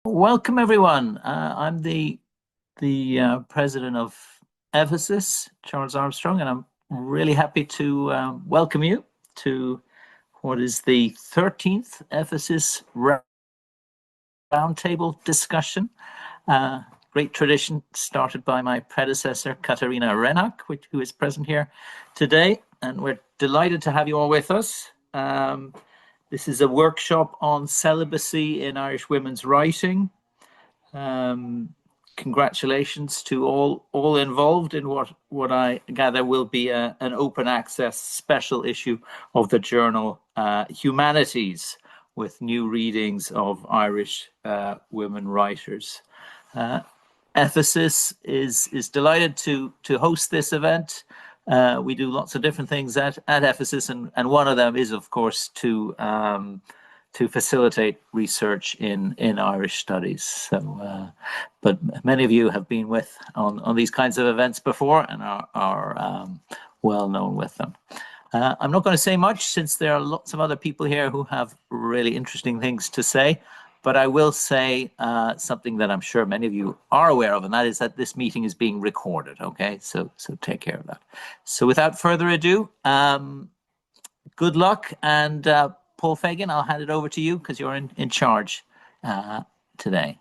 Welcome, everyone. I'm the president of EFACIS, Charles Armstrong, and I'm really happy to welcome you to what is the 13th EFACIS Roundtable Discussion. Great tradition started by my predecessor, Katharina Renach, who is present here today, and we're delighted to have you all with us. This is a workshop on celibacy in Irish women's writing. Congratulations to all involved in what I gather will be an open access special issue of the journal Humanities, with new readings of Irish women writers. EFACIS is delighted to host this event. We do lots of different things at EFACIS, and one of them is, of course, to facilitate research in Irish studies. So, but many of you have been on these kinds of events before and are well known with them. I'm not going to say much since there are lots of other people here who have really interesting things to say, but I will say something that I'm sure many of you are aware of, and that is that this meeting is being recorded, okay? So take care of that. So without further ado, good luck, and Paul Fagan, I'll hand it over to you because you're in charge today.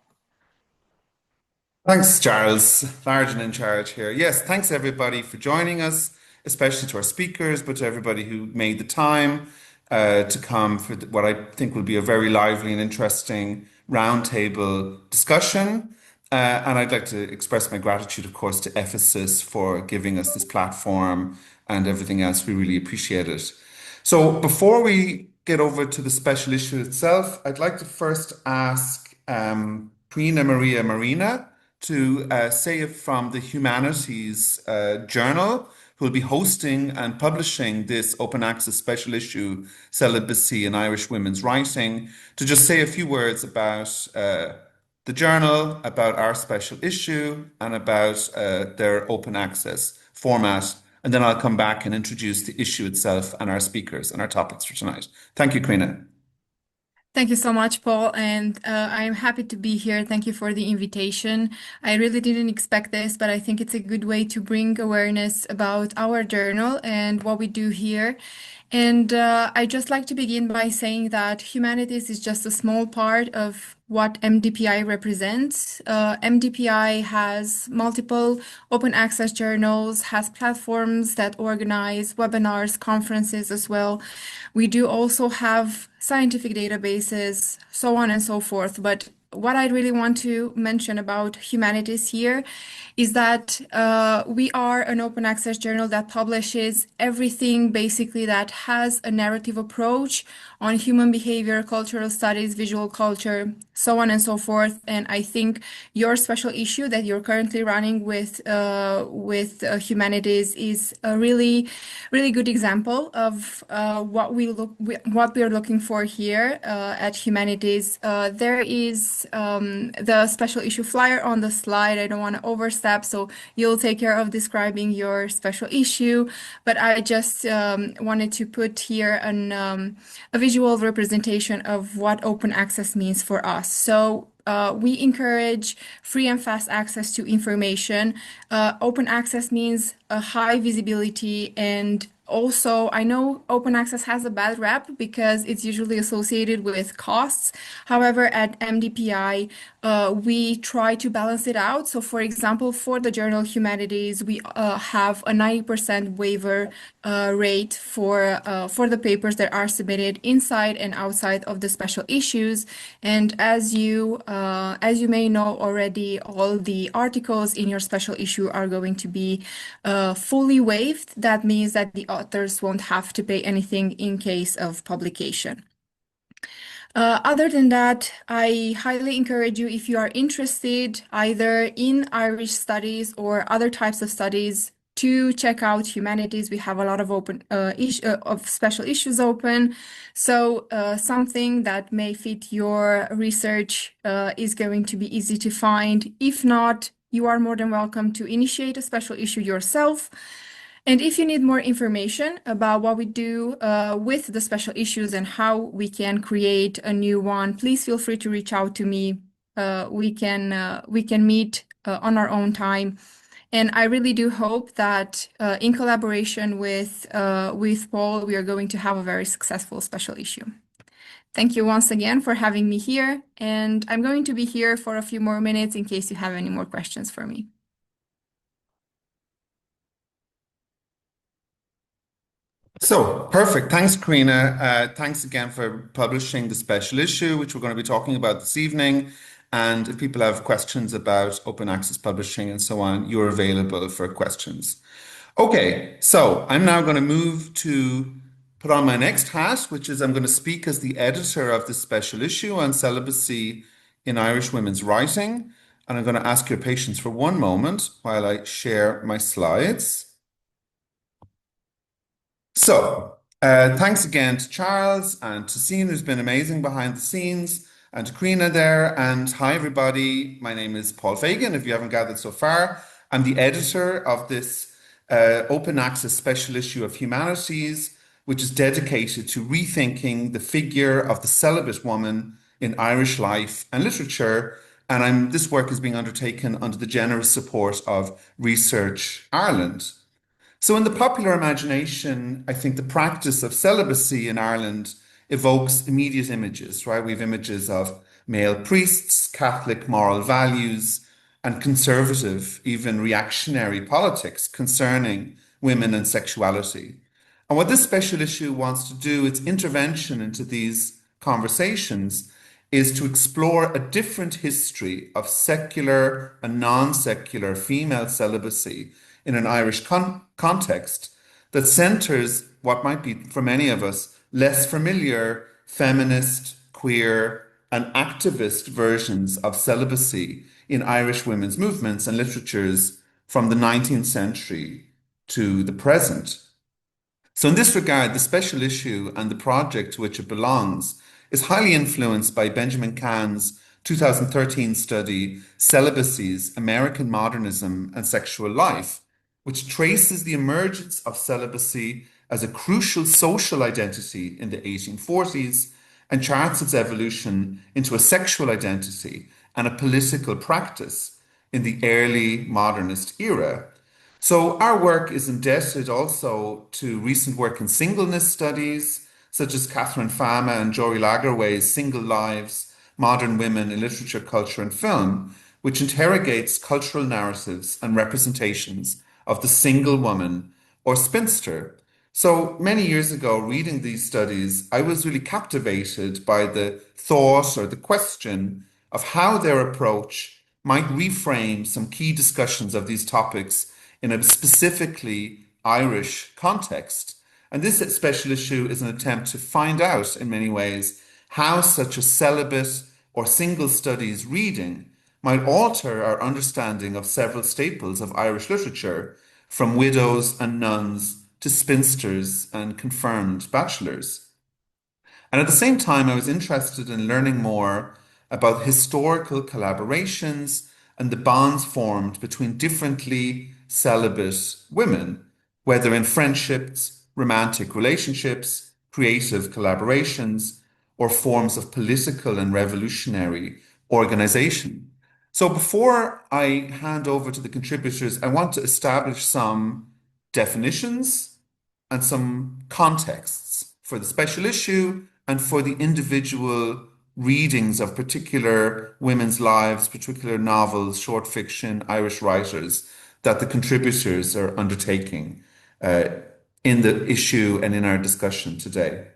Thanks, Charles. Large and in charge here. Yes, thanks everybody for joining us, especially to our speakers, but to everybody who made the time to come for what I think will be a very lively and interesting roundtable discussion. And I'd like to express my gratitude, of course, to EFACIS for giving us this platform and everything else. We really appreciate it. So before we get over to the special issue itself, I'd like to first ask Crina Marina to say it from the Humanities Journal, who will be hosting and publishing this open access special issue, Celibacy in Irish Women's Writing, to just say a few words about the journal, about our special issue, and about their open access format. And then I'll come back and introduce the issue itself and our speakers and our topics for tonight. Thank you, Crina. Thank you so much, Paul, and I'm happy to be here. Thank you for the invitation. I really didn't expect this, but I think it's a good way to bring awareness about our journal and what we do here. And I'd just like to begin by saying that Humanities is just a small part of what MDPI represents. MDPI has multiple open access journals, has platforms that organize webinars, conferences as well. We do also have scientific databases, so on and so forth. But what I really want to mention about Humanities here is that we are an open access journal that publishes everything basically that has a narrative approach on human behavior, cultural studies, visual culture, so on and so forth. And I think your special issue that you're currently running with Humanities is a really, really good example of what we are looking for here at Humanities. There is the special issue flyer on the slide. I don't want to overstep, so you'll take care of describing your special issue. But I just wanted to put here a visual representation of what open access means for us. So we encourage free and fast access to information. Open access means a high visibility, and also, I know open access has a bad rep because it's usually associated with costs. However, at MDPI, we try to balance it out. So, for example, for the journal Humanities, we have a 90% waiver rate for the papers that are submitted inside and outside of the special issues. And as you may know already, all the articles in your special issue are going to be fully waived. That means that the authors won't have to pay anything in case of publication. Other than that, I highly encourage you, if you are interested either in Irish studies or other types of studies, to check out Humanities. We have a lot of special issues open. So something that may fit your research is going to be easy to find. If not, you are more than welcome to initiate a special issue yourself. And if you need more information about what we do with the special issues and how we can create a new one, please feel free to reach out to me. we can meet on our own time. And I really do hope that in collaboration with Paul, we are going to have a very successful special issue. Thank you once again for having me here, and I'm going to be here for a few more minutes in case you have any more questions for me. So, perfect. Thanks, Crina. Thanks again for publishing the special issue, which we're going to be talking about this evening. And if people have questions about open access publishing and so on, you're available for questions. Okay, so I'm now going to move to put on my next hat, which is I'm going to speak as the editor of this special issue on celibacy in Irish women's writing. And I'm going to ask your patience for one moment while I share my slides. So, thanks again to Charles and to Sean, who's been amazing behind the scenes, and to Crina there. And hi, everybody. My name is Paul Fagan, if you haven't gathered so far. I'm the editor of this open access special issue of Humanities, which is dedicated to rethinking the figure of the celibate woman in Irish life and literature. And this work is being undertaken under the generous support of Research Ireland. So in the popular imagination, I think the practice of celibacy in Ireland evokes immediate images, right? We have images of male priests, Catholic moral values, and conservative, even reactionary politics concerning women and sexuality. And what this special issue wants to do, its intervention into these conversations, is to explore a different history of secular and non-secular female celibacy in an Irish context that centers what might be, for many of us, less familiar feminist, queer, and activist versions of celibacy in Irish women's movements and literatures from the 19th century to the present. So in this regard, the special issue and the project to which it belongs is highly influenced by Benjamin Cahn's 2013 study, Celibacy's American Modernism and Sexual Life, which traces the emergence of celibacy as a crucial social identity in the 1840s and charts its evolution into a sexual identity and a political practice in the early modernist era. So our work is indebted also to recent work in singleness studies, such as Catherine Fama and Jory Lagerway's Single Lives, Modern Women in Literature, Culture and Film, which interrogates cultural narratives and representations of the single woman or spinster. So many years ago, reading these studies, I was really captivated by the thought or the question of how their approach might reframe some key discussions of these topics in a specifically Irish context. And this special issue is an attempt to find out, in many ways, how such a celibate or single studies reading might alter our understanding of several staples of Irish literature, from widows and nuns to spinsters and confirmed bachelors. And at the same time, I was interested in learning more about historical collaborations and the bonds formed between differently celibate women, whether in friendships, romantic relationships, creative collaborations, or forms of political and revolutionary organization. So before I hand over to the contributors, I want to establish some definitions and some contexts for the special issue and for the individual readings of particular women's lives, particular novels, short fiction, Irish writers that the contributors are undertaking in the issue and in our discussion today.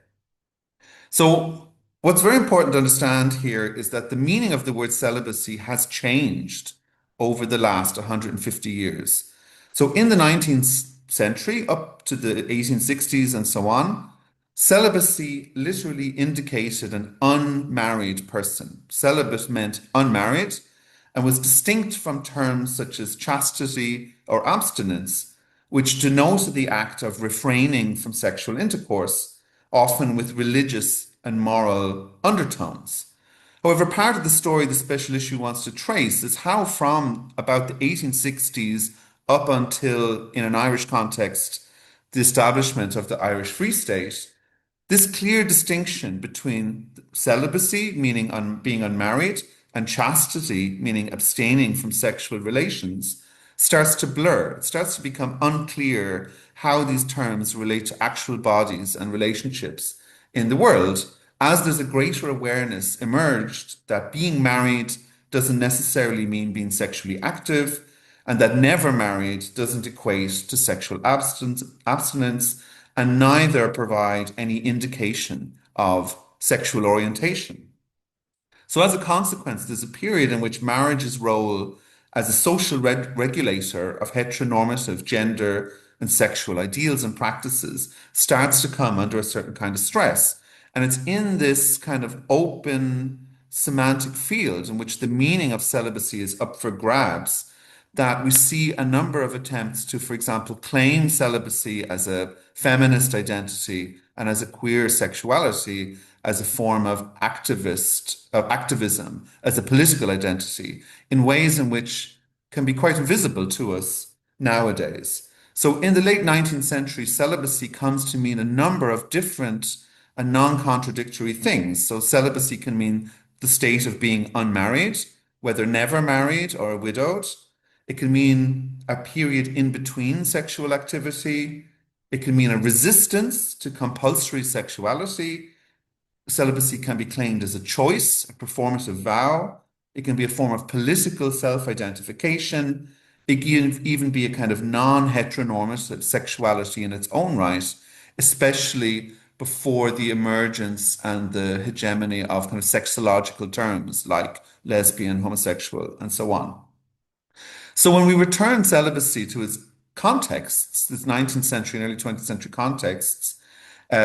So what's very important to understand here is that the meaning of the word celibacy has changed over the last 150 years. So in the 19th century, up to the 1860s and so on, celibacy literally indicated an unmarried person. Celibate meant unmarried and was distinct from terms such as chastity or abstinence, which denoted the act of refraining from sexual intercourse, often with religious and moral undertones. However, part of the story the special issue wants to trace is how from about the 1860s up until, in an Irish context, the establishment of the Irish Free State, this clear distinction between celibacy, meaning being unmarried, and chastity, meaning abstaining from sexual relations, starts to blur. It starts to become unclear how these terms relate to actual bodies and relationships in the world, as there's a greater awareness emerged that being married doesn't necessarily mean being sexually active, and that never married doesn't equate to sexual abstinence, and neither provide any indication of sexual orientation. So as a consequence, there's a period in which marriage's role as a social regulator of heteronormative gender and sexual ideals and practices starts to come under a certain kind of stress. And it's in this kind of open semantic field in which the meaning of celibacy is up for grabs that we see a number of attempts to, for example, claim celibacy as a feminist identity and as a queer sexuality, as a form of activism, as a political identity, in ways in which can be quite invisible to us nowadays. So in the late 19th century, celibacy comes to mean a number of different and non-contradictory things. So celibacy can mean the state of being unmarried, whether never married or widowed. It can mean a period in between sexual activity. It can mean a resistance to compulsory sexuality. Celibacy can be claimed as a choice, a performative vow. It can be a form of political self-identification. It can even be a kind of non-heteronormative sexuality in its own right, especially before the emergence and the hegemony of kind of sexological terms like lesbian, homosexual, and so on. So when we return celibacy to its contexts, this 19th century and early 20th century contexts,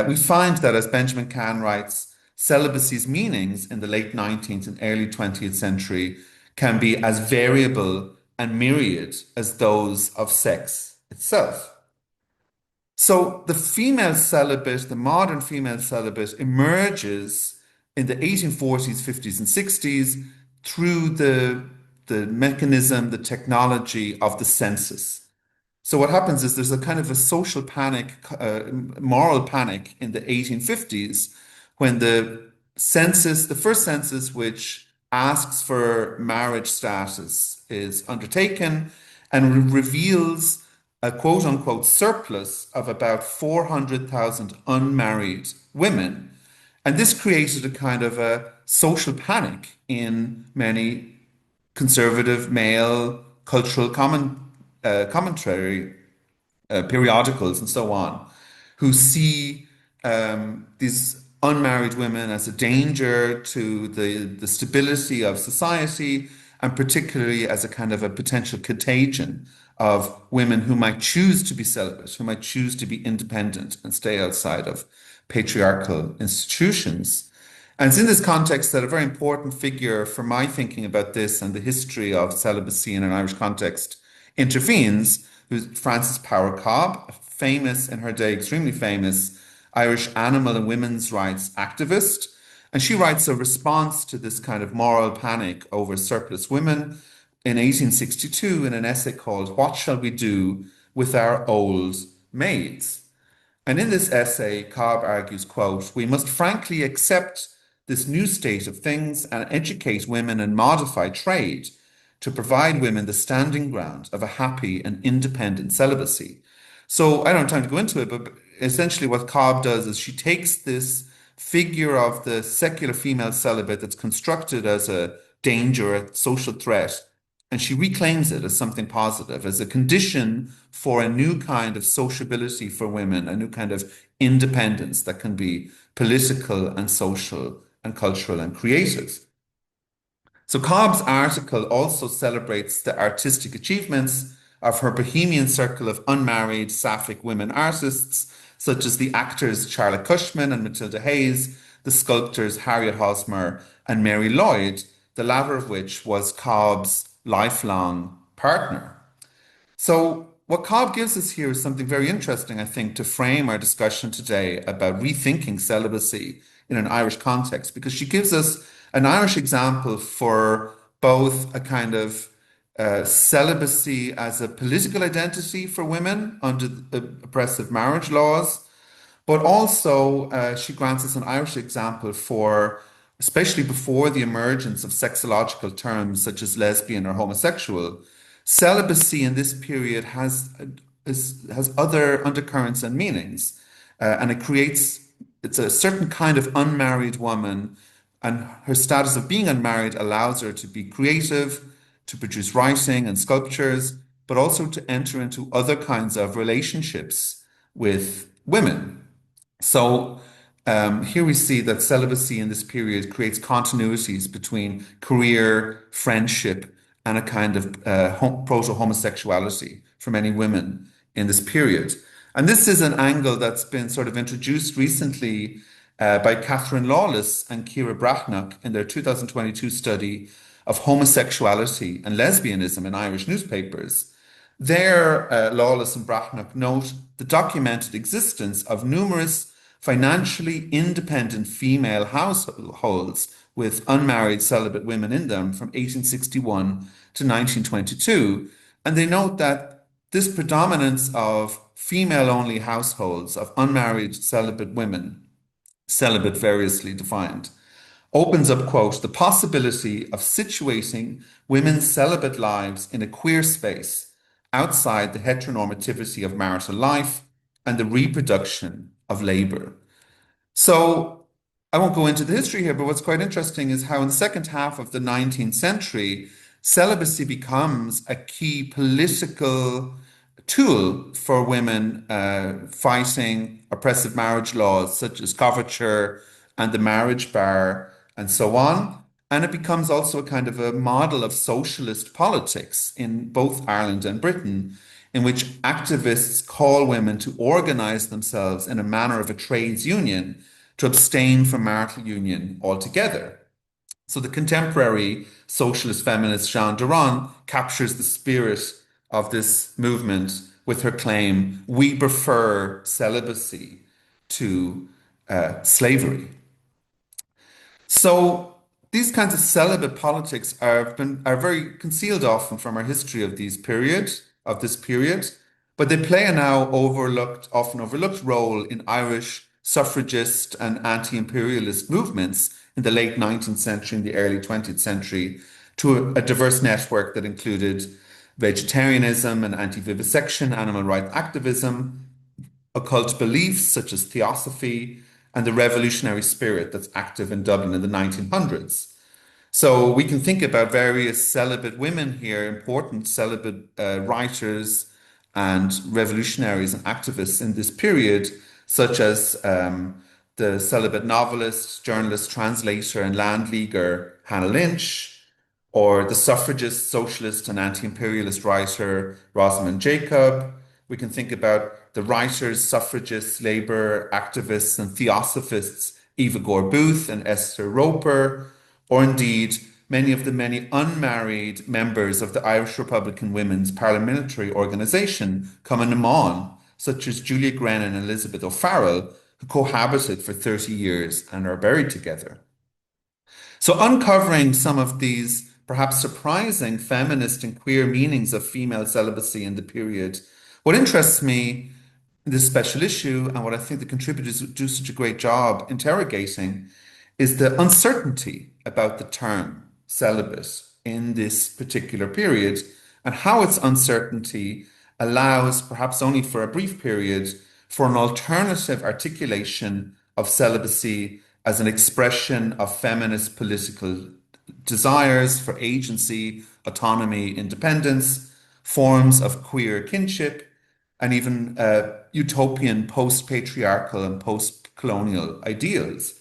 we find that, as Benjamin Kahn writes, celibacy's meanings in the late 19th and early 20th century can be as variable and myriad as those of sex itself. So the female celibate, the modern female celibate, emerges in the 1840s, 50s, and 60s through the mechanism, the technology of the census. So what happens is there's a kind of a social panic, moral panic in the 1850s when the census, the first census which asks for marriage status, is undertaken and reveals a quote unquote surplus of about 400,000 unmarried women. And this created a kind of a social panic in many conservative male cultural commentary periodicals and so on, who see these unmarried women as a danger to the stability of society, and particularly as a kind of a potential contagion of women who might choose to be celibate, who might choose to be independent and stay outside of patriarchal institutions. And it's in this context that a very important figure for my thinking about this and the history of celibacy in an Irish context intervenes, who's Frances Power Cobbe, a famous, in her day, extremely famous Irish animal and women's rights activist. And she writes a response to this kind of moral panic over surplus women in 1862 in an essay called "What Shall We Do with Our Old Maids?" And in this essay, Cobbe argues, quote, "We must frankly accept this new state of things and educate women and modify trade to provide women the standing ground of a happy and independent celibacy." So I don't have time to go into it, but essentially what Cobbe does is she takes this figure of the secular female celibate that's constructed as a danger, a social threat, and she reclaims it as something positive, as a condition for a new kind of sociability for women, a new kind of independence that can be political and social and cultural and creative. So Cobbe's article also celebrates the artistic achievements of her bohemian circle of unmarried sapphic women artists, such as the actors Charlotte Cushman and Matilda Hayes, the sculptors Harriet Hosmer and Mary Lloyd, the latter of which was Cobbe's lifelong partner. So what Cobbe gives us here is something very interesting, I think, to frame our discussion today about rethinking celibacy in an Irish context, because she gives us an Irish example for both a kind of celibacy as a political identity for women under the oppressive marriage laws, but also she grants us an Irish example for especially before the emergence of sexological terms such as lesbian or homosexual, celibacy in this period has other undercurrents and meanings, and it's a certain kind of unmarried woman, and her status of being unmarried allows her to be creative, to produce writing and sculptures, but also to enter into other kinds of relationships with women. So here we see that celibacy in this period creates continuities between career, friendship, and a kind of proto-homosexuality for many women in this period. And this is an angle that's been sort of introduced recently by Catherine Lawless and Ciara Breathnach in their 2022 study of homosexuality and lesbianism in Irish newspapers. There, Lawless and Breathnach note the documented existence of numerous financially independent female households with unmarried celibate women in them from 1861 to 1922. And they note that this predominance of female-only households of unmarried celibate women, celibate variously defined, opens up, quote, the possibility of situating women's celibate lives in a queer space outside the heteronormativity of marital life and the reproduction of labor. So I won't go into the history here, but what's quite interesting is how in the second half of the 19th century, celibacy becomes a key political tool for women fighting oppressive marriage laws such as coverture and the marriage bar and so on. And it becomes also a kind of a model of socialist politics in both Ireland and Britain, in which activists call women to organize themselves in a manner of a trades union to abstain from marital union altogether. So the contemporary socialist feminist Jeanne Duran captures the spirit of this movement with her claim, "We prefer celibacy to slavery." So these kinds of celibate politics are very concealed often from our history of this period, but they play a now often overlooked role in Irish suffragist and anti-imperialist movements in the late 19th century and the early 20th century, to a diverse network that included vegetarianism and anti-vivisection, animal rights activism, occult beliefs such as theosophy, and the revolutionary spirit that's active in Dublin in the 1900s. So we can think about various celibate women here, important celibate writers and revolutionaries and activists in this period, such as the celibate novelist, journalist, translator, and Landleaguer Hannah Lynch, or the suffragist, socialist, and anti-imperialist writer Rosamund Jacob. We can think about the writers, suffragists, labour activists, and theosophists Eva Gore Booth and Esther Roper, or indeed many of the many unmarried members of the Irish Republican Women's Parliamentary Organisation, Cumann na mBan, such as Julia Grennan and Elizabeth O'Farrell, who cohabited for 30 years and are buried together. So uncovering some of these perhaps surprising feminist and queer meanings of female celibacy in the period, what interests me in this special issue, and what I think the contributors do such a great job interrogating, is the uncertainty about the term celibate in this particular period, and how its uncertainty allows, perhaps only for a brief period, for an alternative articulation of celibacy as an expression of feminist political desires for agency, autonomy, independence, forms of queer kinship, and even utopian post-patriarchal and post-colonial ideals.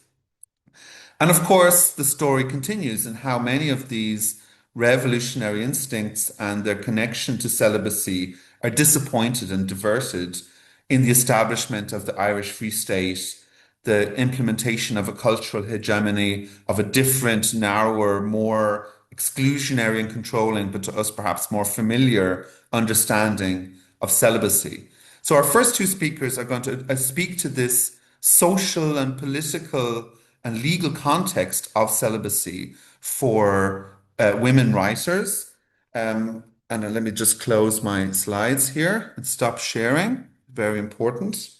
And of course, the story continues in how many of these revolutionary instincts and their connection to celibacy are disappointed and diverted in the establishment of the Irish Free State, the implementation of a cultural hegemony of a different, narrower, more exclusionary and controlling, but to us perhaps more familiar understanding of celibacy. So our first two speakers are going to speak to this social and political and legal context of celibacy for women writers. And let me just close my slides here and stop sharing. Very important.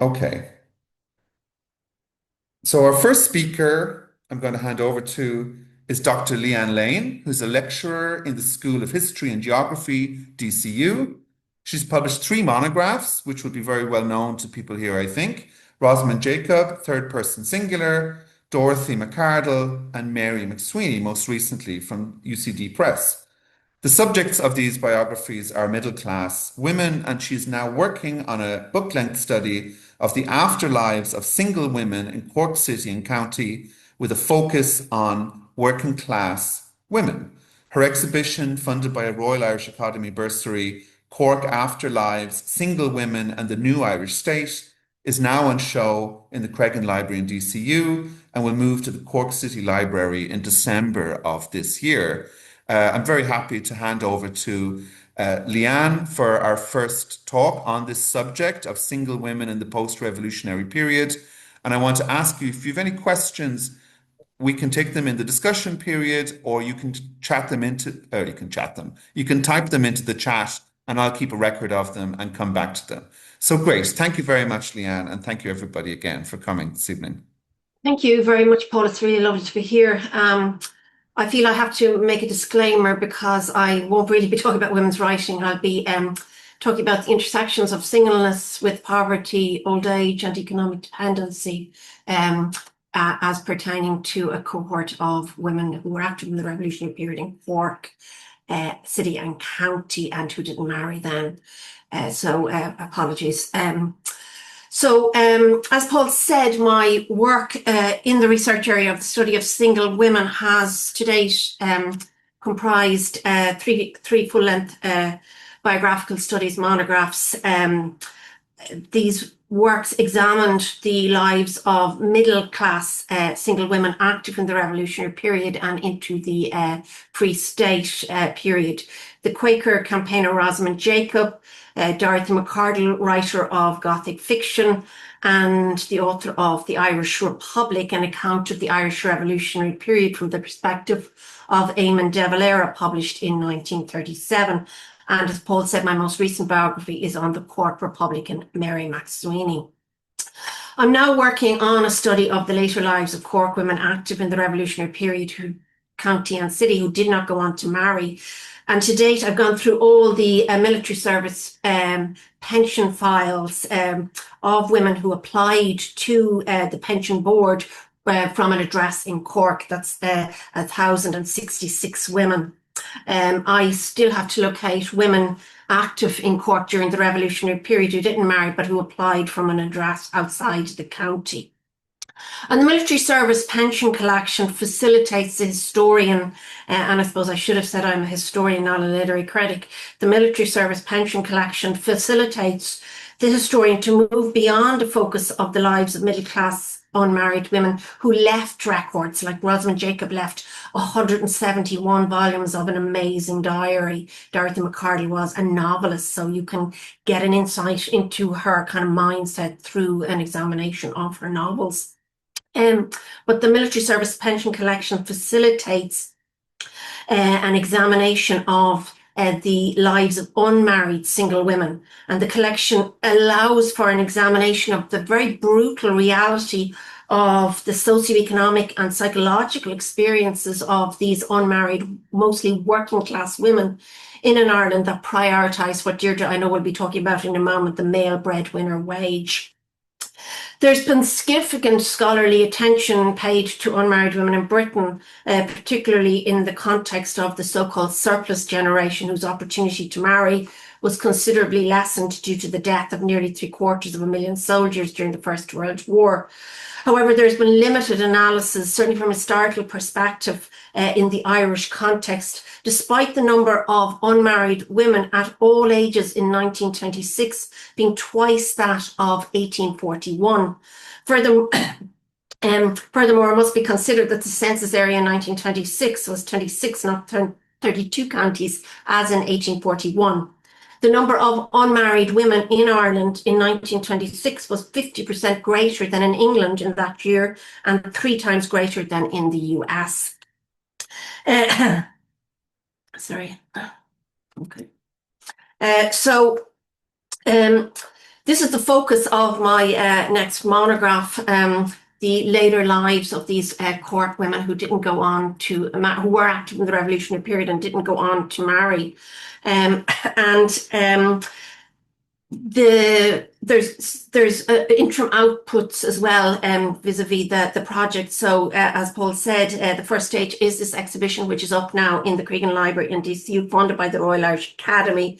Okay. So our first speaker I'm going to hand over to is Dr. Leeann Lane, who's a lecturer in the School of History and Geography, DCU. She's published 3 monographs, which would be very well known to people here, I think. Rosamund Jacob, Third Person Singular, Dorothy McCardle, and Mary McSweeney, most recently from UCD Press. The subjects of these biographies are middle class women, and she's now working on a book-length study of the afterlives of single women in Cork City and County with a focus on working class women. Her exhibition, funded by a Royal Irish Academy bursary, Cork Afterlives, Single Women and the New Irish State, is now on show in the Cregan Library in DCU and will move to the Cork City Library in December of this year. I'm very happy to hand over to Leeann for our first talk on this subject of single women in the post-revolutionary period. And I want to ask you if you have any questions, we can take them in the discussion period, or you can type them into the chat and I'll keep a record of them and come back to them. So great. Thank you very much, Leeann, and thank you everybody again for coming this evening. Thank you very much, Paul. It's really lovely to be here. I feel I have to make a disclaimer because I won't really be talking about women's writing. I'll be talking about the intersections of singleness with poverty, old age and economic dependency as pertaining to a cohort of women who were active in the revolutionary period in Cork City and County and who didn't marry then. So apologies. As Paul said, my work in the research area of the study of single women has to date comprised three full-length biographical studies, monographs. These works examined the lives of middle-class single women active in the revolutionary period and into the pre-state period. The Quaker campaigner Rosamund Jacob, Dorothy McCardle, writer of Gothic fiction, and the author of The Irish Republic, an account of the Irish Revolutionary period from the perspective of Eamon de Valera, published in 1937. And as Paul said, my most recent biography is on the Cork Republican Mary McSweeney. I'm now working on a study of the later lives of Cork women active in the revolutionary period, county and city, who did not go on to marry. And to date, I've gone through all the military service pension files of women who applied to the pension board from an address in Cork. That's 1,066 women. I still have to locate women active in Cork during the revolutionary period who didn't marry but who applied from an address outside the county. And the military service pension collection facilitates the historian, and I suppose I should have said I'm a historian, not a literary critic. The military service pension collection facilitates the historian to move beyond the focus of the lives of middle-class unmarried women who left records, like Rosamund Jacob left 171 volumes of an amazing diary. Dorothy McCardle was a novelist, so you can get an insight into her kind of mindset through an examination of her novels. But the military service pension collection facilitates an examination of the lives of unmarried single women, and the collection allows for an examination of the very brutal reality of the socioeconomic and psychological experiences of these unmarried, mostly working class women in an Ireland that prioritised what Deirdre, I know, will be talking about in a moment, the male breadwinner wage. There's been significant scholarly attention paid to unmarried women in Britain, particularly in the context of the so-called surplus generation, whose opportunity to marry was considerably lessened due to the death of nearly 750,000 soldiers during the First World War. However, there's been limited analysis, certainly from a historical perspective, in the Irish context, despite the number of unmarried women at all ages in 1926 being twice that of 1841. Furthermore, it must be considered that the census area in 1926 was 26, not 32 counties, as in 1841. The number of unmarried women in Ireland in 1926 was 50% greater than in England in that year and 3 times greater than in the US. Sorry. Okay. This is the focus of my next monograph. the later lives of these Cork women who didn't go on to, who were active in the revolutionary period and didn't go on to marry. There's interim outputs as well vis-a-vis the project. So as Paul said, the first stage is this exhibition, which is up now in the Cregan Library in DCU, funded by the Royal Irish Academy.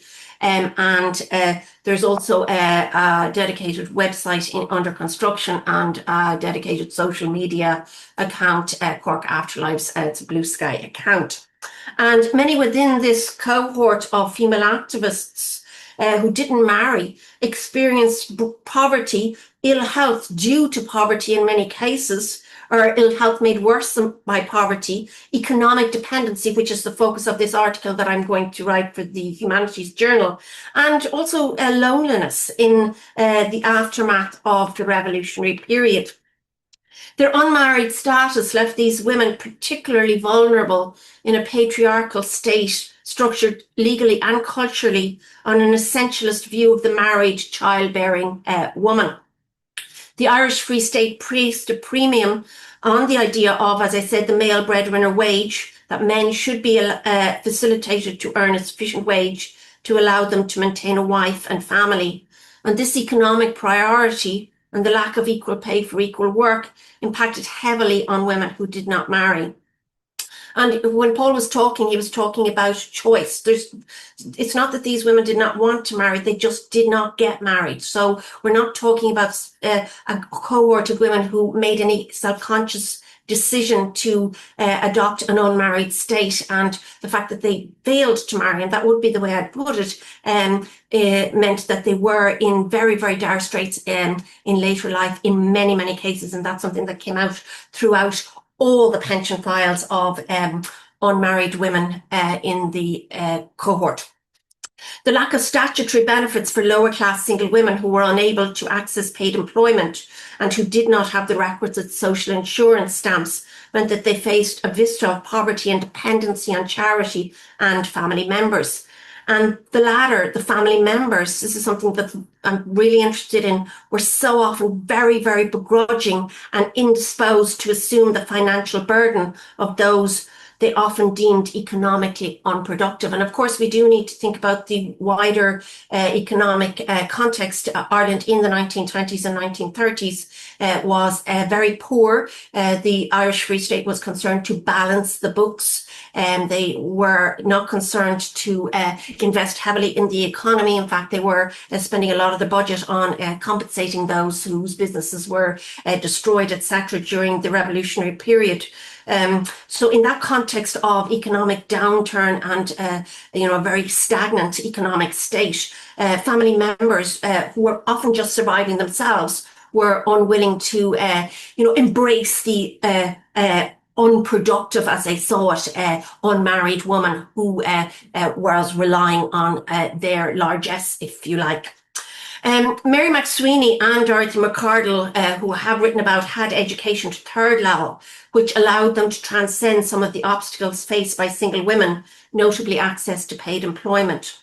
There's also a dedicated website under construction and a dedicated social media account, Cork Afterlives. It's a Blue Sky account. And many within this cohort of female activists who didn't marry experienced poverty, ill health due to poverty in many cases, or ill health made worse by poverty, economic dependency, which is the focus of this article that I'm going to write for the Humanities Journal, and also loneliness in the aftermath of the revolutionary period. Their unmarried status left these women particularly vulnerable in a patriarchal state structured legally and culturally on an essentialist view of the married childbearing woman. The Irish Free State placed a premium on the idea of, as I said, the male breadwinner wage, that men should be facilitated to earn a sufficient wage to allow them to maintain a wife and family. And this economic priority and the lack of equal pay for equal work impacted heavily on women who did not marry. And when Paul was talking, he was talking about choice. It's not that these women did not want to marry, they just did not get married. So we're not talking about a cohort of women who made any self-conscious decision to adopt an unmarried state, and the fact that they failed to marry, and that would be the way I'd put it, meant that they were in very, very dire straits in later life in many, many cases. And that's something that came out throughout all the pension files of unmarried women in the cohort. The lack of statutory benefits for lower class single women who were unable to access paid employment and who did not have the requisite social insurance stamps meant that they faced a vista of poverty and dependency on charity and family members. And the latter, the family members, this is something that I'm really interested in, were so often very, very begrudging and indisposed to assume the financial burden of those they often deemed economically unproductive. And of course, we do need to think about the wider economic context. Ireland in the 1920s and 1930s was very poor. The Irish Free State was concerned to balance the books. They were not concerned to invest heavily in the economy. In fact, they were spending a lot of the budget on compensating those whose businesses were destroyed, etc., during the revolutionary period. So in that context of economic downturn and a very stagnant economic state, family members who were often just surviving themselves were unwilling to embrace the unproductive, as they saw it, unmarried woman who was relying on their largesse, if you like. Mary McSweeney and Dorothy McCardle, who have written about, had education to third level, which allowed them to transcend some of the obstacles faced by single women, notably access to paid employment.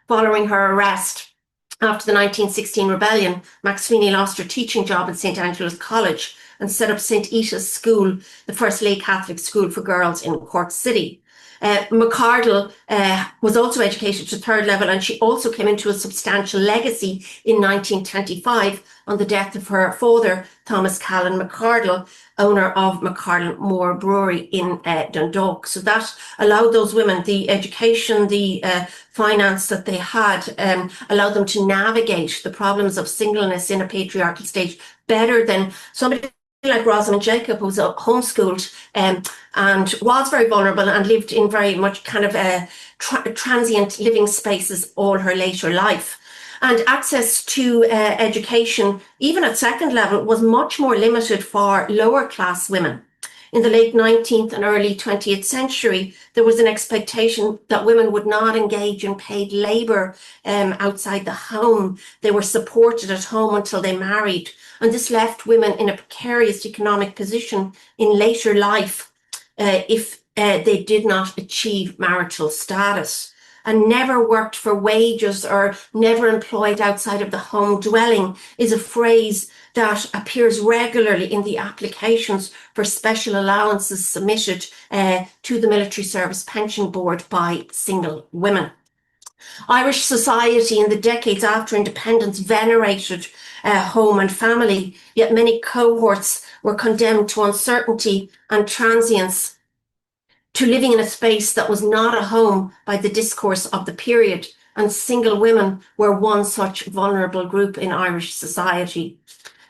Following her arrest after the 1916 rebellion, McSweeney lost her teaching job at St. Angela's College and set up St. Ita's School, the first lay Catholic school for girls in Cork City. McCardle was also educated to third level, and she also came into a substantial legacy in 1925 on the death of her father, Thomas Callan McCardle, owner of McCardle Moore Brewery in Dundalk. So that allowed those women the education, the finance that they had, allowed them to navigate the problems of singleness in a patriarchal state better than somebody like Rosamond Jacob, who was homeschooled and was very vulnerable and lived in very much kind of transient living spaces all her later life. And access to education, even at second level, was much more limited for lower class women. In the late 19th and early 20th century, there was an expectation that women would not engage in paid labour outside the home. They were supported at home until they married. And this left women in a precarious economic position in later life if they did not achieve marital status. and never worked for wages or never employed outside of the home dwelling is a phrase that appears regularly in the applications for special allowances submitted to the Military Service Pension Board by single women. Irish society in the decades after independence venerated home and family, yet many cohorts were condemned to uncertainty and transience, to living in a space that was not a home by the discourse of the period, and single women were one such vulnerable group in Irish society.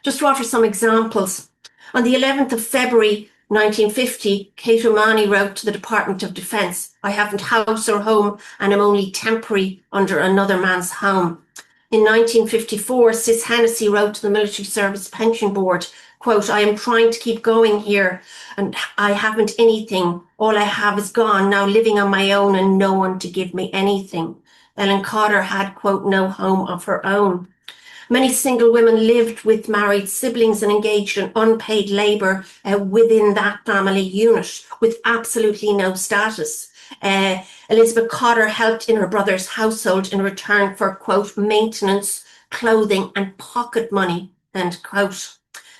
Just to offer some examples, on the 11th of February 1950, Kate O'Mahony wrote to the Department of Defence, "I haven't house or home and am only temporary under another man's home." In 1954, Sis Hennessy wrote to the Military Service Pension Board, quote, "I am trying to keep going here and I haven't anything. All I have is gone, now living on my own and no one to give me anything." Ellen Cotter had, quote, "no home of her own." Many single women lived with married siblings and engaged in unpaid labour within that family unit with absolutely no status. Elizabeth Cotter helped in her brother's household in return for, quote, "maintenance, clothing and pocket money," end quote.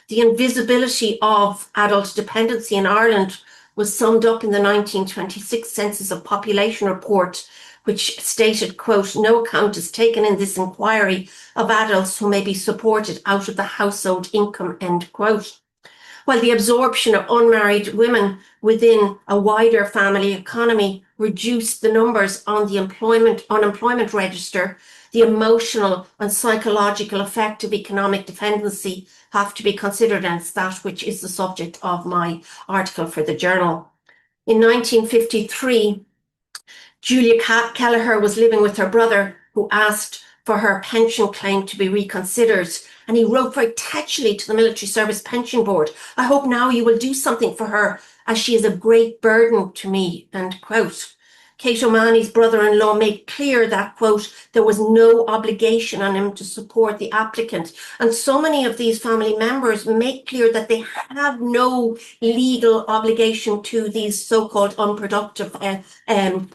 The invisibility of adult dependency in Ireland was summed up in the 1926 Census of Population report, which stated, quote, "no account is taken in this inquiry of adults who may be supported out of the household income," end quote. While the absorption of unmarried women within a wider family economy reduced the numbers on the unemployment register, the emotional and psychological effect of economic dependency have to be considered, and it's that which is the subject of my article for the journal. In 1953, Julia Kelleher was living with her brother, who asked for her pension claim to be reconsidered, and he wrote very touchily to the Military Service Pension Board, "I hope now you will do something for her, as she is a great burden to me," end quote. Kate O'Mahony's brother-in-law made clear that, quote, "there was no obligation on him to support the applicant." And so many of these family members make clear that they have no legal obligation to these so-called unproductive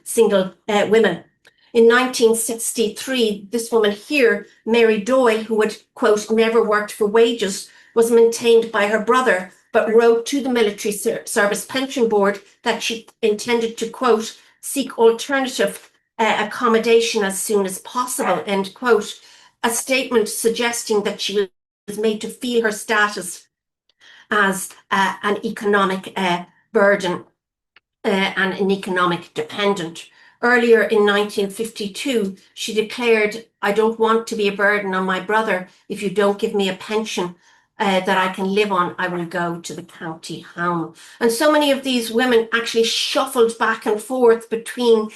single women. In 1963, this woman here, Mary Doyle, who had, quote, "never worked for wages," was maintained by her brother, but wrote to the Military Service Pension Board that she intended to, quote, "seek alternative accommodation as soon as possible," end quote. A statement suggesting that she was made to feel her status as an economic burden and an economic dependent. Earlier in 1952, she declared, "I don't want to be a burden on my brother. If you don't give me a pension that I can live on, I will go to the county home." And so many of these women actually shuffled back and forth between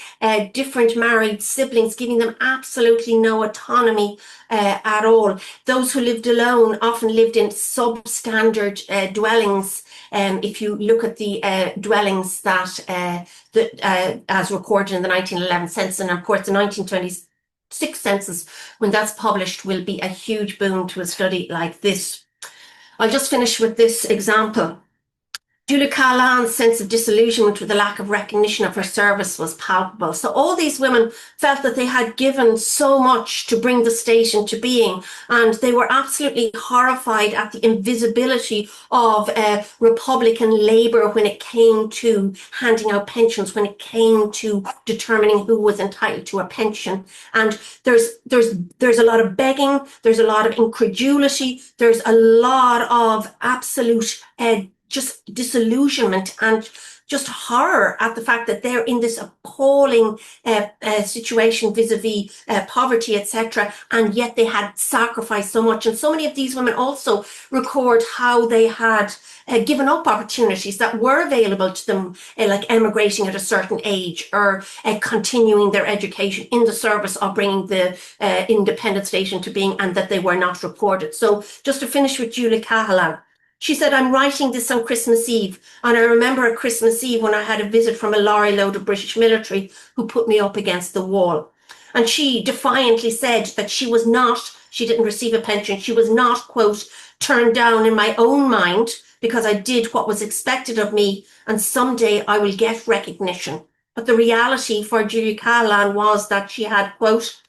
different married siblings, giving them absolutely no autonomy at all. Those who lived alone often lived in substandard dwellings. If you look at the dwellings that as recorded in the 1911 census, and of course the 1926 census, when that's published, will be a huge boon to a study like this. I'll just finish with this example. Julia Callahan's sense of disillusionment with the lack of recognition of her service was palpable. So all these women felt that they had given so much to bring the state into being, and they were absolutely horrified at the invisibility of Republican Labour when it came to handing out pensions, when it came to determining who was entitled to a pension. And there's a lot of begging, there's a lot of incredulity, there's a lot of absolute just disillusionment and just horror at the fact that they're in this appalling situation vis-a-vis poverty, etc., and yet they had sacrificed so much. And so many of these women also record how they had given up opportunities that were available to them, like emigrating at a certain age or continuing their education in the service of bringing the independent state into being, and that they were not recorded. So just to finish with Julia Callahan, she said, "I'm writing this on Christmas Eve, and I remember a Christmas Eve when I had a visit from a lorry load of British military who put me up against the wall." And she defiantly said that she didn't receive a pension. She was not, quote, "turned down in my own mind because I did what was expected of me, and someday I will get recognition," But the reality for Julia Callahan was that she had, quote,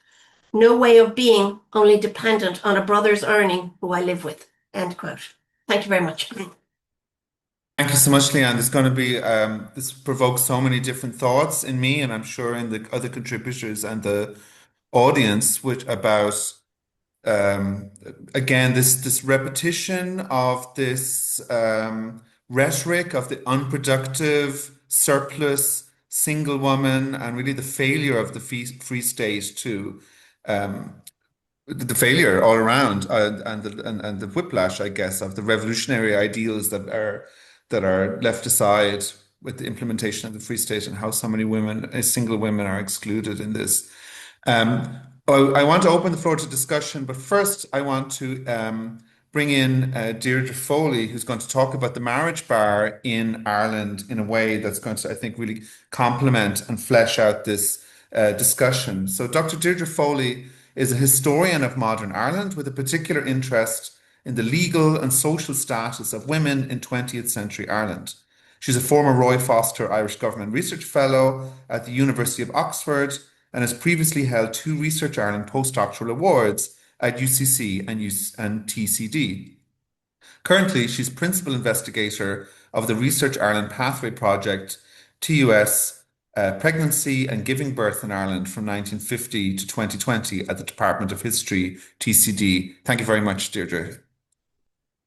no way of being, only dependent on a brother's earning who I live with, end quote. Thank you very much. Thank you so much, Leeann. There's going to be this provokes so many different thoughts in me, and I'm sure in the other contributors and the audience, which about again this repetition of this rhetoric of the unproductive, surplus, single woman, and really the failure of the Free State to the failure all around, and the whiplash, I guess, of the revolutionary ideals that are left aside with the implementation of the Free State, and how so many women, single women, are excluded in this. I want to open the floor to discussion, but first I want to bring in Deirdre Foley, who's going to talk about the marriage bar in Ireland in a way that's going to, I think, really complement and flesh out this discussion. So Dr. Deirdre Foley is a historian of modern Ireland with a particular interest in the legal and social status of women in 20th century Ireland. She's a former Roy Foster Irish Government Research Fellow at the University of Oxford and has previously held 2 Research Ireland postdoctoral awards at UCC and TCD. Currently, she's principal investigator of the Research Ireland Pathway Project, TUS, Pregnancy and Giving Birth in Ireland from 1950 to 2020 at the Department of History, TCD. Thank you very much, Deirdre.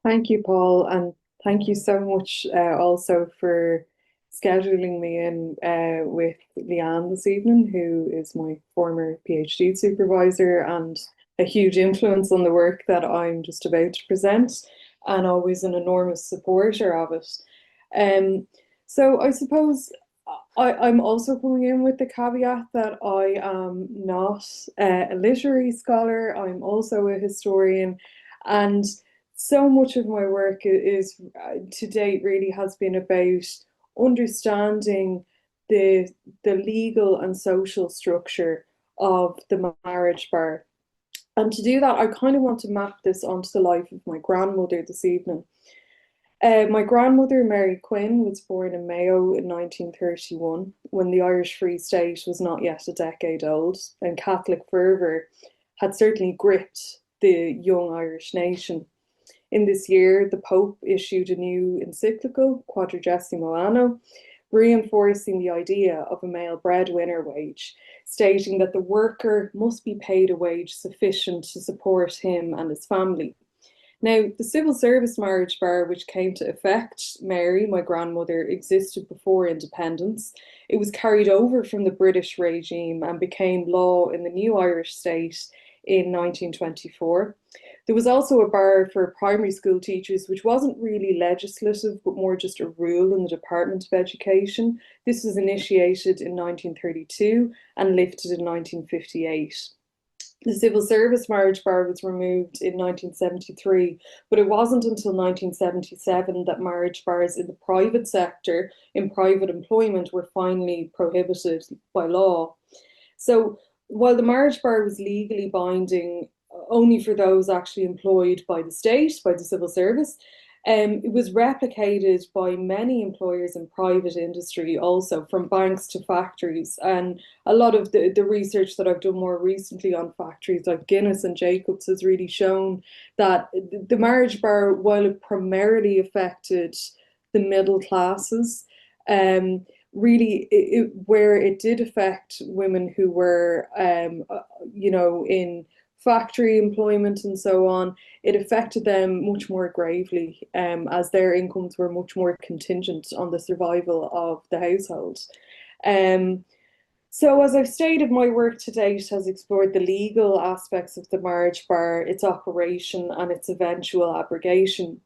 Thank you, Paul, and thank you so much also for scheduling me in with Leeann this evening, who is my former PhD supervisor and a huge influence on the work that I'm just about to present, and always an enormous supporter of it. So I suppose I'm also coming in with the caveat that I am not a literary scholar. I'm also a historian, and so much of my work is to date really has been about understanding the legal and social structure of the marriage bar. And to do that, I kind of want to map this onto the life of my grandmother this evening. My grandmother, Mary Quinn, was born in Mayo in 1931, when the Irish Free State was not yet a decade old, and Catholic fervour had certainly gripped the young Irish nation. In this year, the Pope issued a new encyclical, Quadragesimo Anno, reinforcing the idea of a male breadwinner wage, stating that the worker must be paid a wage sufficient to support him and his family. Now, the civil service marriage bar, which came to effect, Mary, my grandmother, existed before independence. It was carried over from the British regime and became law in the new Irish state in 1924. There was also a bar for primary school teachers, which wasn't really legislative, but more just a rule in the Department of Education. This was initiated in 1932 and lifted in 1958. The civil service marriage bar was removed in 1973, but it wasn't until 1977 that marriage bars in the private sector, in private employment, were finally prohibited by law. So while the marriage bar was legally binding only for those actually employed by the state, by the civil service, it was replicated by many employers in private industry also, from banks to factories. And a lot of the research that I've done more recently on factories like Guinness and Jacobs has really shown that the marriage bar, while it primarily affected the middle classes, really where it did affect women who were, in factory employment and so on, it affected them much more gravely, as their incomes were much more contingent on the survival of the household. So as I've stated, my work to date has explored the legal aspects of the marriage bar, its operation and its eventual abrogation.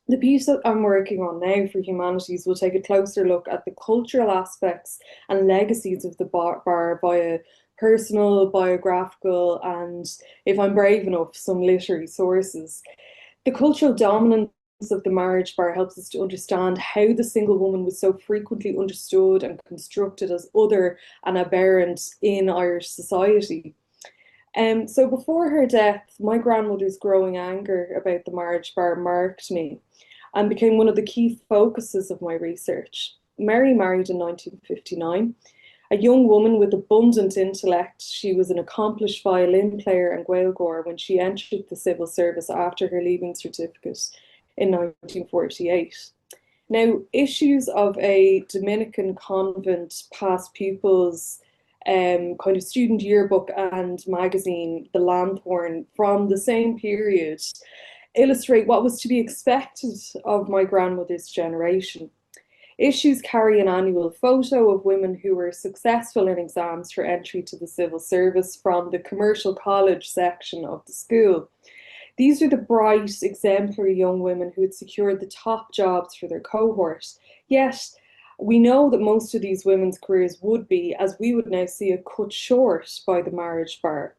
The piece that I'm working on now for Humanities will take a closer look at the cultural aspects and legacies of the bar via personal, biographical, and, if I'm brave enough, some literary sources. The cultural dominance of the marriage bar helps us to understand how the single woman was so frequently understood and constructed as other and aberrant in Irish society. So before her death, my grandmother's growing anger about the marriage bar marked me and became one of the key focuses of my research. Mary married in 1959. A young woman with abundant intellect, she was an accomplished violin player and gaeilgeoir when she entered the civil service after her leaving certificate in 1948. Now, issues of a Dominican convent past pupils kind of student yearbook and magazine, The Lanthorn, from the same period, illustrate what was to be expected of my grandmother's generation. Issues carry an annual photo of women who were successful in exams for entry to the civil service from the commercial college section of the school. These are the bright, exemplary young women who had secured the top jobs for their cohort. Yet, we know that most of these women's careers would be, as we would now see it, cut short by the marriage bar.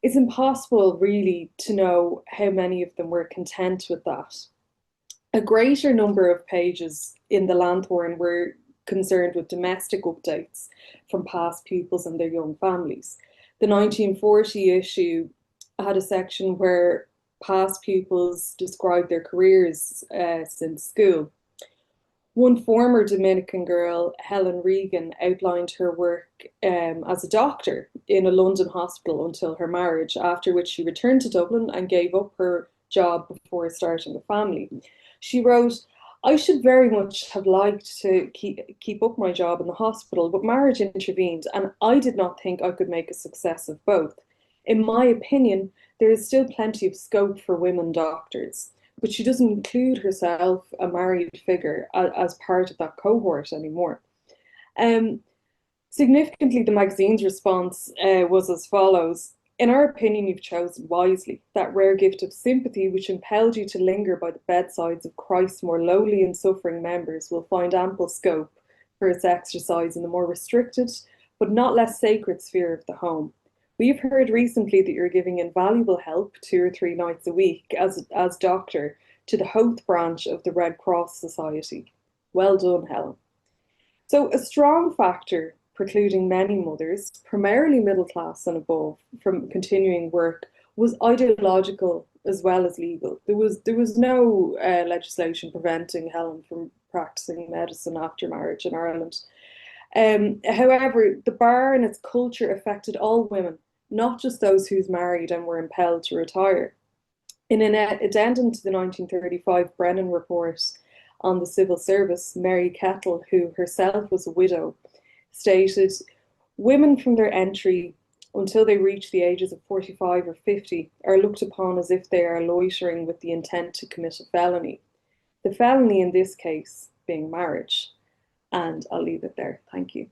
It's impossible, really, to know how many of them were content with that. A greater number of pages in the Lanthorn were concerned with domestic updates from past pupils and their young families. The 1940 issue had a section where past pupils described their careers since school. One former Dominican girl, Helen Regan, outlined her work as a doctor in a London hospital until her marriage, after which she returned to Dublin and gave up her job before starting a family. She wrote, "I should very much have liked to keep up my job in the hospital, but marriage intervened, and I did not think I could make a success of both. In my opinion, there is still plenty of scope for women doctors," but she doesn't include herself, a married figure, as part of that cohort anymore. Significantly, the magazine's response was as follows: "In our opinion, you've chosen wisely. That rare gift of sympathy which impelled you to linger by the bedsides of Christ's more lowly and suffering members will find ample scope for its exercise in the more restricted, but not less sacred sphere of the home. We've heard recently that you're giving invaluable help 2 or 3 nights a week as doctor to the Hoth branch of the Red Cross Society. Well done, Helen." So a strong factor precluding many mothers, primarily middle class and above, from continuing work was ideological as well as legal. There was no legislation preventing Helen from practicing medicine after marriage in Ireland. However, the bar and its culture affected all women, not just those who's married and were impelled to retire. In an addendum to the 1935 Brennan Report on the civil service, Mary Kettle, who herself was a widow, stated, "Women from their entry until they reach the ages of 45 or 50 are looked upon as if they are loitering with the intent to commit a felony. The felony in this case being marriage." And I'll leave it there. Thank you.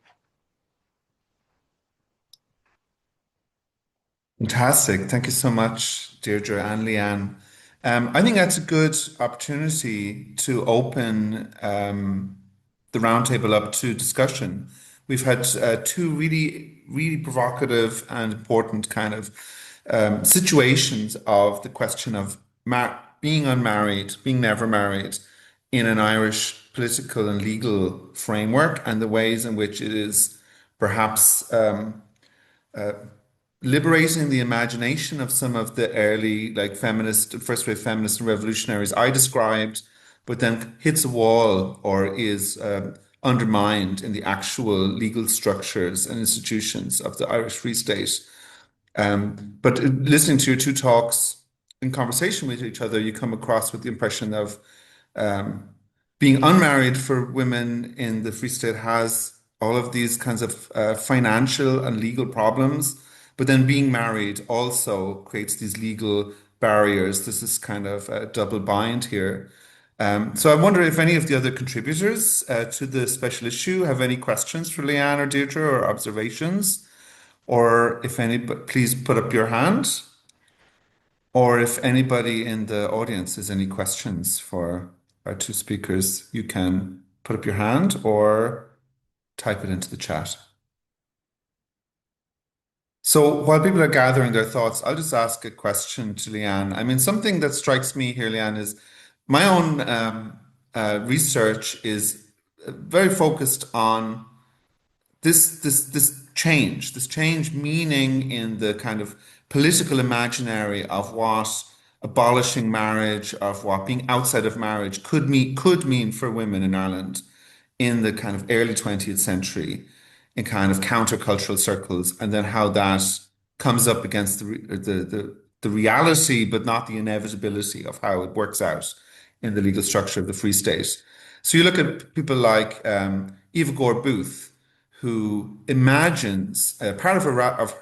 Fantastic. Thank you so much, Deirdre and Leeann. I think that's a good opportunity to open the roundtable up to discussion. We've had 2 really, really provocative and important kind of situations of the question of being unmarried, being never married in an Irish political and legal framework, and the ways in which it is perhaps liberating the imagination of some of the early, like first wave feminists and revolutionaries I described, but then hits a wall or is undermined in the actual legal structures and institutions of the Irish Free State. But listening to your 2 talks in conversation with each other, you come across with the impression of being unmarried for women in the Free State has all of these kinds of financial and legal problems, but then being married also creates these legal barriers. There's this kind of double bind here. So I wonder if any of the other contributors to the special issue have any questions for Leeann or Deirdre or observations, or if any, please put up your hand. Or if anybody in the audience has any questions for our 2 speakers, you can put up your hand or type it into the chat. So while people are gathering their thoughts, I'll just ask a question to Leeann. I mean, something that strikes me here, Leeann, is my own research is very focused on this change meaning in the kind of political imaginary of what abolishing marriage, of what being outside of marriage could mean for women in Ireland in the kind of early 20th century. in kind of countercultural circles, and then how that comes up against the reality, but not the inevitability of how it works out in the legal structure of the Free State. So you look at people like Eva Gore Booth, who imagines part of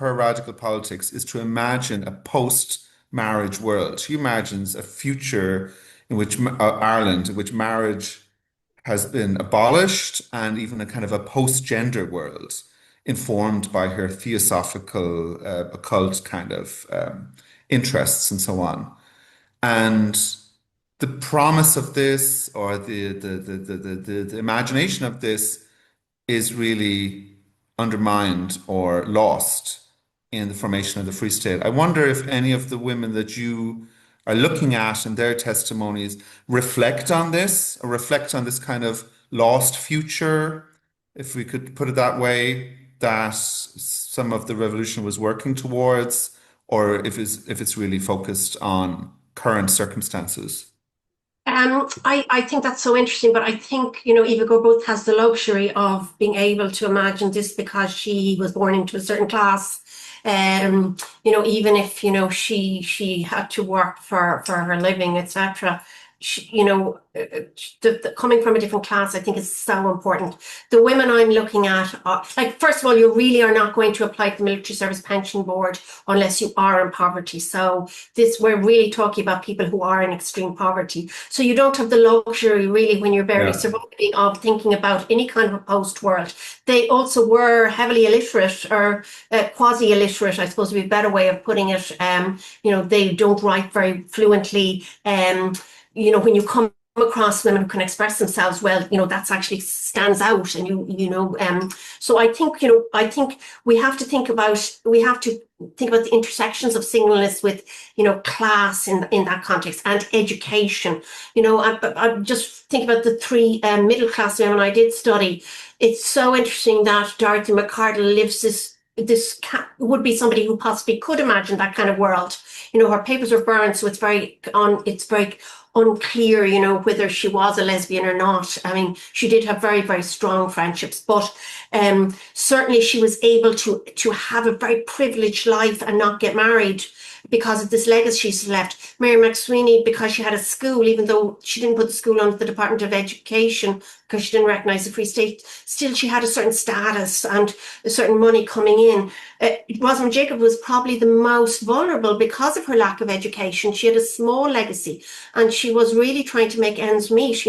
her radical politics is to imagine a post-marriage world. She imagines a future in which Ireland, in which marriage has been abolished, and even a kind of a post-gender world informed by her theosophical, occult kind of interests and so on. And the promise of this, or the imagination of this, is really undermined or lost in the formation of the Free State. I wonder if any of the women that you are looking at in their testimonies reflect on this, or reflect on this kind of lost future, if we could put it that way, that some of the revolution was working towards, or if it's really focused on current circumstances. I think that's so interesting, but I think, Eva Gore Booth has the luxury of being able to imagine this because she was born into a certain class. Even if, she had to work for her living, etc. Coming from a different class, I think is so important. The women I'm looking at are, first of all, you really are not going to apply to the Military Service Pension Board unless you are in poverty. So we're really talking about people who are in extreme poverty. So you don't have the luxury really, when you're barely surviving, of thinking about any kind of a post world. They also were heavily illiterate, or quasi-illiterate, I suppose would be a better way of putting it. They don't write very fluently. When you come across women who can express themselves well, that's actually stands out. And so I think we have to think about the intersections of singleness with, class in that context, and education. I just think about the three middle class women I did study. It's so interesting that Dorothy McCardle lives this would be somebody who possibly could imagine that kind of world. Her papers were burned, so it's very unclear, whether she was a lesbian or not. I mean, she did have very, very strong friendships, but certainly she was able to have a very privileged life and not get married because of this legacy she's left. Mary McSweeney, because she had a school, even though she didn't put the school under the Department of Education because she didn't recognise the Free State, still she had a certain status and a certain money coming in. Rosamond Jacob was probably the most vulnerable because of her lack of education. She had a small legacy and she was really trying to make ends meet.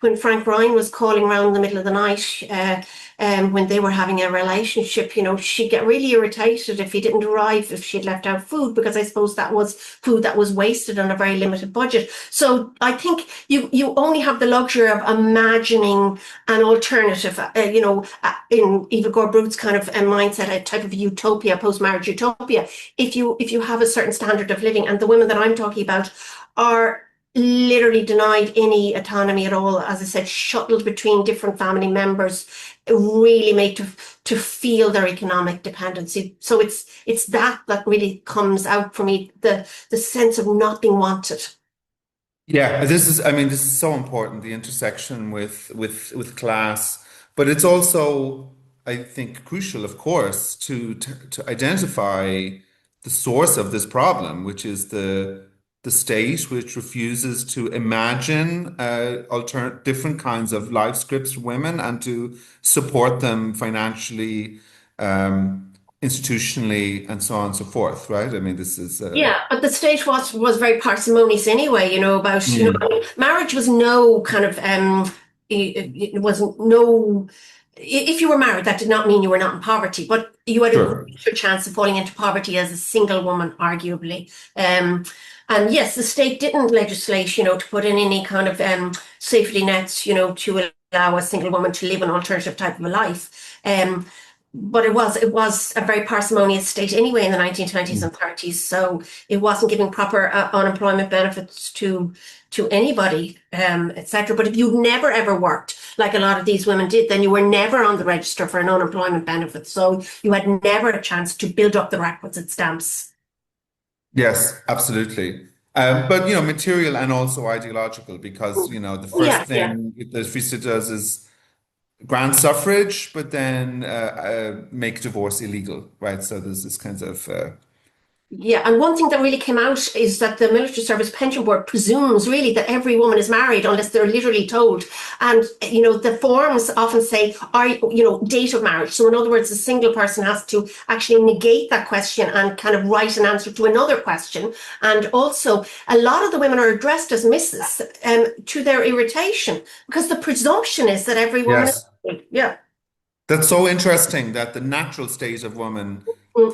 When Frank Ryan was calling around in the middle of the night, when they were having a relationship, she'd get really irritated if he didn't arrive, if she'd left out food, because I suppose that was food that was wasted on a very limited budget. So I think you only have the luxury of imagining an alternative, in Eva Gore Booth's kind of mindset, a type of utopia, post-marriage utopia, if you have a certain standard of living. And the women that I'm talking about are literally denied any autonomy at all, as I said, shuttled between different family members, really made to feel their economic dependency. So it's that really comes out for me, the sense of not being wanted. Yeah, this is so important, the intersection with class, but it's also, I think, crucial, of course, to identify the source of this problem, which is the state, which refuses to imagine different kinds of life scripts for women and to support them financially, institutionally, and so on and so forth, right? I mean, this is but the state was very parsimonious anyway, about marriage was no kind of it wasn't no. If you were married, that did not mean you were not in poverty, but you had a greater chance of falling into poverty as a single woman, arguably. And yes, the state didn't legislate, to put in any kind of safety nets, to allow a single woman to live an alternative type of a life. But it was a very parsimonious state anyway in the 1920s and 30s. So it wasn't giving proper unemployment benefits to anybody, etc. But if you've never ever worked, like a lot of these women did, then you were never on the register for an unemployment benefit. So you had never a chance to build up the requisite stamps. Yes, absolutely. But material and also ideological, because the first thing the Free State does is grant suffrage, but then make divorce illegal, right? So there's this kind of Yeah, and one thing that really came out is that the Military Service Pension Board presumes really that every woman is married unless they're literally told. And, the forms often say, date of marriage. So in other words, a single person has to actually negate that question and kind of write an answer to another question. And also, a lot of the women are addressed as Mrs. To their irritation, because the presumption is that every woman is yes. married. Yeah. That's so interesting that the natural state of woman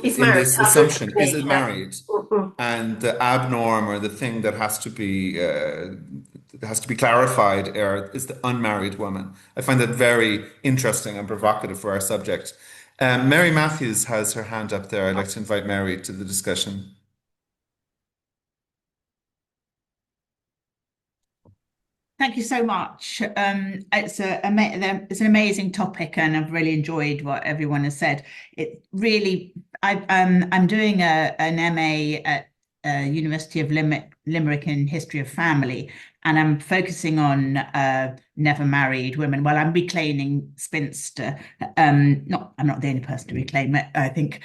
Is in married. this assumption is it Yeah. married, and the abnorm or the thing that has to be clarified is the unmarried woman. I find that very interesting and provocative for our subject. Mary Matthews has her hand up there. I'd like to invite Mary to the discussion. Thank you so much. It's an amazing topic, and I've really enjoyed what everyone has said. It really, I'm doing an MA at University of Limerick in history of family, and I'm focusing on never married women. Well, I'm reclaiming spinster. I'm not the only person to reclaim it, I think.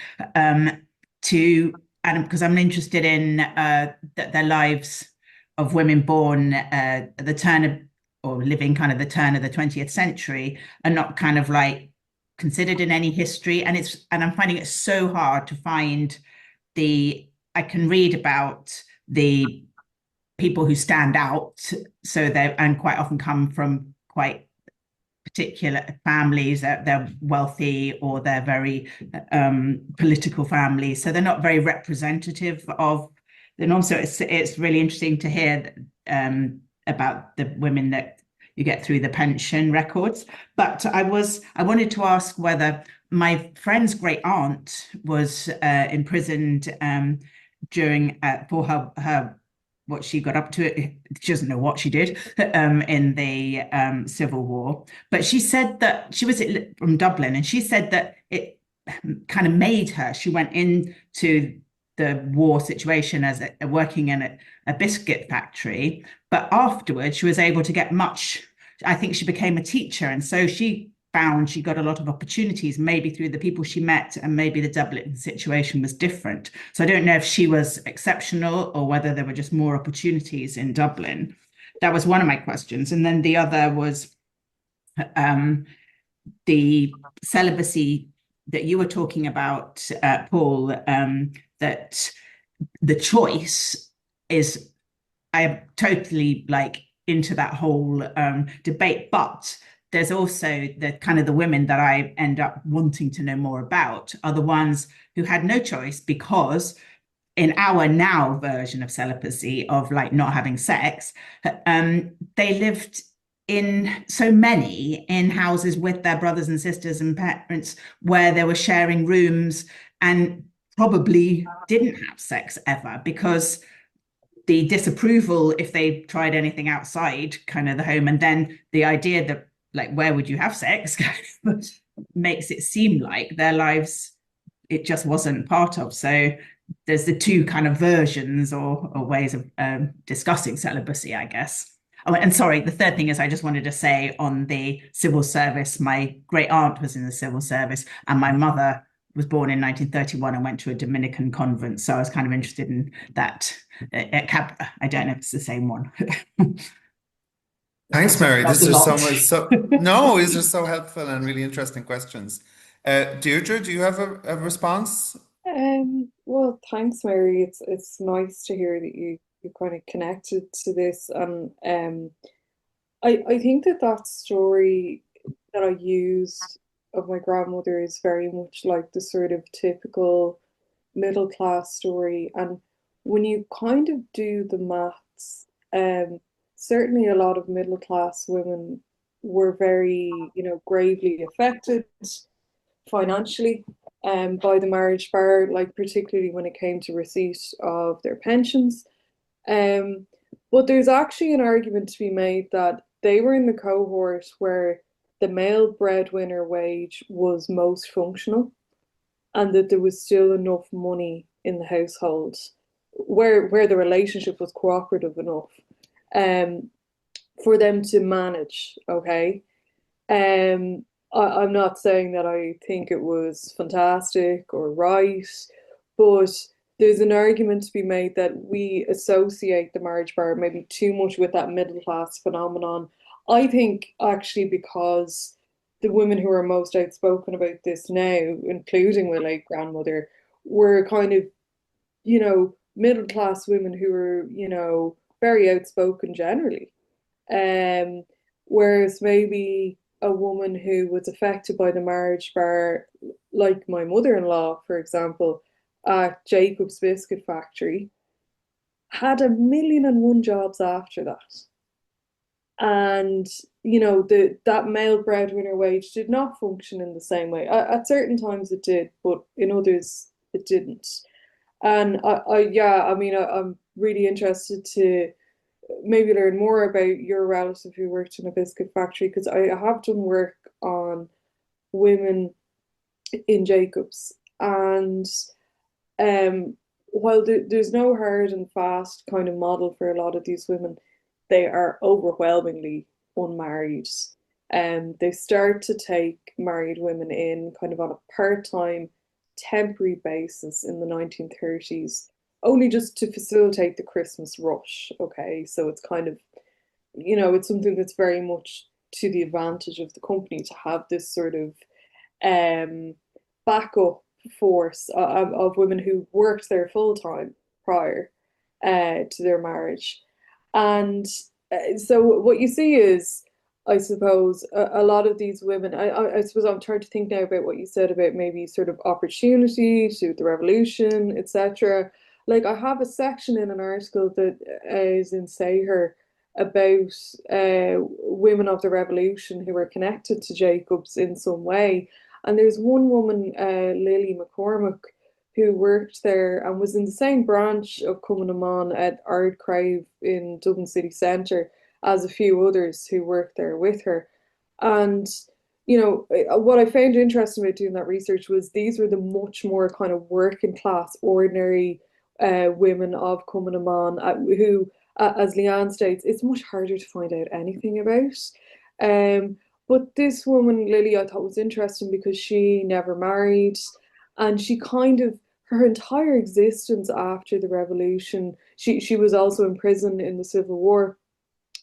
Because I'm interested in their lives of women born at the turn of, or living kind of the turn of the 20th century, are not kind of like considered in any history. And I'm finding it so hard to find I can read about the people who stand out, and quite often come from quite particular families. They're wealthy, or they're very political families, so they're not very representative of. And also, it's really interesting to hear about the women that you get through the pension records. But I wanted to ask whether my friend's great aunt was imprisoned for her what she got up to. She doesn't know what she did in the Civil War, but she said that she was from Dublin, and she said that it kind of made her. She went into the war situation as working in a biscuit factory, but afterwards she was able to get I think she became a teacher, and so she found she got a lot of opportunities, maybe through the people she met, and maybe the Dublin situation was different. So I don't know if she was exceptional or whether there were just more opportunities in Dublin. That was one of my questions. And then the other was the celibacy that you were talking about, Paul, that the choice is, I am totally into that whole debate, but there's also the women that I end up wanting to know more about are the ones who had no choice, because in our now version of celibacy, of not having sex, they lived in houses with their brothers and sisters and parents, where they were sharing rooms, and probably didn't have sex ever, because the disapproval if they tried anything outside kind of the home, and then the idea that where would you have sex makes it seem like their lives, it just wasn't part of. So there's the two kind of versions or ways of discussing celibacy, I guess. Oh, and sorry, the third thing is, I just wanted to say on the civil service, my great aunt was in the civil service, and my mother was born in 1931 and went to a Dominican convent. So I was kind of interested in that. I don't know if it's the same one. Thanks, Mary. These are so helpful and really interesting questions. Deirdre, do you have a response? Well, thanks, Mary. It's nice to hear that you kind of connected to this, and I think that story that I used of my grandmother is very much like the sort of typical middle class story. And when you kind of do the maths, certainly a lot of middle class women were very, gravely affected financially by the marriage bar, particularly when it came to receipt of their pensions. But there's actually an argument to be made that they were in the cohort where the male breadwinner wage was most functional, and that there was still enough money in the household where the relationship was cooperative enough for them to manage, okay? I'm not saying that I think it was fantastic or right, but there's an argument to be made that we associate the marriage bar maybe too much with that middle class phenomenon. I think actually because the women who are most outspoken about this now, including my late grandmother, were kind of, middle class women who were, very outspoken generally. Whereas maybe a woman who was affected by the marriage bar, like my mother-in-law, for example, at Jacob's Biscuit Factory, had 1,000,001 jobs after that. And, that male breadwinner wage did not function in the same way. At certain times it did, but in others it didn't. And I'm really interested to maybe learn more about your relative who worked in a biscuit factory, because I have done work on women in Jacobs, and while there's no hard and fast kind of model for a lot of these women, they are overwhelmingly unmarried. They start to take married women in kind of on a part-time, temporary basis in the 1930s, only just to facilitate the Christmas rush. Okay, so it's kind of, it's something that's very much to the advantage of the company to have this sort of backup force of women who worked there full time prior to their marriage. And so what you see is, I suppose, a lot of these women, I suppose I'm trying to think now about what you said about maybe sort of opportunity to the revolution, etc. Like, I have a section in an article that is in Sayher about women of the revolution who were connected to Jacobs in some way. And there's one woman, Lily McCormick, who worked there and was in the same branch of Cumann at Ardcrave in Dublin city centre as a few others who worked there with her. And, what I found interesting about doing that research was these were the much more kind of working class, ordinary women of Cumann who, as Leeann states, it's much harder to find out anything about. But this woman, Lily, I thought was interesting because she never married, and she kind of, her entire existence after the revolution, she was also in prison in the Civil War,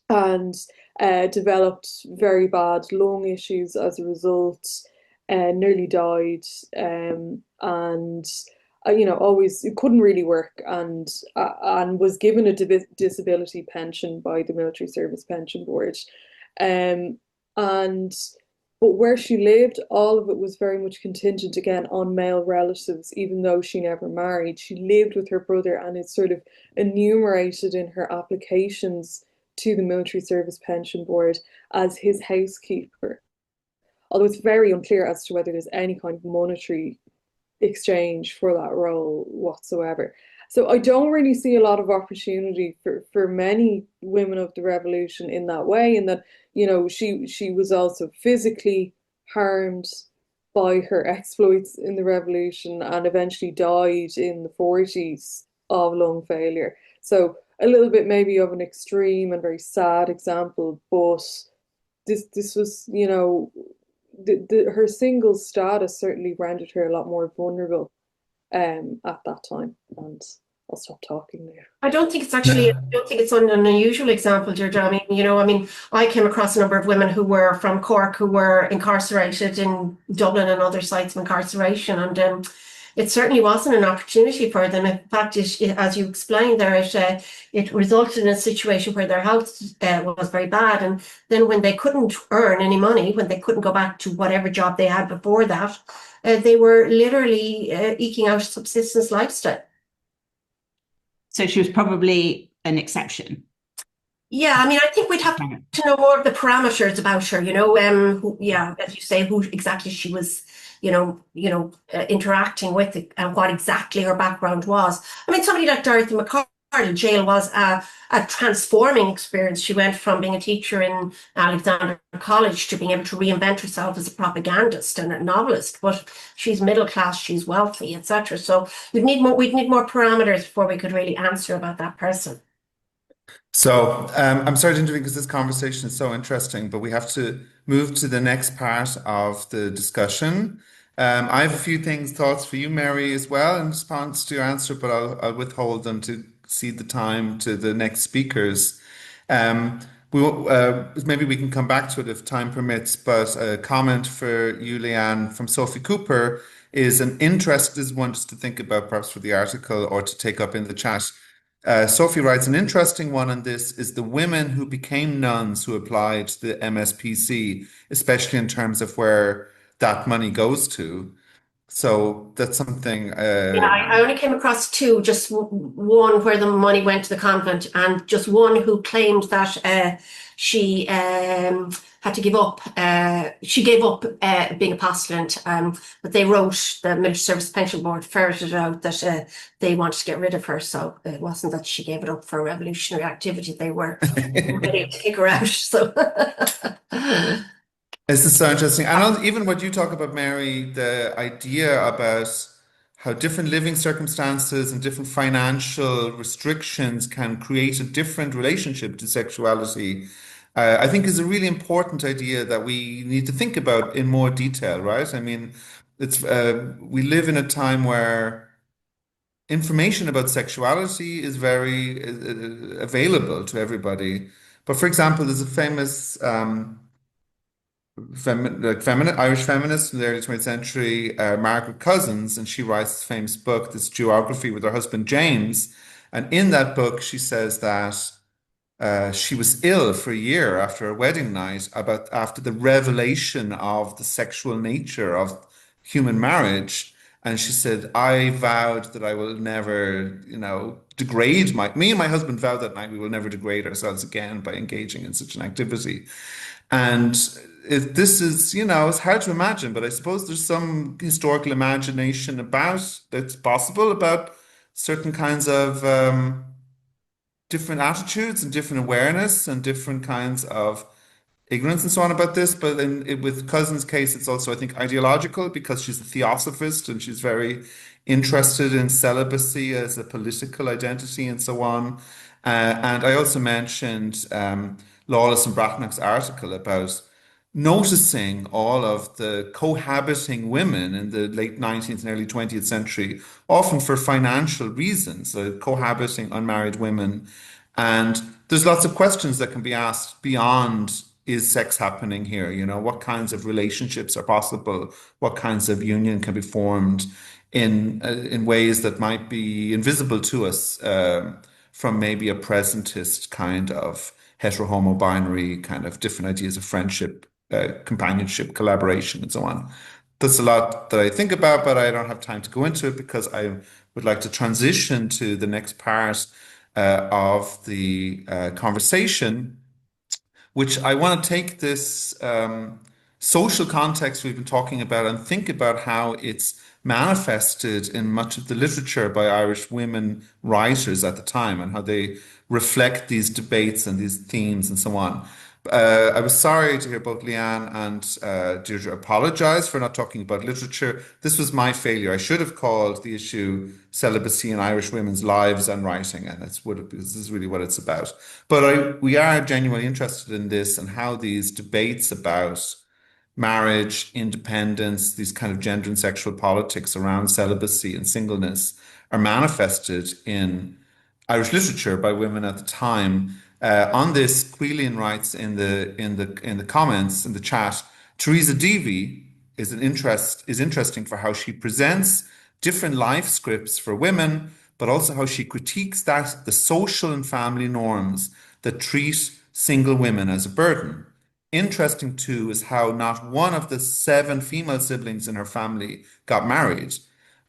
and developed very bad lung issues as a result, nearly died, and always couldn't really work, and was given a disability pension by the Military Service Pension Board. But where she lived, all of it was very much contingent again on male relatives, even though she never married. She lived with her brother, and it's sort of enumerated in her applications to the Military Service Pension Board as his housekeeper. Although it's very unclear as to whether there's any kind of monetary exchange for that role whatsoever. So I don't really see a lot of opportunity for many women of the revolution in that way, in that, she was also physically harmed by her exploits in the revolution and eventually died in the 40s of lung failure. So a little bit maybe of an extreme and very sad example, but this was, her single status certainly rendered her a lot more vulnerable at that time. And I'll stop talking now. I don't think it's an unusual example, Deirdre. I mean, I came across a number of women who were from Cork who were incarcerated in Dublin and other sites of incarceration, and it certainly wasn't an opportunity for them. In fact, as you explained there, it resulted in a situation where their health was very bad, and then when they couldn't earn any money, when they couldn't go back to whatever job they had before that, they were literally eking out a subsistence lifestyle. So she was probably an exception. Yeah, I think we'd have to know more of the parameters about her, as you say, who exactly she was, interacting with, and what exactly her background was. Somebody like Dorothy McCarthy in jail was a transforming experience. She went from being a teacher in Alexandra College to being able to reinvent herself as a propagandist and a novelist. But she's middle class, she's wealthy, etc. So we'd need more parameters before we could really answer about that person. So I'm sorry to intervene because this conversation is so interesting, but we have to move to the next part of the discussion. I have a few thoughts for you, Mary, as well, in response to your answer, but I'll withhold them to cede the time to the next speakers. Um, maybe we can come back to it if time permits, but a comment for you, Leeann, from Sophie Cooper is an interest, is one just to think about perhaps for the article or to take up in the chat. Sophie writes, an interesting one on this is the women who became nuns who applied to the MSPC, especially in terms of where that money goes to. So that's something. Yeah, I only came across two, just one where the money went to the convent, and just one who claimed that she had to give up. She gave up being a postulant, but they wrote, the Military Service Pension Board ferreted out that they wanted to get rid of her. So it wasn't that she gave it up for a revolutionary activity. They were ready to kick her out. So. This is so interesting. And even what you talk about, Mary, the idea about how different living circumstances and different financial restrictions can create a different relationship to sexuality, I think is a really important idea that we need to think about in more detail, right? I mean, we live in a time where information about sexuality is very available to everybody. But for example, there's a famous Irish feminist in the early 20th century, Margaret Cousins, and she writes this famous book, this geography, with her husband James. And in that book, she says that she was ill for a year after a wedding night after the revelation of the sexual nature of human marriage. And she said, I vowed that I will never, degrade me and my husband vowed that night we will never degrade ourselves again by engaging in such an activity. And this is, it's hard to imagine, but I suppose there's some historical imagination that's possible about certain kinds of different attitudes and different awareness and different kinds of ignorance and so on about this. But with Cousins' case, it's also, I think, ideological because she's a theosophist and she's very interested in celibacy as a political identity and so on. And I also mentioned Lawless and Bracknock's article about noticing all of the cohabiting women in the late 19th and early 20th century, often for financial reasons, cohabiting unmarried women. And there's lots of questions that can be asked beyond, is sex happening here? What kinds of relationships are possible? What kinds of union can be formed in ways that might be invisible to us from maybe a presentist kind of hetero-homo binary kind of different ideas of friendship, companionship, collaboration, and so on. That's a lot that I think about, but I don't have time to go into it because I would like to transition to the next part of the conversation, which I want to take this social context we've been talking about and think about how it's manifested in much of the literature by Irish women writers at the time and how they reflect these debates and these themes and so on. I was sorry to hear both Leeann and Deirdre apologize for not talking about literature. This was my failure. I should have called the issue Celibacy in Irish Women's Lives and Writing, and this is really what it's about. But we are genuinely interested in this and how these debates about marriage, independence, these kind of gender and sexual politics around celibacy and singleness are manifested in Irish literature by women at the time. On this, Leeann writes in the comments in the chat, Theresa Deevy is interesting for how she presents different life scripts for women, but also how she critiques the social and family norms that treat single women as a burden. Interesting too is how not one of the 7 female siblings in her family got married.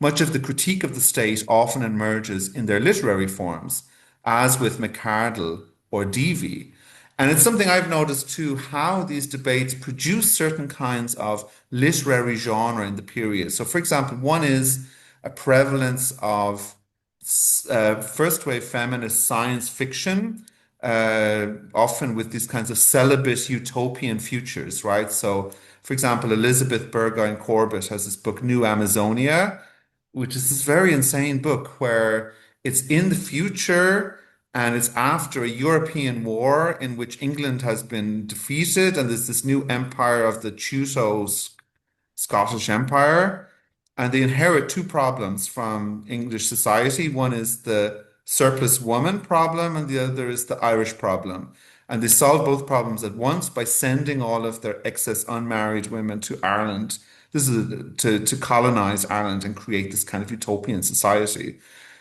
Much of the critique of the state often emerges in their literary forms, as with McCardle or Deevy. And it's something I've noticed too, how these debates produce certain kinds of literary genre in the period. So for example, one is a prevalence of first wave feminist science fiction, often with these kinds of celibate utopian futures, right? So for example, Elizabeth Burgoyne Corbett has this book, New Amazonia, which is this very insane book where it's in the future And it's after a European war in which England has been defeated, and there's this new empire of the Chusos Scottish Empire. And they inherit two problems from English society. One is the surplus woman problem, and the other is the Irish problem. And they solve both problems at once by sending all of their excess unmarried women to Ireland. This is to colonize Ireland and create this kind of utopian society.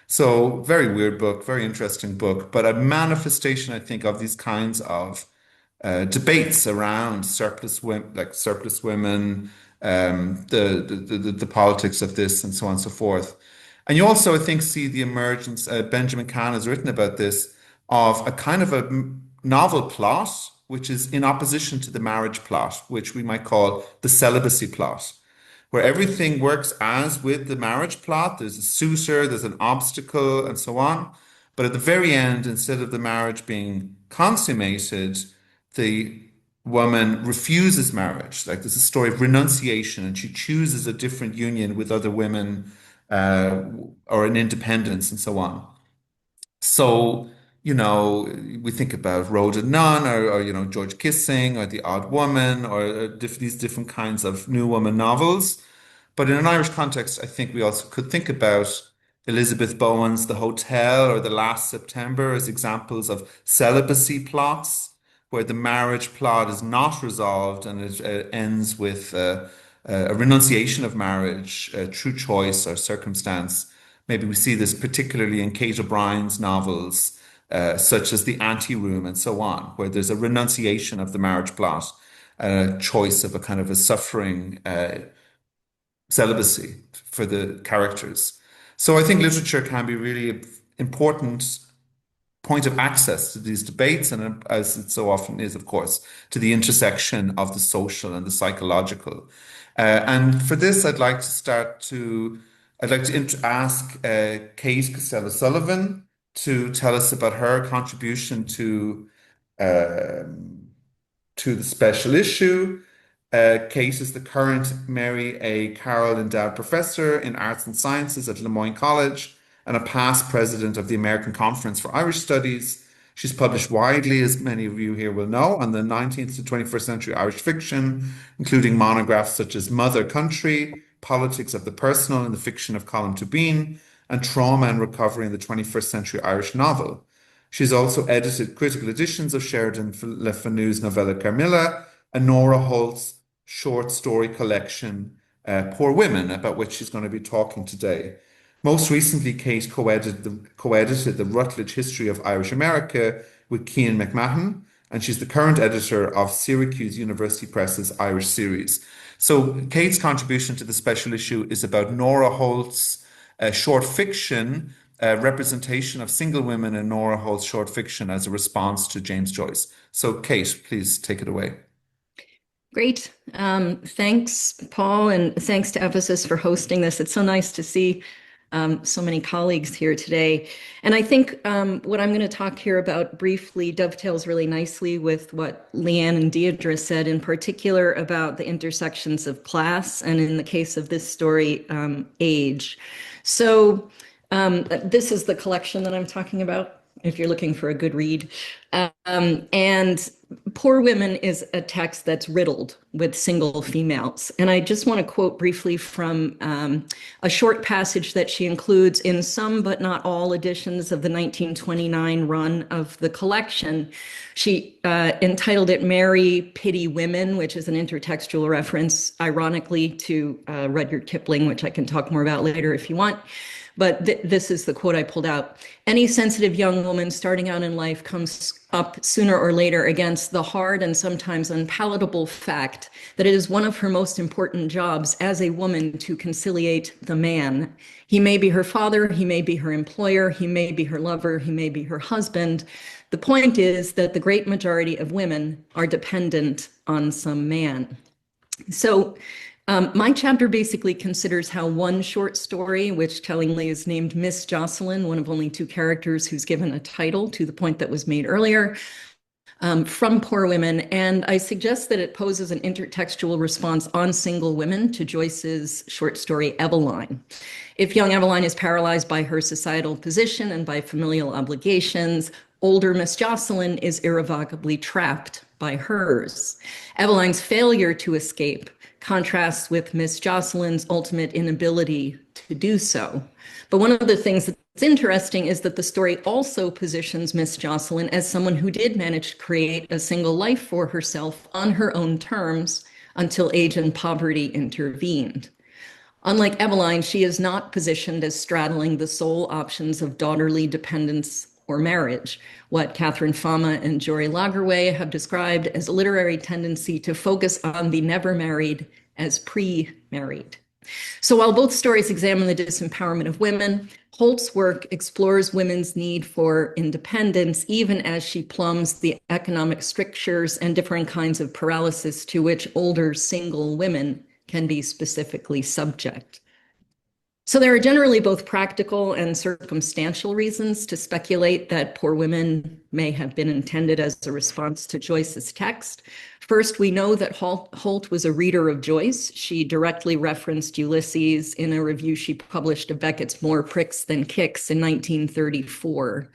So, very weird book, very interesting book, but a manifestation, I think, of these kinds of debates around surplus women, like surplus women, the politics of this, and so on and so forth. And you also, I think, see the emergence. Benjamin Kahn has written about this, of a kind of a novel plot, which is in opposition to the marriage plot, which we might call the celibacy plot, where everything works as with the marriage plot. There's a suitor, there's an obstacle, and so on. But at the very end, instead of the marriage being consummated, the woman refuses marriage. Like, there's a story of renunciation, and she chooses a different union with other women, or an independence, and so on. So, we think about Rhoda Nunn, or George Kissing, or The Odd Woman, or these different kinds of new woman novels. But in an Irish context, I think we also could think about Elizabeth Bowen's The Hotel or The Last September as examples of celibacy plots, where the marriage plot is not resolved and it ends with a renunciation of marriage, true choice or circumstance. Maybe we see this particularly in Kate O'Brien's novels, such as The Anteroom and so on, where there's a renunciation of the marriage plot, a choice of a kind of a suffering celibacy for the characters. So I think literature can be really important point of access to these debates, and as it so often is, of course, to the intersection of the social and the psychological. And for this, I'd like to ask Kate Costello-Sullivan to tell us about her contribution to the special issue. Kate is the current Mary A. Carroll Endowed Professor in Arts and Sciences at Le Moyne College and a past president of the American Conference for Irish Studies. She's published widely, as many of you here will know, on the 19th to 21st century Irish fiction, including monographs such as Mother Country, Politics of the Personal in the Fiction of Colm Tóibín, and Trauma and Recovery in the 21st Century Irish Novel. She's also edited critical editions of Sheridan Le Fanu's novella Carmilla and Norah Hoult's short story collection, Poor Women, about which she's going to be talking today. Most recently, Kate co-edited the Rutledge History of Irish America with Keane McMahon, and she's the current editor of Syracuse University Press's Irish series. So Kate's contribution to the special issue is about Norah Hoult's short fiction, representation of single women in Norah Hoult's short fiction as a response to James Joyce. So Kate, please take it away. Great. Thanks, Paul, and thanks to EFACIS for hosting this. It's so nice to see so many colleagues here today. And I think what I'm going to talk here about briefly dovetails really nicely with what Leeann and Deirdre said, in particular about the intersections of class, and in the case of this story, age. So this is the collection that I'm talking about, if you're looking for a good read. And Poor Women is a text that's riddled with single females. And I just want to quote briefly from a short passage that she includes in some but not all editions of the 1929 run of the collection. She entitled it Marry, Pity Women, which is an intertextual reference, ironically, to Rudyard Kipling, which I can talk more about later if you want. But this is the quote I pulled out. Any sensitive young woman starting out in life comes up sooner or later against the hard and sometimes unpalatable fact that it is one of her most important jobs as a woman to conciliate the man. He may be her father, he may be her employer, he may be her lover, he may be her husband. The point is that the great majority of women are dependent on some man. So my chapter basically considers how one short story, which tellingly is named Miss Jocelyn, one of only two characters who's given a title to the point that was made earlier, from poor women. And I suggest that it poses an intertextual response on single women to Joyce's short story, Eveline. If young Eveline is paralyzed by her societal position and by familial obligations, older Miss Jocelyn is irrevocably trapped by hers. Eveline's failure to escape contrasts with Miss Jocelyn's ultimate inability to do so. But one of the things that's interesting is that the story also positions Miss Jocelyn as someone who did manage to create a single life for herself on her own terms until age and poverty intervened. Unlike Eveline, she is not positioned as straddling the sole options of daughterly dependence or marriage, what Catherine Fama and Jory Lagerwey have described as a literary tendency to focus on the never married as pre-married. So while both stories examine the disempowerment of women, Hoult's work explores women's need for independence, even as she plumbs the economic strictures and different kinds of paralysis to which older single women can be specifically subject. So there are generally both practical and circumstantial reasons to speculate that poor women may have been intended as a response to Joyce's text. First, we know that Hoult was a reader of Joyce. She directly referenced Ulysses in a review she published of Beckett's More Pricks Than Kicks in 1934.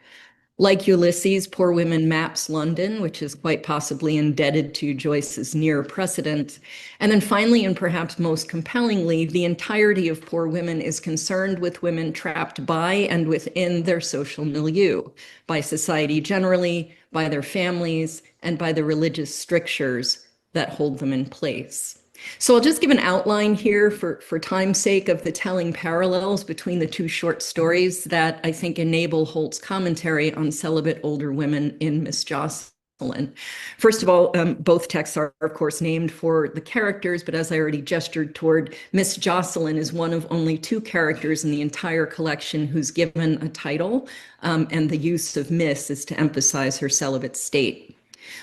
Like Ulysses, Poor Women maps London, which is quite possibly indebted to Joyce's near precedent. And then finally, and perhaps most compellingly, the entirety of Poor Women is concerned with women trapped by and within their social milieu, by society generally, by their families, and by the religious strictures that hold them in place. So I'll just give an outline here for time's sake of the telling parallels between the two short stories that I think enable Hoult's commentary on celibate older women in Miss Jocelyn. First of all, both texts are, of course, named for the characters, but as I already gestured toward, Miss Jocelyn is one of only two characters in the entire collection who's given a title, and the use of Miss is to emphasize her celibate state.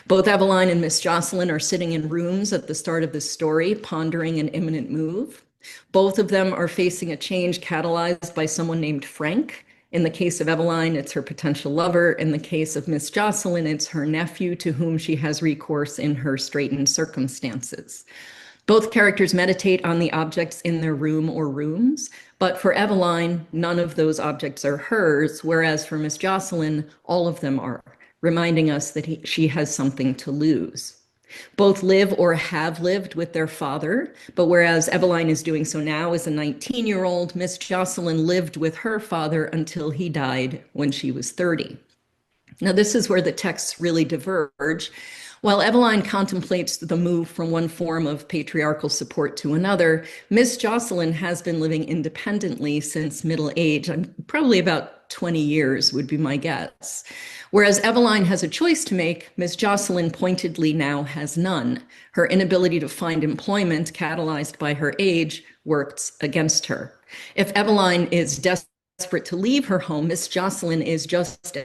Both Eveline and Miss Jocelyn are sitting in rooms at the start of the story, pondering an imminent move. Both of them are facing a change catalyzed by someone named Frank. In the case of Eveline, it's her potential lover. In the case of Miss Jocelyn, it's her nephew to whom she has recourse in her straitened circumstances. Both characters meditate on the objects in their room or rooms, but for Eveline, none of those objects are hers, whereas for Miss Jocelyn, all of them are, reminding us that she has something to lose. Both live or have lived with their father, but whereas Eveline is doing so now as a 19-year-old, Miss Jocelyn lived with her father until he died when she was 30. Now, this is where the texts really diverge. While Eveline contemplates the move from one form of patriarchal support to another, Miss Jocelyn has been living independently since middle age, probably about 20 years would be my guess. Whereas Eveline has a choice to make, Miss Jocelyn pointedly now has none. Her inability to find employment, catalyzed by her age, works against her. If Eveline is desperate to leave her home, Miss Jocelyn is just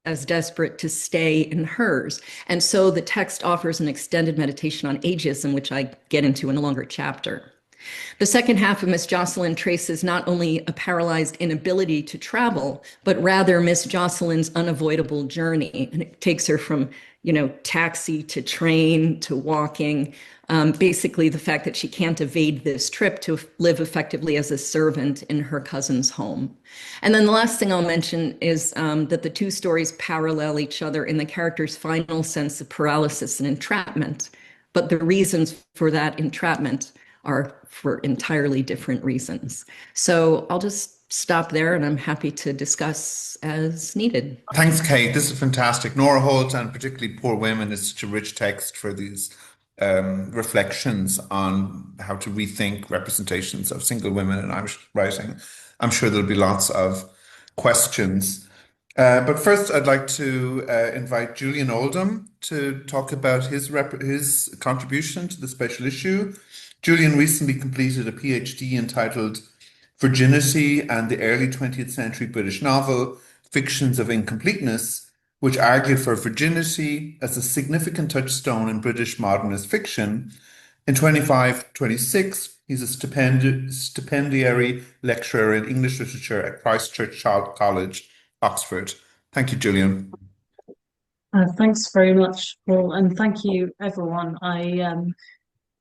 as desperate to stay in hers. And so the text offers an extended meditation on ageism, which I get into in a longer chapter. The second half of Miss Jocelyn traces not only a paralyzed inability to travel, but rather Miss Jocelyn's unavoidable journey. And it takes her from, taxi to train to walking. Basically, the fact that she can't evade this trip to live effectively as a servant in her cousin's home. And then the last thing I'll mention is that the two stories parallel each other in the character's final sense of paralysis and entrapment. But the reasons for that entrapment are for entirely different reasons. So I'll just stop there and I'm happy to discuss as needed. Thanks, Kate. This is fantastic. Norah Hoult, and particularly Poor Women, is such a rich text for these reflections on how to rethink representations of single women in Irish writing. I'm sure there'll be lots of questions. But first, I'd like to invite Julian Oldham to talk about his contribution to the special issue. Julian recently completed a PhD entitled Virginity and the Early 20th Century British Novel, Fictions of Incompleteness, which argued for virginity as a significant touchstone in British modernist fiction. In 25-26, he's a stipendiary lecturer in English literature at Christ Church College, Oxford. Thank you, Julian. Thanks very much, Paul, and thank you, everyone.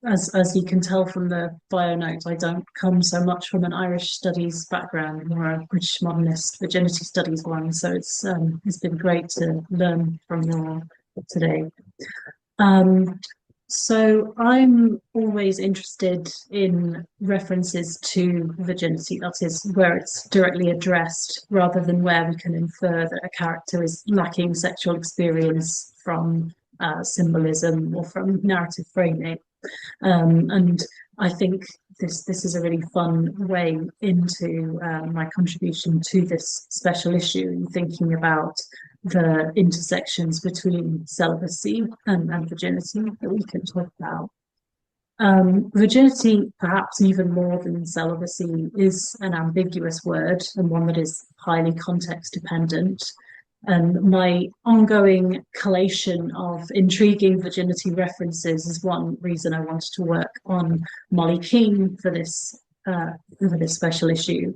As you can tell from the bio note, I don't come so much from an Irish studies background, more a British modernist virginity studies one. So it's been great to learn from you all today. So I'm always interested in references to virginity, that is, where it's directly addressed, rather than where we can infer that a character is lacking sexual experience from symbolism or from narrative framing. And I think this is a really fun way into my contribution to this special issue, in thinking about the intersections between celibacy and virginity that we can talk about. Virginity, perhaps even more than celibacy, is an ambiguous word, and one that is highly context dependent. And my ongoing collation of intriguing virginity references is one reason I wanted to work on Molly Keane for this special issue.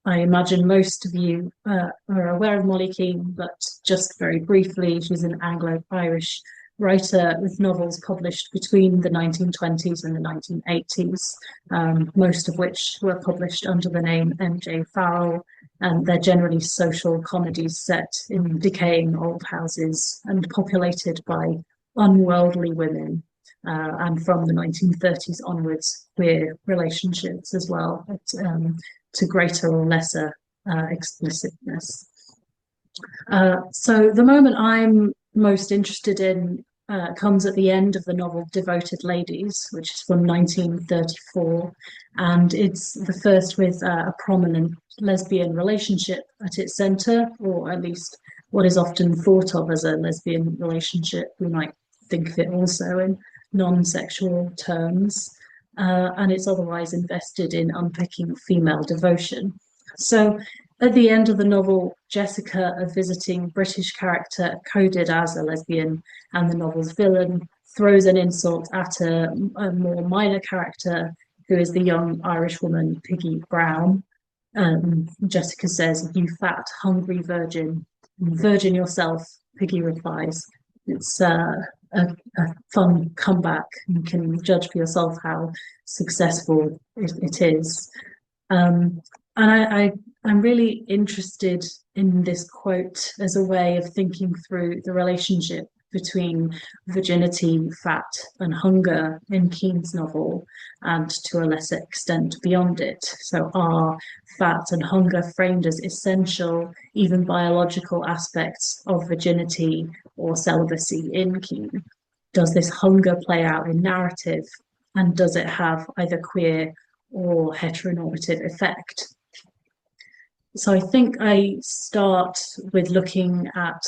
I imagine most of you are aware of Molly Keane, but just very briefly, she's an Anglo-Irish writer with novels published between the 1920s and the 1980s, most of which were published under the name M.J. Farrell, and they're generally social comedies set in decaying old houses and populated by unworldly women, and from the 1930s onwards, queer relationships as well, to greater or lesser explicitness. So the moment I'm most interested in comes at the end of the novel Devoted Ladies, which is from 1934, and it's the first with a prominent lesbian relationship at its centre, or at least what is often thought of as a lesbian relationship. We might think of it also in non-sexual terms. And it's otherwise invested in unpicking female devotion. So at the end of the novel, Jessica, a visiting British character coded as a lesbian, and the novel's villain, throws an insult at a more minor character who is the young Irish woman, Piggy Brown. Jessica says, "You fat, hungry virgin. Virgin yourself," Piggy replies. It's a fun comeback. You can judge for yourself how successful it is. And I'm really interested in this quote as a way of thinking through the relationship between virginity, fat, and hunger in Keane's novel, and to a lesser extent beyond it. So are fat and hunger framed as essential, even biological aspects of virginity or celibacy in Keane? Does this hunger play out in narrative, and does it have either queer or heteronormative effect? So I think I start with looking at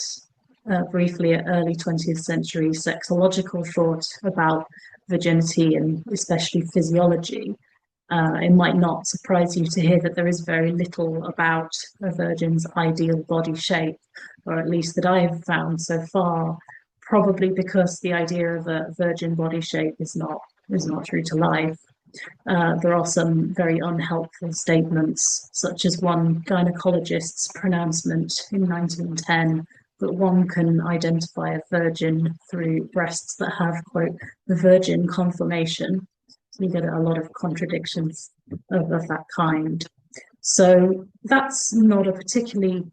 briefly at early 20th century sexological thought about virginity and especially physiology. It might not surprise you to hear that there is very little about a virgin's ideal body shape, or at least that I have found so far, probably because the idea of a virgin body shape is not true to life. There are some very unhelpful statements, such as one gynecologist's pronouncement in 1910 that one can identify a virgin through breasts that have, quote, the virgin conformation. So you get a lot of contradictions of that kind. So that's not a particularly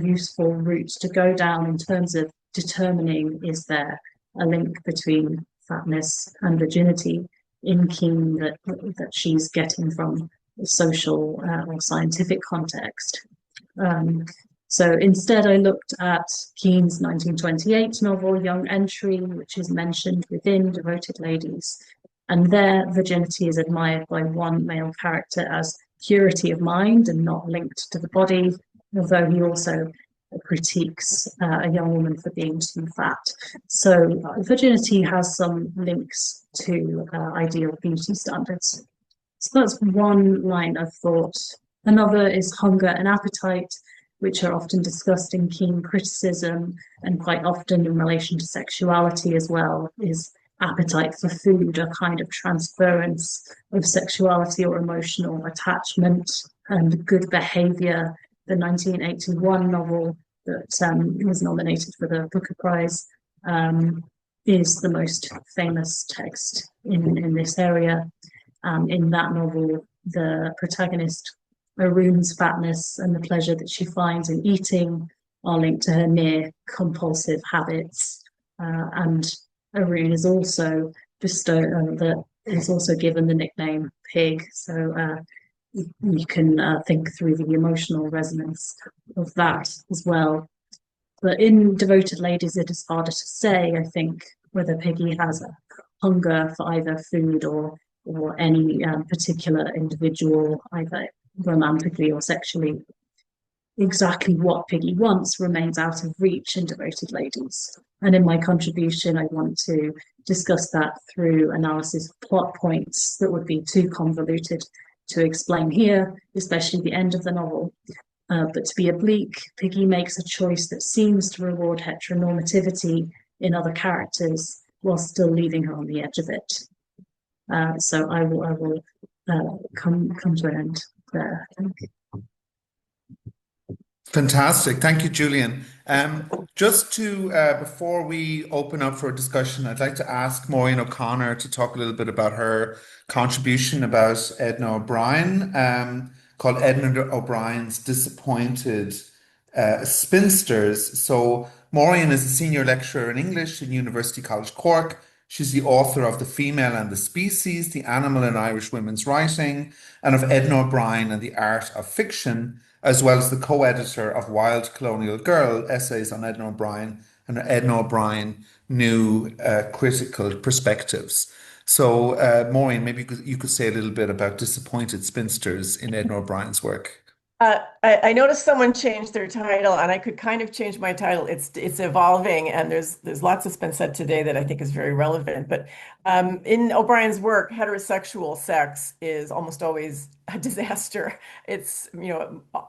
useful route to go down in terms of determining, is there a link between fatness and virginity in Keane that she's getting from a social or scientific context. So instead, I looked at Keane's 1928 novel, Young Entry, which is mentioned within Devoted Ladies. And there, virginity is admired by one male character as purity of mind and not linked to the body, although he also critiques a young woman for being too fat. So virginity has some links to ideal beauty standards. So that's one line of thought. Another is hunger and appetite, which are often discussed in Keane criticism, and quite often in relation to sexuality as well. Is appetite for food a kind of transference of sexuality or emotional attachment? And Good Behaviour, the 1981 novel, that was nominated for the Booker Prize, is the most famous text in this area. In that novel, the protagonist, Arun's fatness and the pleasure that she finds in eating are linked to her near compulsive habits. And Arun is also given the nickname Pig. So you can think through the emotional resonance of that as well. But in Devoted Ladies, it is harder to say, I think, whether Piggy has a hunger for either food or any particular individual, either romantically or sexually. Exactly what Piggy wants remains out of reach in Devoted Ladies. And in my contribution, I want to discuss that through analysis of plot points that would be too convoluted to explain here, especially the end of the novel. But to be oblique, Piggy makes a choice that seems to reward heteronormativity in other characters while still leaving her on the edge of it. So I will come to an end there, I think. Fantastic. Thank you, Julian. Just to, before we open up for a discussion, I'd like to ask Maureen O'Connor to talk a little bit about her contribution about Edna O'Brien, called Edna O'Brien's Disappointed Spinsters. So Maureen is a senior lecturer in English in University College Cork. She's the author of The Female and the Species, The Animal in Irish Women's Writing, and of Edna O'Brien and the Art of Fiction, as well as the co-editor of Wild Colonial Girl, Essays on Edna O'Brien and Edna O'Brien, New Critical Perspectives. So, Maureen, maybe you could say a little bit about Disappointed Spinsters in Edna O'Brien's work. I noticed someone changed their title, and I could kind of change my title. It's evolving, and there's lots that's been said today that I think is very relevant. But in O'Brien's work, heterosexual sex is almost always a disaster. It's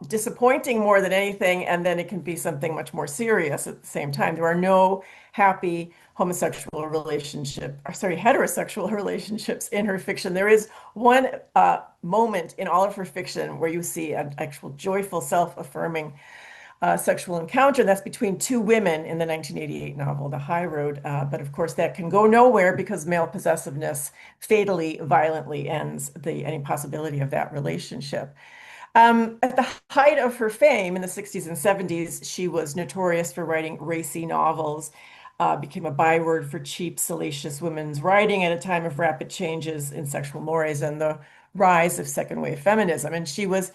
disappointing more than anything, and then it can be something much more serious at the same time. There are no happy heterosexual relationships in her fiction. There is one moment in all of her fiction where you see an actual joyful, self-affirming sexual encounter. That's between two women in the 1988 novel, The High Road. But of course, that can go nowhere because male possessiveness fatally, violently ends any possibility of that relationship. At the height of her fame in the 60s and 70s, she was notorious for writing racy novels, became a byword for cheap, salacious women's writing at a time of rapid changes in sexual mores and the rise of second wave feminism. And she was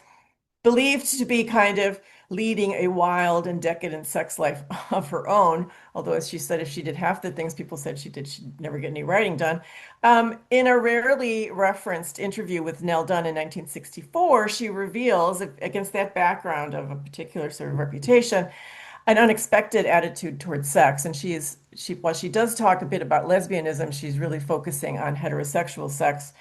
believed to be kind of leading a wild and decadent sex life of her own. Although, as she said, if she did half the things people said she did, she'd never get any writing done. In a rarely referenced interview with Nell Dunn in 1964, she reveals, against that background of a particular sort of reputation, an unexpected attitude towards sex. And while she does talk a bit about lesbianism, she's really focusing on heterosexual sex.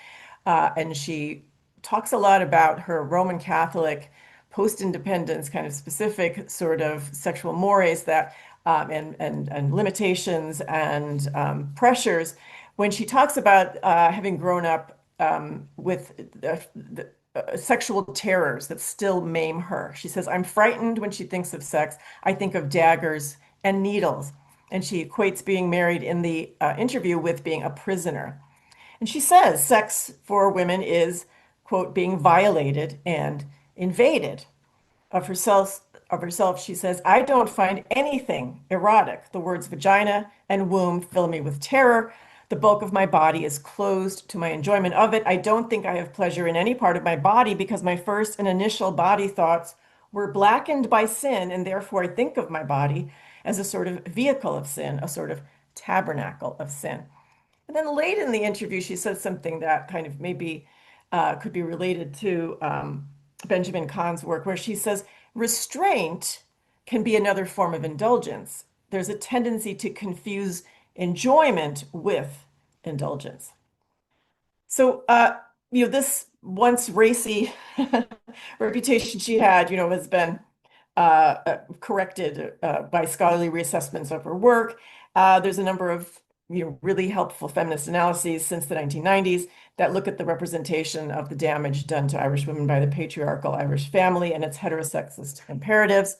And she talks a lot about her Roman Catholic post-independence kind of specific sort of sexual mores that and limitations and pressures. When she talks about having grown up with the sexual terrors that still maim her. She says, "I'm frightened when she thinks of sex. I think of daggers and needles." And she equates being married in the interview with being a prisoner. And she says sex for women is, quote, being violated and invaded. Of herself, she says, "I don't find anything erotic. The words vagina and womb fill me with terror. The bulk of my body is closed to my enjoyment of it. I don't think I have pleasure in any part of my body because my first and initial body thoughts were blackened by sin, and therefore I think of my body as a sort of vehicle of sin, a sort of tabernacle of sin." And then late in the interview, she says something that kind of maybe could be related to Benjamin Kahn's work, where she says, restraint can be another form of indulgence. There's a tendency to confuse enjoyment with indulgence. So, this once racy reputation she had, has been corrected by scholarly reassessments of her work. There's a number of really helpful feminist analyses since the 1990s that look at the representation of the damage done to Irish women by the patriarchal Irish family and its heterosexist imperatives.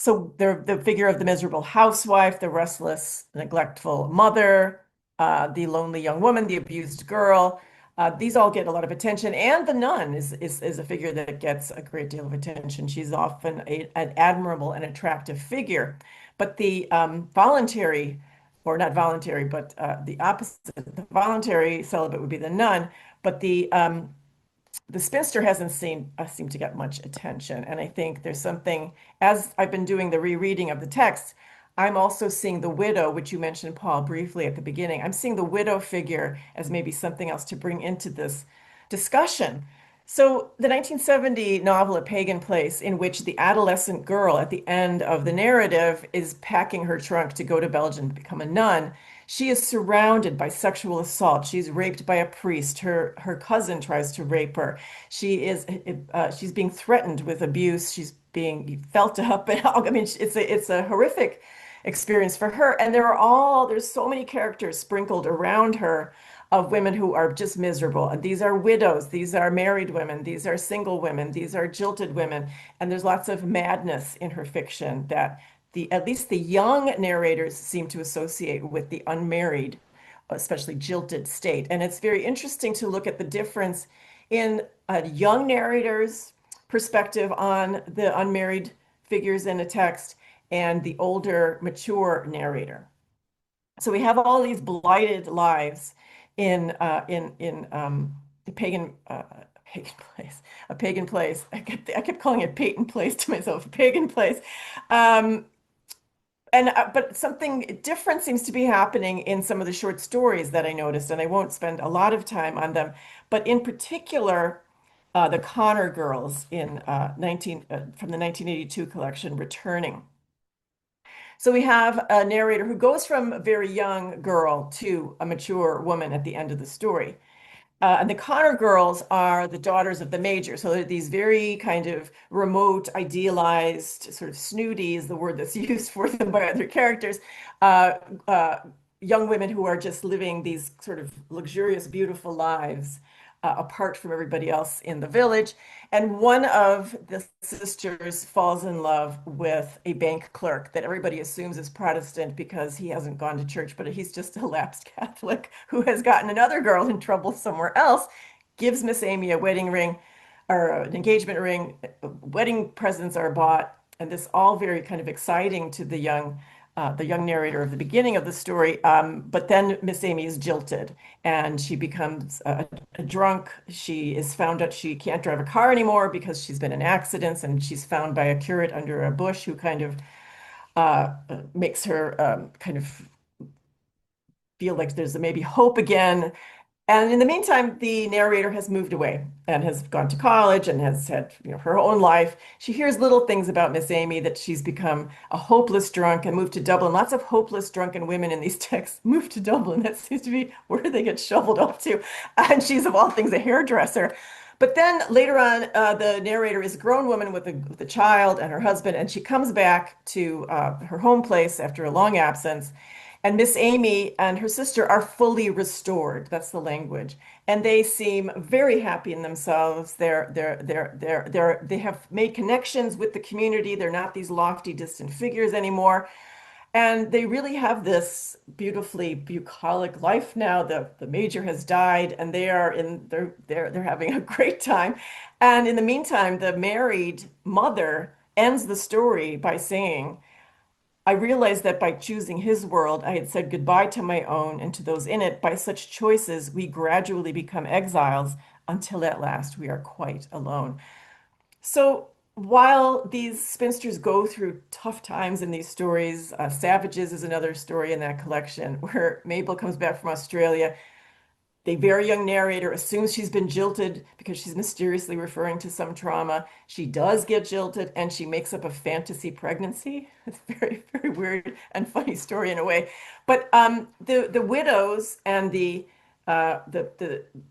So they're the figure of the miserable housewife, the restless, neglectful mother, the lonely young woman, the abused girl. These all get a lot of attention, and the nun is a figure that gets a great deal of attention. She's often an admirable and attractive figure, but the voluntary, or not voluntary, but the opposite, the voluntary celibate would be the nun, but the spinster hasn't seemed to get much attention. And I think there's something, as I've been doing the rereading of the text, I'm also seeing the widow, which you mentioned, Paul, briefly at the beginning. I'm seeing the widow figure as maybe something else to bring into this discussion. So the 1970 novel A Pagan Place, in which the adolescent girl at the end of the narrative is packing her trunk to go to Belgium to become a nun, she is surrounded by sexual assault. She's raped by a priest. Her cousin tries to rape her. She's being threatened with abuse. She's being felt up. I mean, it's a horrific experience for her. And there's so many characters sprinkled around her of women who are just miserable. And these are widows, these are married women, these are single women, these are jilted women. And there's lots of madness in her fiction that at least the young narrators seem to associate with the unmarried, especially jilted state. And it's very interesting to look at the difference in a young narrator's perspective on the unmarried figures in a text and the older, mature narrator. So we have all these blighted lives in the pagan place, a pagan place. I kept calling it Peyton Place to myself, a pagan place. But something different seems to be happening in some of the short stories that I noticed, and I won't spend a lot of time on them. But in particular, the Connor girls from the 1982 collection, Returning. So we have a narrator who goes from a very young girl to a mature woman at the end of the story. And the Connor girls are the daughters of the major. So they're these very kind of remote, idealized, sort of snooty is the word that's used for them by other characters. Young women who are just living these sort of luxurious, beautiful lives apart from everybody else in the village. And one of the sisters falls in love with a bank clerk that everybody assumes is Protestant because he hasn't gone to church, but he's just a lapsed Catholic who has gotten another girl in trouble somewhere else, gives Miss Amy a wedding ring or an engagement ring. Wedding presents are bought, and this all very kind of exciting to the young narrator of the beginning of the story. But then Miss Amy is jilted and she becomes a drunk. She is found out she can't drive a car anymore because she's been in accidents, and she's found by a curate under a bush who kind of makes her kind of feel like there's maybe hope again. And in the meantime, the narrator has moved away and has gone to college and has had, her own life. She hears little things about Miss Amy, that she's become a hopeless drunk and moved to Dublin. Lots of hopeless drunken women in these texts move to Dublin. That seems to be where they get shoveled off to. And she's, of all things, a hairdresser. But then later on, the narrator is a grown woman with a child and her husband, and she comes back to her home place after a long absence. And Miss Amy and her sister are fully restored. That's the language. And they seem very happy in themselves. They have made connections with the community. They're not these lofty, distant figures anymore. And they really have this beautifully bucolic life now. The major has died, and they're having a great time. And in the meantime, the married mother ends the story by saying, I realized that by choosing his world, I had said goodbye to my own and to those in it. By such choices, we gradually become exiles until at last we are quite alone. So while these spinsters go through tough times in these stories, Savages is another story in that collection where Mabel comes back from Australia. The very young narrator assumes she's been jilted because she's mysteriously referring to some trauma. She does get jilted, and she makes up a fantasy pregnancy. It's a very, very weird and funny story in a way. But the widows and the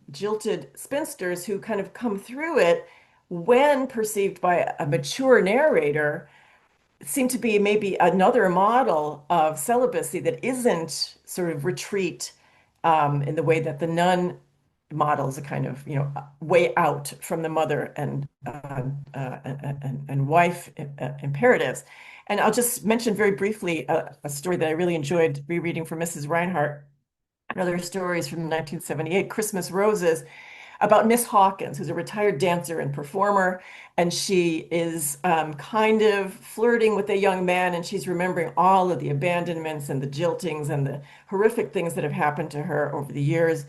jilted spinsters who kind of come through it, when perceived by a mature narrator, seem to be maybe another model of celibacy that isn't sort of retreat in the way that the nun models a kind of, way out from the mother and wife imperatives. And I'll just mention very briefly a story that I really enjoyed rereading from Mrs. Reinhardt and other stories from 1978, Christmas Roses, about Miss Hawkins, who's a retired dancer and performer, and she is kind of flirting with a young man, and she's remembering all of the abandonments and the jiltings and the horrific things that have happened to her over the years.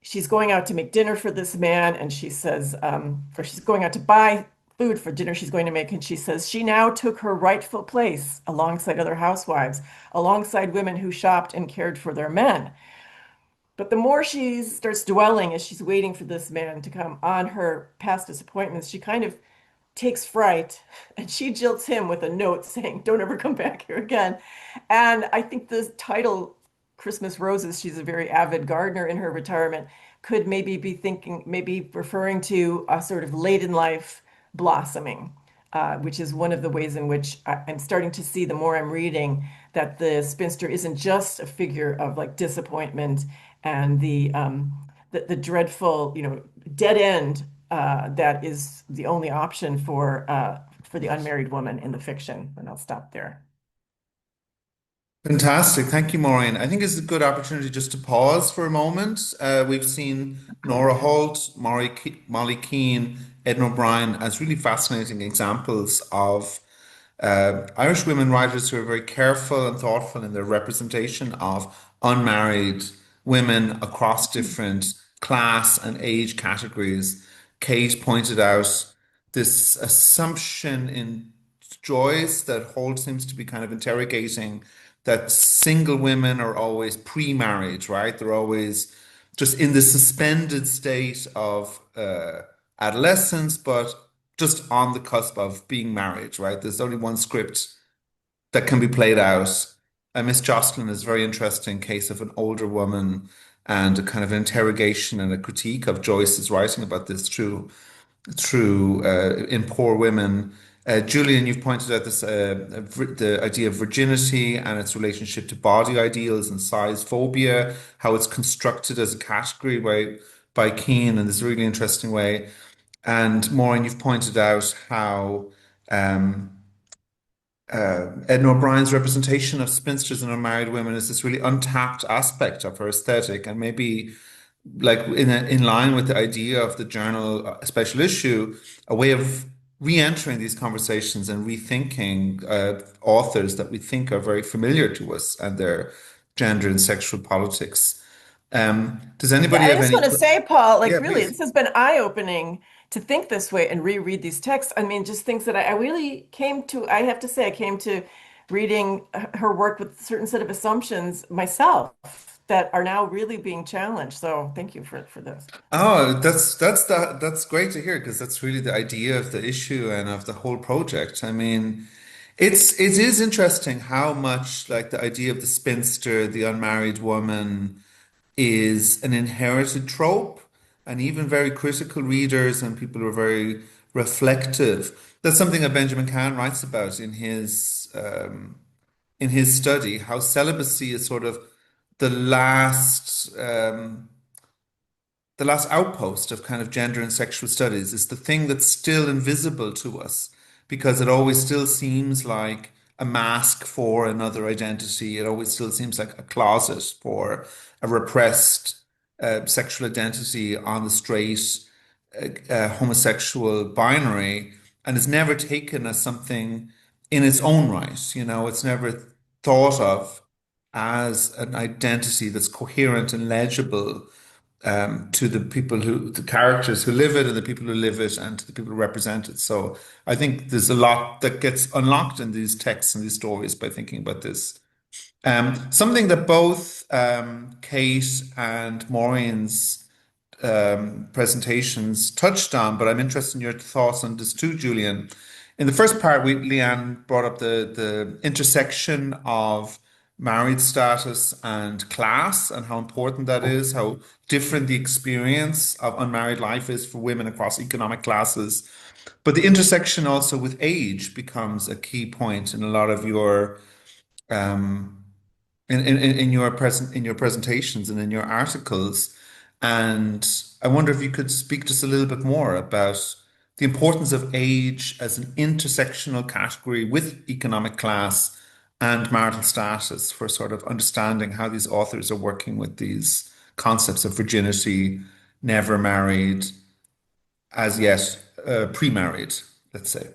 She's going out to make dinner for this man, and she says, or she's going out to buy food for dinner she's going to make, and she says she now took her rightful place alongside other housewives, alongside women who shopped and cared for their men. But the more she starts dwelling as she's waiting for this man to come on her past disappointments, she kind of takes fright and she jilts him with a note saying, "Don't ever come back here again." And I think the title, Christmas Roses, she's a very avid gardener in her retirement, could maybe be thinking, maybe referring to a sort of late in life blossoming, which is one of the ways in which I'm starting to see the more I'm reading that the spinster isn't just a figure of like disappointment and the dreadful, dead end that is the only option for the unmarried woman in the fiction. And I'll stop there. Fantastic. Thank you, Maureen. I think it's a good opportunity just to pause for a moment. We've seen Norah Hoult, Molly Keane, Edna O'Brien as really fascinating examples of Irish women writers who are very careful and thoughtful in their representation of unmarried women across different class and age categories. Kate pointed out this assumption in Joyce that Holt seems to be kind of interrogating, that single women are always pre-married, right? They're always just in the suspended state of adolescence, but just on the cusp of being married, right? There's only one script that can be played out. Miss Jocelyn is a very interesting case of an older woman and a kind of interrogation and a critique of Joyce's writing about this through in Poor Women. Julian, you've pointed out this the idea of virginity and its relationship to body ideals and size phobia, how it's constructed as a category by Keane in this really interesting way. And Maureen, you've pointed out how Edna O'Brien's representation of spinsters and unmarried women is this really untapped aspect of her aesthetic, and maybe like in line with the idea of the journal special issue, a way of re-entering these conversations and rethinking authors that we think are very familiar to us and their gender and sexual politics. Does anybody have I just any? want to say, Paul, like Yeah, really, please. this has been eye-opening to think this way and reread these texts. I mean, just things that I really came to, I have to say, I came to reading her work with a certain set of assumptions myself that are now really being challenged. So thank you for this. Oh, that's great to hear, because that's really the idea of the issue and of the whole project. I mean, it is interesting how much like the idea of the spinster, the unmarried woman, is an inherited trope, and even very critical readers and people who are very reflective. That's something that Benjamin Kahn writes about in his study, how celibacy is sort of the last outpost of kind of gender and sexual studies. It's the thing that's still invisible to us because it always still seems like a mask for another identity. It always still seems like a closet for a repressed sexual identity on the straight homosexual binary, and is never taken as something in its own right. It's never thought of as an identity that's coherent and legible to the characters who live it, and the people who live it, and to the people who represent it. So I think there's a lot that gets unlocked in these texts and these stories by thinking about this. Something that both Kate and Maureen's presentations touched on, but I'm interested in your thoughts on this too, Julian. In the first part, Leeann brought up the intersection of married status and class, and how important that is, how different the experience of unmarried life is for women across economic classes. But the intersection also with age becomes a key point in a lot of your in your presentations and in your articles. And I wonder if you could speak just a little bit more about the importance of age as an intersectional category with economic class and marital status for sort of understanding how these authors are working with these concepts of virginity, never married, as yet pre-married, let's say.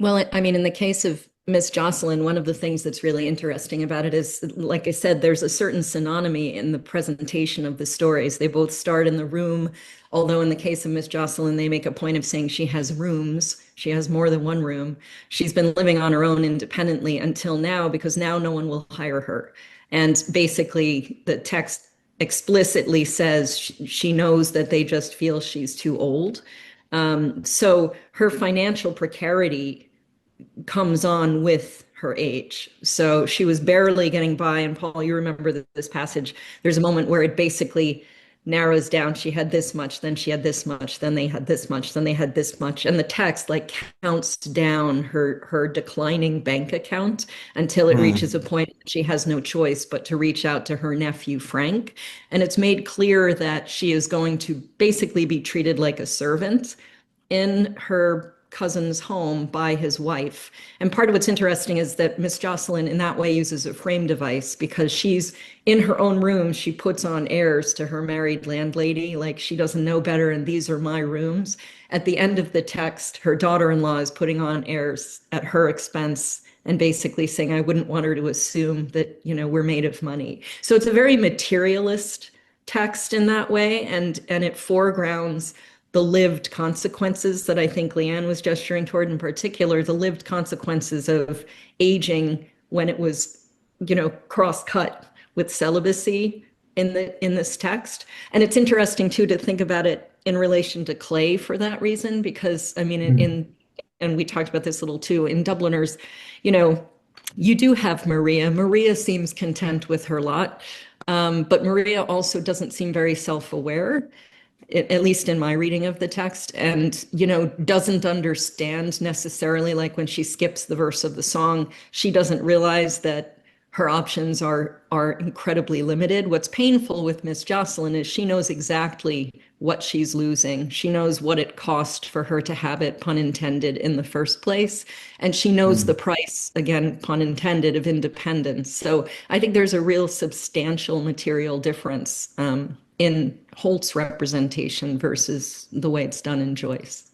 Well, I mean, in the case of Miss Jocelyn, one of the things that's really interesting about it is, like I said, there's a certain synonymy in the presentation of the stories. They both start in the room, although in the case of Miss Jocelyn, they make a point of saying she has rooms. She has more than one room. She's been living on her own independently until now, because now no one will hire her. And basically, the text explicitly says she knows that they just feel she's too old. So her financial precarity comes on with her age. So she was barely getting by. And Paul, you remember this passage. There's a moment where it basically narrows down. She had this much, then she had this much, then they had this much, then they had this much. And the text like counts down her declining bank account until it reaches a point that she has no choice but to reach out to her nephew, Frank. And it's made clear that she is going to basically be treated like a servant in her cousin's home by his wife. And part of what's interesting is that Miss Jocelyn in that way uses a frame device, because she's in her own room. She puts on airs to her married landlady, like she doesn't know better and these are my rooms. At the end of the text, her daughter-in-law is putting on airs at her expense and basically saying, I wouldn't want her to assume that, you know, we're made of money. So it's a very materialist text in that way, and it foregrounds the lived consequences that I think Leeann was gesturing toward, in particular, the lived consequences of aging when it was, you know, cross-cut with celibacy in this text. And it's interesting too to think about it in relation to Clay for that reason, because I mean, and we talked about this a little too, in Dubliners, you know, you do have Maria. Maria seems content with her lot, but Maria also doesn't seem very self-aware, at least in my reading of the text, and, you know, doesn't understand necessarily, like when she skips the verse of the song, she doesn't realize that her options are incredibly limited. What's painful with Miss Jocelyn is she knows exactly what she's losing. She knows what it cost for her to have it, pun intended, in the first place. And she knows the price, again, pun intended, of independence. So I think there's a real substantial material difference in Hoult's representation versus the way it's done in Joyce.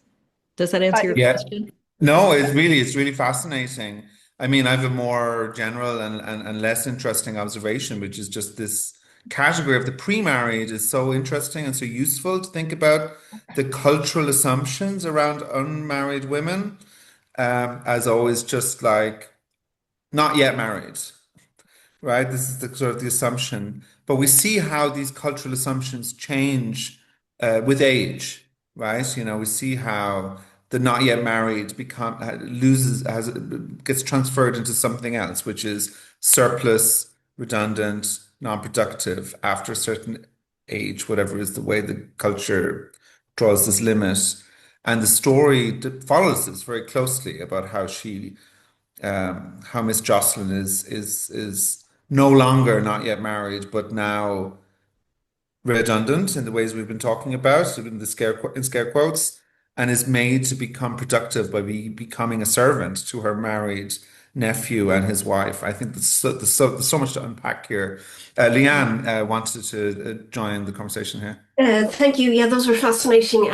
Does that answer your question? No, it's really fascinating. I mean, I have a more general and less interesting observation, which is just this category of the pre-married is so interesting and so useful to think about the cultural assumptions around unmarried women, as always just like not yet married, right? This is the sort of the assumption. But we see how these cultural assumptions change with age, right? You know, we see how the not yet married gets transferred into something else, which is surplus, redundant, non-productive after a certain age, whatever is the way the culture draws this limit. And the story follows this very closely about how how Miss Jocelyn is no longer not yet married, but now redundant in the ways we've been talking about in scare quotes, and is made to become productive by becoming a servant to her married nephew and his wife. I think there's so much to unpack here. Leeann wanted to join the conversation here. Thank you. Yeah, those were fascinating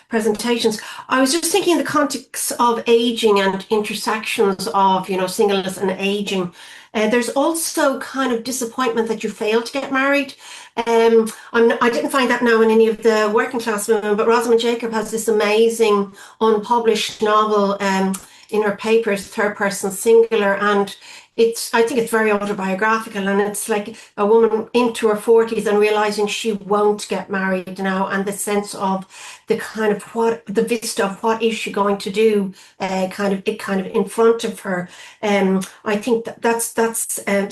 presentations. I was just thinking in the context of aging and intersections of, you know, singleness and aging. There's also kind of disappointment that you failed to get married. I didn't find that now in any of the working class women, but Rosamund Jacob has this amazing unpublished novel in her papers, third person singular, and I think it's very autobiographical, and it's like a woman into her 40s and realizing she won't get married now, and the sense of the vista of what is she going to do, kind of in front of her. I think that's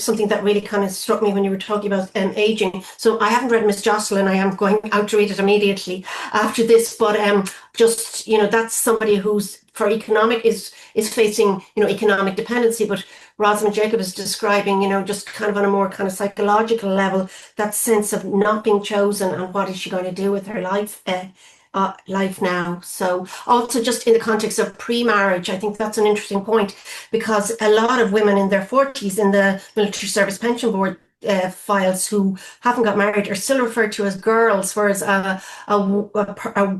something that really kind of struck me when you were talking about aging. So I haven't read Miss Jocelyn. I am going out to read it immediately after this, but just, you know, that's somebody who's for economic is facing, you know, economic dependency, but Rosamund Jacob is describing, you know, just kind of on a more kind of psychological level, that sense of not being chosen and what is she going to do with her life now. So also just in the context of pre-marriage, I think that's an interesting point, because a lot of women in their 40s in the Military Service Pension Board files who haven't got married are still referred to as girls, whereas a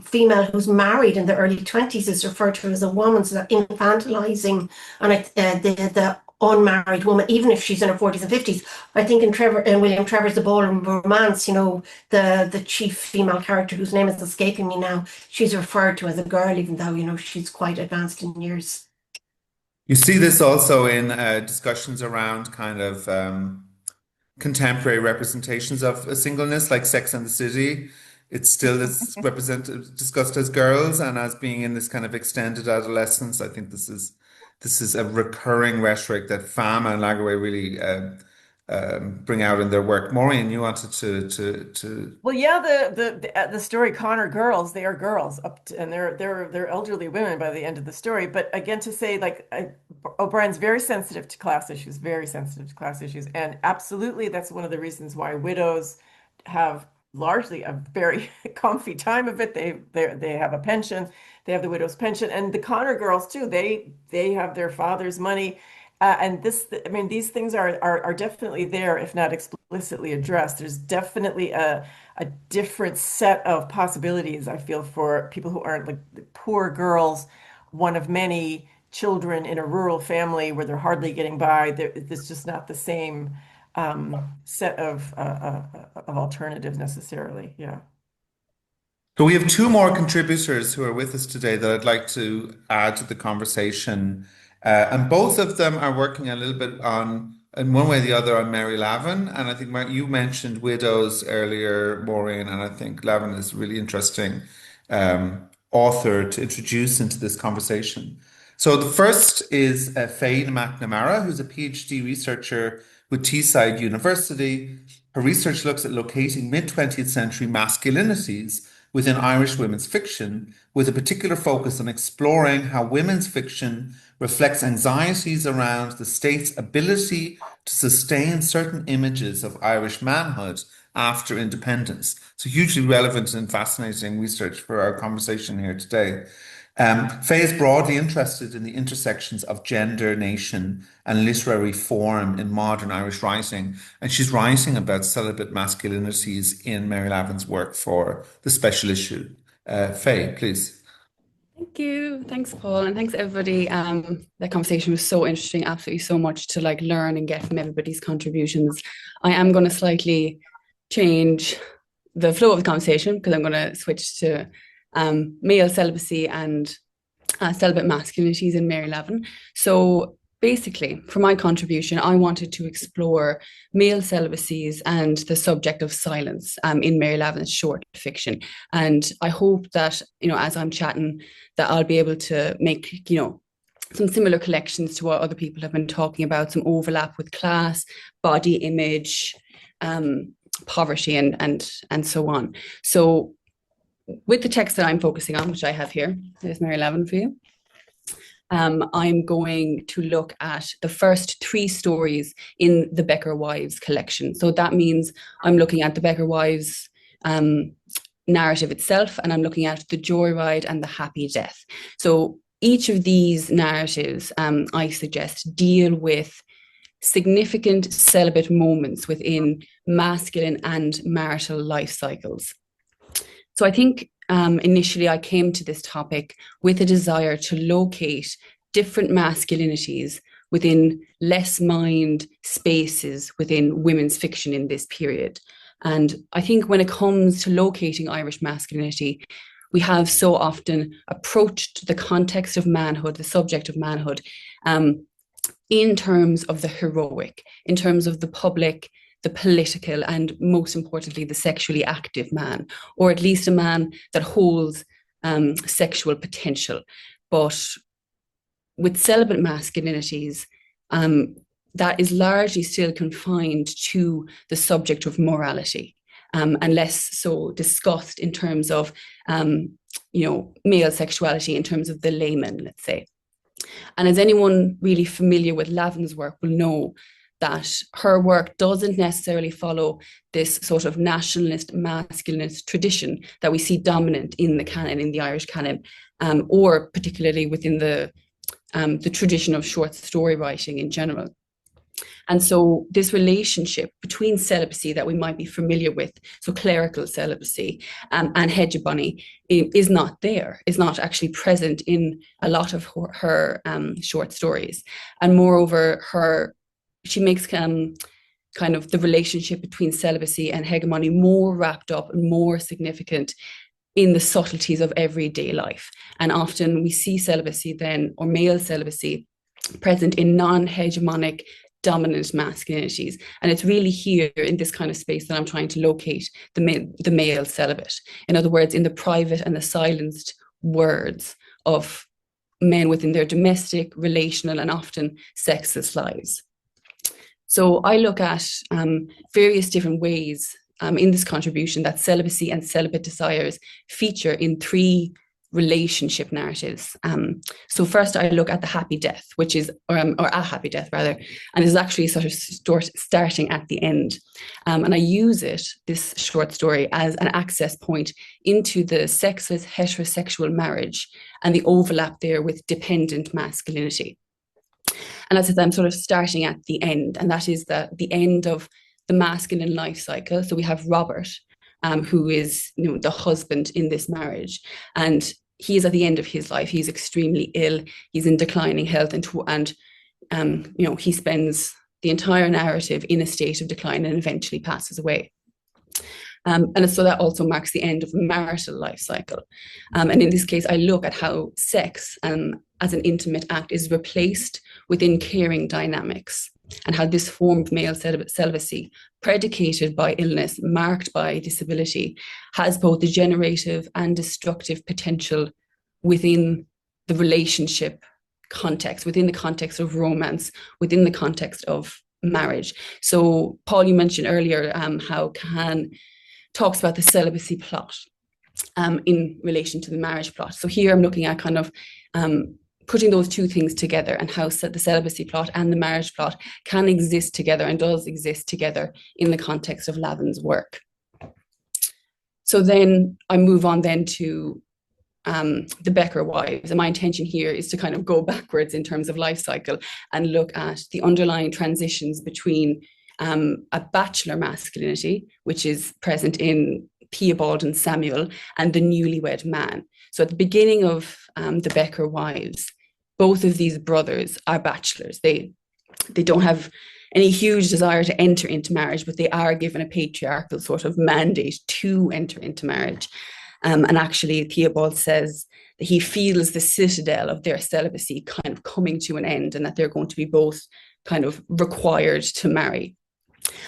female who's married in the early 20s is referred to as a woman, so that infantilizing and the unmarried woman, even if she's in her 40s and 50s. I think in William Trevor's The Ballroom Romance, you know, the chief female character, whose name is escaping me now, she's referred to as a girl, even though, you know, she's quite advanced in years. You see this also in discussions around kind of contemporary representations of singleness, like Sex and the City. It's still discussed as girls and as being in this kind of extended adolescence. I think this is a recurring rhetoric that Fama and Lagaway really bring out in their work. Maureen, you wanted to Well, yeah, the story Connor girls, they are girls and they're elderly women by the end of the story. But again, to say, like, O'Brien's very sensitive to class issues, and absolutely that's one of the reasons why widows have largely a very comfy time of it. They have a pension, they have the widow's pension, and the Connor girls too. They have their father's money. And I mean, these things are definitely there, if not explicitly addressed. There's definitely a different set of possibilities, I feel, for people who aren't like the poor girls, one of many children in a rural family where they're hardly getting by. There's just not the same set of alternatives necessarily. Yeah. So we have two more contributors who are with us today that I'd like to add to the conversation. And both of them are working a little bit on, in one way or the other, on Mary Lavin. And I think you mentioned widows earlier, Maureen, and I think Lavin is a really interesting author to introduce into this conversation. So the first is Fagan McNamara, who's a PhD researcher with Teesside University. Her research looks at locating mid-20th century masculinities within Irish women's fiction, with a particular focus on exploring how women's fiction reflects anxieties around the state's ability to sustain certain images of Irish manhood after independence. So hugely relevant and fascinating research for our conversation here today. Faye is broadly interested in the intersections of gender, nation, and literary form in modern Irish writing, and she's writing about celibate masculinities in Mary Lavin's work for the special issue. Faye, please. Thank you. Thanks, Paul, and thanks everybody. That conversation was so interesting. Absolutely so much to learn and get from everybody's contributions. I am going to slightly change the flow of the conversation because I'm going to switch to male celibacy and celibate masculinities in Mary Lavin. So basically, for my contribution, I wanted to explore male celibacies and the subject of silence in Mary Lavin's short fiction. And I hope that, as I'm chatting, that I'll be able to make, some similar collections to what other people have been talking about, some overlap with class, body image, poverty, and so on. So with the text that I'm focusing on, which I have here, there's Mary Lavin for you. I'm going to look at the first 3 stories in the Becker Wives collection. So that means I'm looking at the Becker Wives narrative itself, and I'm looking at the Joyride and the Happy Death. So each of these narratives, I suggest, deal with significant celibate moments within masculine and marital life cycles. So I think initially I came to this topic with a desire to locate different masculinities within less mined spaces within women's fiction in this period. And I think when it comes to locating Irish masculinity, we have so often approached the context of manhood, the subject of manhood, in terms of the heroic, in terms of the public, the political, and most importantly, the sexually active man, or at least a man that holds sexual potential. But with celibate masculinities, that is largely still confined to the subject of morality, and less so discussed in terms of, male sexuality, in terms of the layman, let's say. And as anyone really familiar with Lavin's work will know, that her work doesn't necessarily follow this sort of nationalist, masculinist tradition that we see dominant in the canon, in the Irish canon, or particularly within the tradition of short story writing in general. And so this relationship between celibacy that we might be familiar with, so clerical celibacy and hegemony, is not there, is not actually present in a lot of her short stories. And moreover, she makes kind of the relationship between celibacy and hegemony more wrapped up and more significant in the subtleties of everyday life. And often we see celibacy then, or male celibacy, present in non-hegemonic dominant masculinities. And it's really here in this kind of space that I'm trying to locate the male celibate. In other words, in the private and the silenced words of men within their domestic, relational, and often sexless lives. So I look at various different ways in this contribution that celibacy and celibate desires feature in 3 relationship narratives. So first I look at the happy death, which is, or a happy death rather, and is actually sort of starting at the end. And I use this short story, as an access point into the sexless heterosexual marriage and the overlap there with dependent masculinity. And as I said, I'm sort of starting at the end, and that is the end of the masculine life cycle. So we have Robert, who is, the husband in this marriage, and he is at the end of his life. He's extremely ill. He's in declining health, and he spends the entire narrative in a state of decline and eventually passes away. And so that also marks the end of the marital life cycle. And in this case, I look at how sex as an intimate act is replaced within caring dynamics, and how this form of male celibacy, predicated by illness, marked by disability, has both the generative and destructive potential within the relationship context, within the context of romance, within the context of marriage. So Paul, you mentioned earlier how Keane talks about the celibacy plot in relation to the marriage plot. So here I'm looking at kind of putting those 2 things together, and how the celibacy plot and the marriage plot can exist together, and does exist together in the context of Lavin's work. So then I move on then to the Becker wives. And my intention here is to kind of go backwards in terms of life cycle and look at the underlying transitions between a bachelor masculinity, which is present in Piebald and Samuel, and the newlywed man. So at the beginning of the Becker wives, both of these brothers are bachelors. They don't have any huge desire to enter into marriage, but they are given a patriarchal sort of mandate to enter into marriage. And actually, Piebald says that he feels the citadel of their celibacy kind of coming to an end, and that they're going to be both kind of required to marry.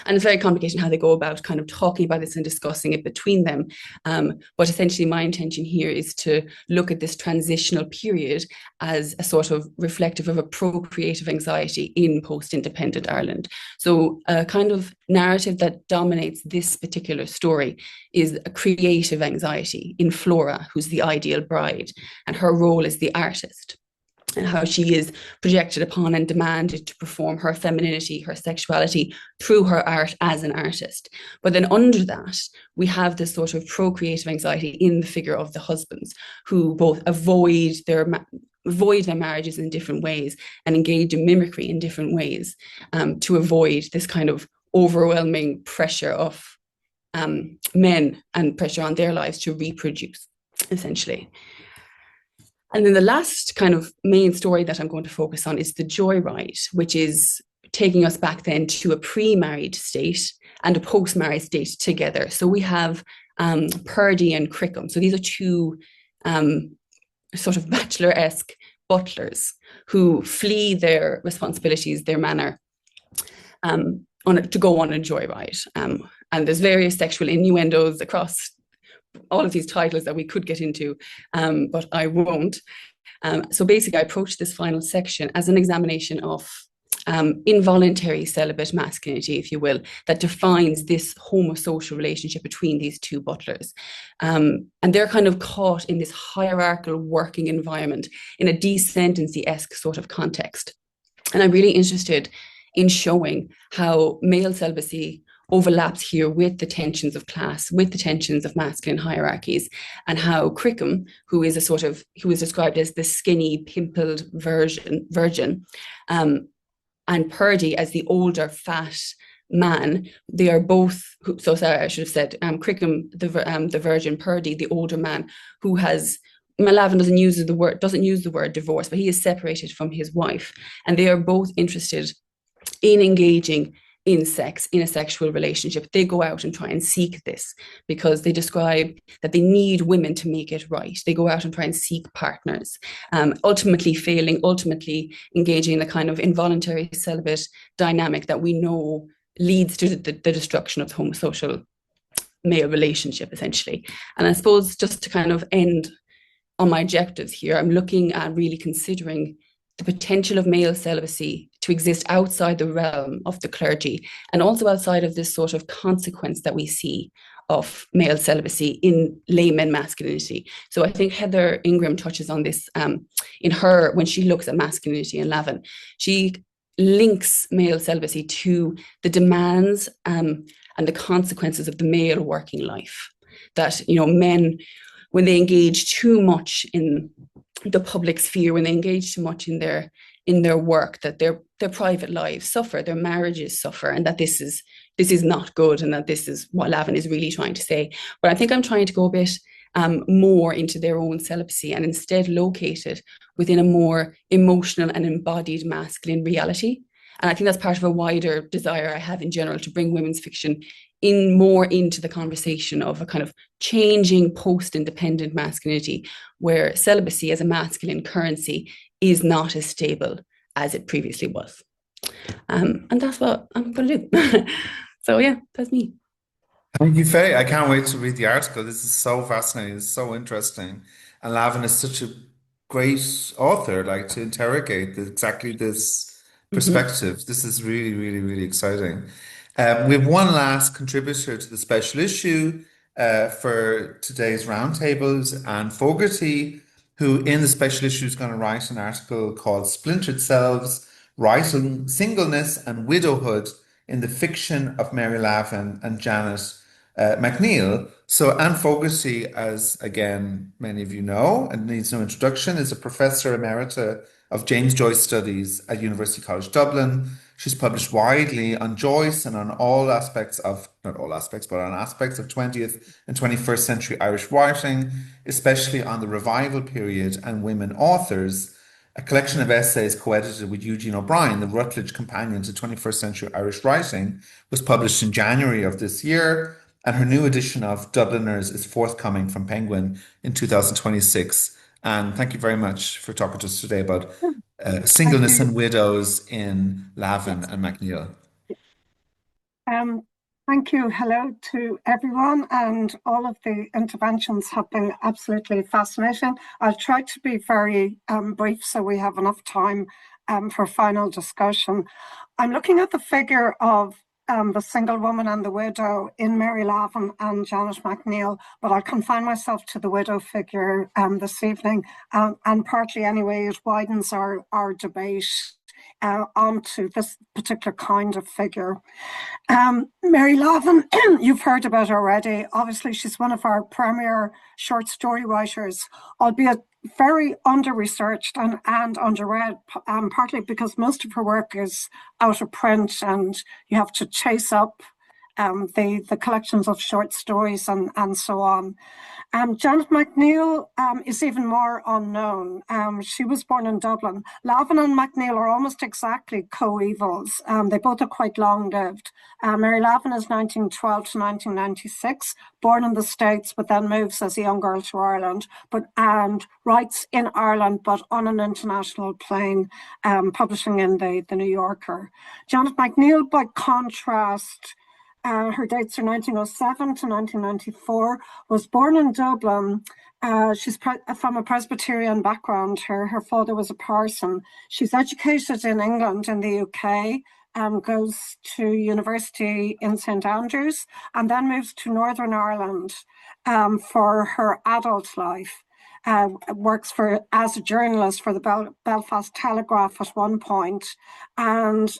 And it's very complicated how they go about kind of talking about this and discussing it between them. But essentially my intention here is to look at this transitional period as a sort of reflective of a procreative anxiety in post-independent Ireland. So a kind of narrative that dominates this particular story is a creative anxiety in Flora, who's the ideal bride, and her role as the artist, and how she is projected upon and demanded to perform her femininity, her sexuality through her art as an artist. But then under that, we have this sort of procreative anxiety in the figure of the husbands, who both avoid their marriages in different ways and engage in mimicry in different ways to avoid this kind of overwhelming pressure of men and pressure on their lives to reproduce, essentially. And then the last kind of main story that I'm going to focus on is the joyride, which is taking us back then to a pre-married state and a post-married state together. So we have Purdy and Crickham. So these are 2 sort of bachelor-esque butlers who flee their responsibilities, their manor, to go on a joyride. And there's various sexual innuendos across all of these titles that we could get into, but I won't. So basically, I approached this final section as an examination of involuntary celibate masculinity, if you will, that defines this homosocial relationship between these two butlers. And they're kind of caught in this hierarchical working environment in a decendency-esque sort of context. And I'm really interested in showing how male celibacy overlaps here with the tensions of class, with the tensions of masculine hierarchies, and how Crickham, who is described as the skinny, pimpled virgin, and Purdy as the older, fat man, they are both, so sorry, I should have said, Crickham, the virgin, Purdy, the older man, who has, Lavin doesn't use the word divorce, but he is separated from his wife, and they are both interested in engaging in sex, in a sexual relationship. They go out and try and seek this because they describe that they need women to make it right. They go out and try and seek partners, ultimately failing, ultimately engaging in the kind of involuntary celibate dynamic that we know leads to the destruction of the homosocial male relationship, essentially. And I suppose just to kind of end on my objectives here, I'm looking at really considering the potential of male celibacy to exist outside the realm of the clergy and also outside of this sort of consequence that we see of male celibacy in layman masculinity. So I think Heather Ingram touches on this in her, when she looks at masculinity in Lavin. She links male celibacy to the demands and the consequences of the male working life. That, you know, men, when they engage too much in the public sphere, when they engage too much in their work, that their private lives suffer, their marriages suffer, and that this is not good, and that this is what Lavin is really trying to say. But I think I'm trying to go a bit more into their own celibacy and instead locate it within a more emotional and embodied masculine reality. And I think that's part of a wider desire I have in general to bring women's fiction in more into the conversation of a kind of changing post-independent masculinity where celibacy as a masculine currency is not as stable as it previously was. And that's what I'm going to do. So yeah, that's me. Thank you, Faye. I can't wait to read the article. This is so fascinating. It's so interesting. And Lavin is such a great author, like to interrogate exactly this perspective. This is really, really, really exciting. We have one last contributor to the special issue for today's roundtables, Anne Fogarty, who in the special issue is going to write an article called Splintered Selves, Writing Singleness and Widowhood in the Fiction of Mary Lavin and Janet McNeill. So Anne Fogarty, as again many of you know and needs no introduction, is a professor emerita of James Joyce Studies at University College Dublin. She's published widely on Joyce and on all aspects of, not all aspects, but on aspects of 20th and 21st century Irish writing, especially on the revival period and women authors. A collection of essays co-edited with Eugene O'Brien, the Rutledge Companion to 21st Century Irish Writing, was published in January of this year, and her new edition of Dubliners is forthcoming from Penguin in 2026. And thank you very much for talking to us today about singleness and widows in Lavin and McNeill. Thank you. Hello to everyone, and all of the interventions have been absolutely fascinating. I'll try to be very brief so we have enough time for final discussion. I'm looking at the figure of the single woman and the widow in Mary Lavin and Janet McNeill, but I'll confine myself to the widow figure this evening, and partly anyway it widens our debate onto this particular kind of figure. Mary Lavin, you've heard about already. Obviously, she's one of our premier short story writers, albeit very under-researched and underread, partly because most of her work is out of print and you have to chase up the collections of short stories and so on. Janet McNeill is even more unknown. She was born in Dublin. Lavin and McNeill are almost exactly co-evals. They both are quite long-lived. Mary Lavin is 1912 to 1996, born in the States, but then moves as a young girl to Ireland, and writes in Ireland, but on an international plane, publishing in the New Yorker. Janet McNeill, by contrast, her dates are 1907 to 1994, was born in Dublin. She's from a Presbyterian background. Her father was a parson. She's educated in England, in the UK, goes to university in St Andrews, and then moves to Northern Ireland for her adult life. Works as a journalist for the Belfast Telegraph at one point, and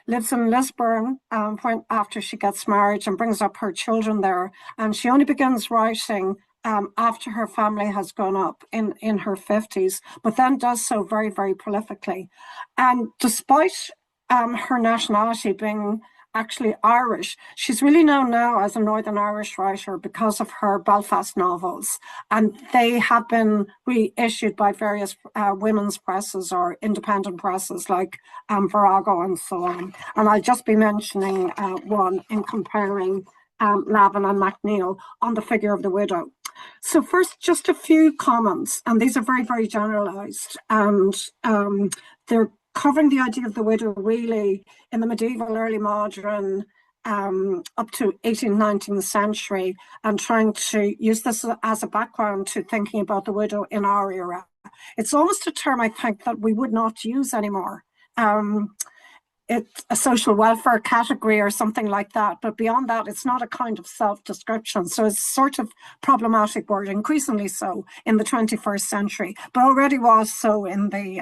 lives in Lisburn after she gets married and brings up her children there. And she only begins writing after her family has grown up in her 50s, but then does so very, very prolifically. And despite her nationality being actually Irish, she's really known now as a Northern Irish writer because of her Belfast novels, and they have been reissued by various women's presses or independent presses like Virago and so on. And I'll just be mentioning one in comparing Lavin and McNeill on the figure of the widow. So first, just a few comments, and these are very, very generalized, and they're covering the idea of the widow really in the medieval, early modern, up to 18th, 19th century, and trying to use this as a background to thinking about the widow in our era. It's almost a term I think that we would not use anymore. It's a social welfare category or something like that, but beyond that, it's not a kind of self-description. So it's sort of problematic word, increasingly so in the 21st century, but already was so in the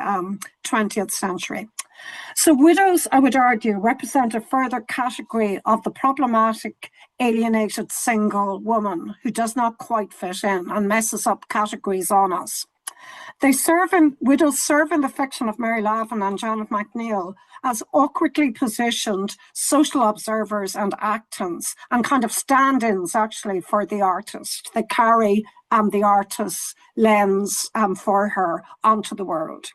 20th century. So widows, I would argue, represent a further category of the problematic, alienated single woman who does not quite fit in and messes up categories on us. Widows serve in the fiction of Mary Lavin and Janet McNeill as awkwardly positioned social observers and actants, and kind of stand-ins actually for the artist. They carry the artist's lens for her onto the world.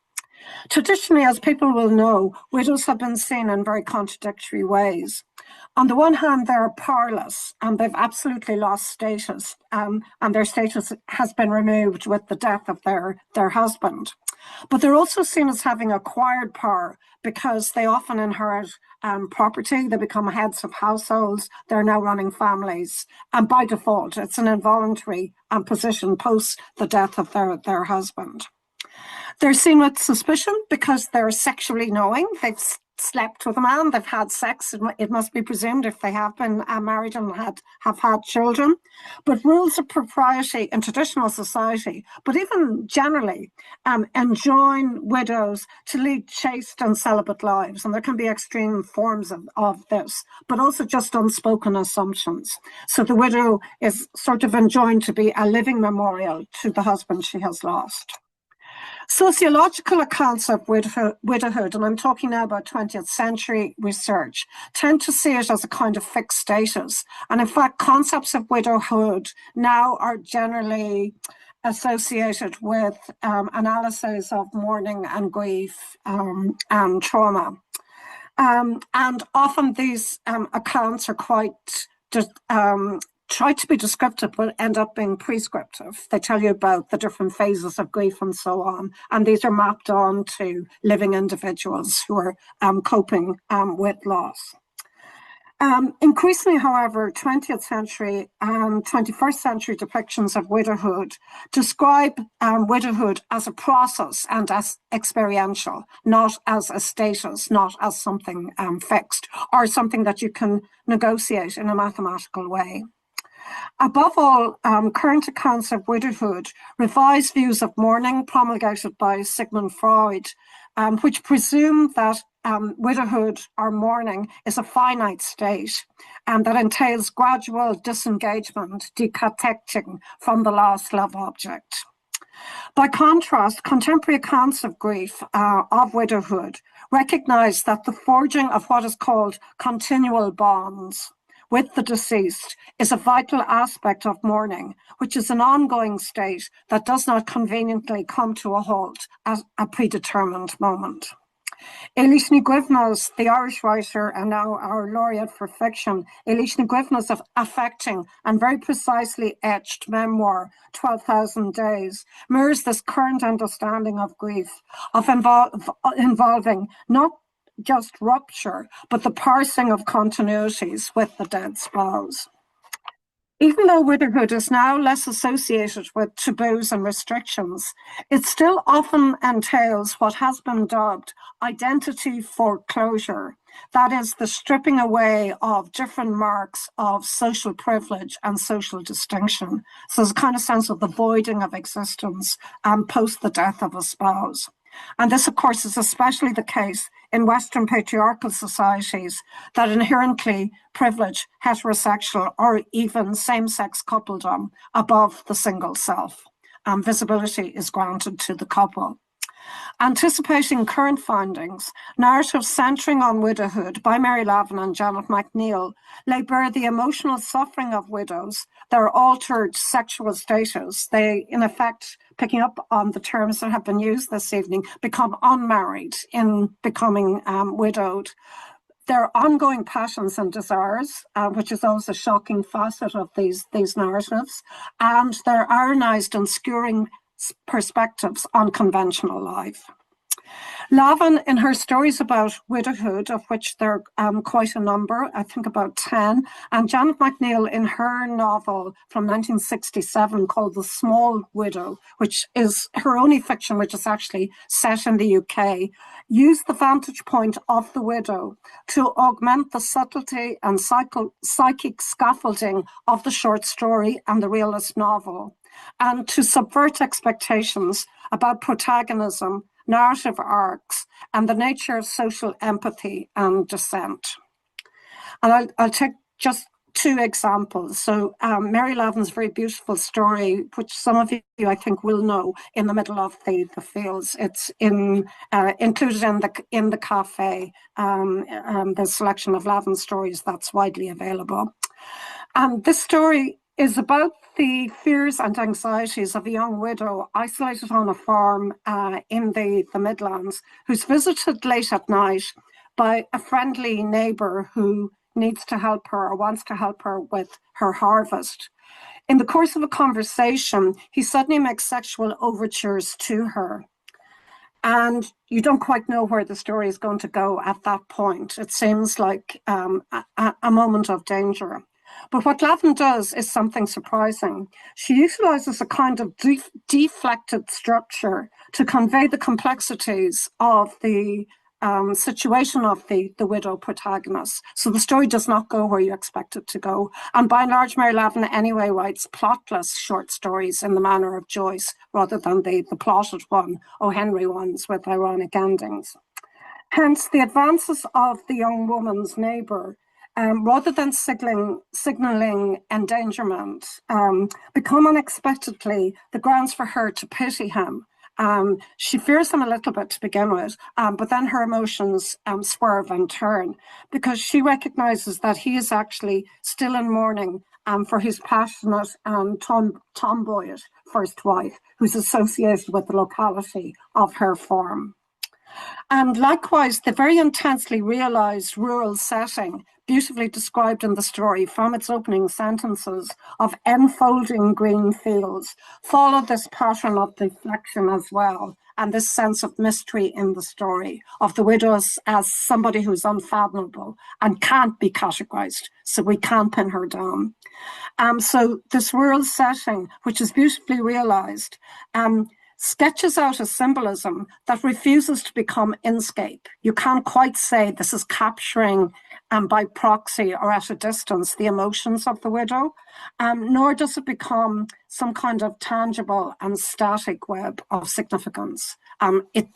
Traditionally, as people will know, widows have been seen in very contradictory ways. On the one hand, they're powerless and they've absolutely lost status, and their status has been removed with the death of their husband. But they're also seen as having acquired power because they often inherit property, they become heads of households, they're now running families, and by default, it's an involuntary position post the death of their husband. They're seen with suspicion because they're sexually knowing. They've slept with a man, they've had sex, it must be presumed, if they have been married and have had children. But rules of propriety in traditional society, but even generally, enjoin widows to lead chaste and celibate lives. And there can be extreme forms of this, but also just unspoken assumptions. So the widow is sort of enjoined to be a living memorial to the husband she has lost. Sociological accounts of widowhood, and I'm talking now about 20th century research, tend to see it as a kind of fixed status. And in fact, concepts of widowhood now are generally associated with analyses of mourning and grief and trauma. And often these accounts are quite try to be descriptive, but end up being prescriptive. They tell you about the different phases of grief and so on. And these are mapped on to living individuals who are coping with loss. Increasingly, however, 20th century and 21st century depictions of widowhood describe widowhood as a process and as experiential, not as a status, not as something fixed or something that you can negotiate in a mathematical way. Above all, current accounts of widowhood revise views of mourning promulgated by Sigmund Freud, which presume that widowhood or mourning is a finite state and that entails gradual disengagement, decatecting from the lost love object. By contrast, contemporary accounts of grief, of widowhood, recognize that the forging of what is called continual bonds with the deceased is a vital aspect of mourning, which is an ongoing state that does not conveniently come to a halt at a predetermined moment. Eilish ní Gcuimhne's, the Irish writer and now our laureate for fiction, Eilish ní Gcuimhne's affecting and very precisely etched memoir, 12,000 Days, mirrors this current understanding of grief, of involving not just rupture, but the parsing of continuities with the dead spouse. Even though widowhood is now less associated with taboos and restrictions, it still often entails what has been dubbed identity foreclosure. That is the stripping away of different marks of social privilege and social distinction. So there's a kind of sense of the voiding of existence post the death of a spouse. And this, of course, is especially the case in Western patriarchal societies that inherently privilege heterosexual or even same-sex coupledom above the single self. Visibility is granted to the couple. Anticipating current findings, narratives centering on widowhood by Mary Lavin and Janet McNeill lay bare the emotional suffering of widows, their altered sexual status. They, in effect, picking up on the terms that have been used this evening, become unmarried in becoming widowed. Their ongoing passions and desires, which is always a shocking facet of these narratives, and their ironized and skewering perspectives on conventional life. Lavin, in her stories about widowhood, of which there are quite a number, I think about 10, and Janet McNeill in her novel from 1967 called The Small Widow, which is her only fiction which is actually set in the UK, used the vantage point of the widow to augment the subtlety and psychic scaffolding of the short story and the realist novel, and to subvert expectations about protagonism, narrative arcs, and the nature of social empathy and dissent. And I'll take just two examples. So Mary Lavin's very beautiful story, which some of you I think will know, In the Middle of the Fields. It's included in the cafe, the selection of Lavin stories that's widely available. This story is about the fears and anxieties of a young widow isolated on a farm in the Midlands, who's visited late at night by a friendly neighbour who needs to help her or wants to help her with her harvest. In the course of a conversation, he suddenly makes sexual overtures to her. And you don't quite know where the story is going to go at that point. It seems like a moment of danger. But what Lavin does is something surprising. She utilizes a kind of deflected structure to convey the complexities of the situation of the widow protagonist. So the story does not go where you expect it to go. And by and large, Mary Lavin anyway writes plotless short stories in the manner of Joyce, rather than the plotted one, O. Henry ones with ironic endings. Hence, the advances of the young woman's neighbour, rather than signalling endangerment, become unexpectedly the grounds for her to pity him. She fears him a little bit to begin with, but then her emotions swerve and turn, because she recognizes that he is actually still in mourning for his passionate and tomboyish first wife, who's associated with the locality of her farm. And likewise, the very intensely realized rural setting, beautifully described in the story from its opening sentences of enfolding green fields, follow this pattern of deflection as well, and this sense of mystery in the story, of the widow as somebody who's unfathomable and can't be categorized, so we can't pin her down. So this rural setting, which is beautifully realized, sketches out a symbolism that refuses to become inscape. You can't quite say this is capturing by proxy or at a distance the emotions of the widow, nor does it become some kind of tangible and static web of significance.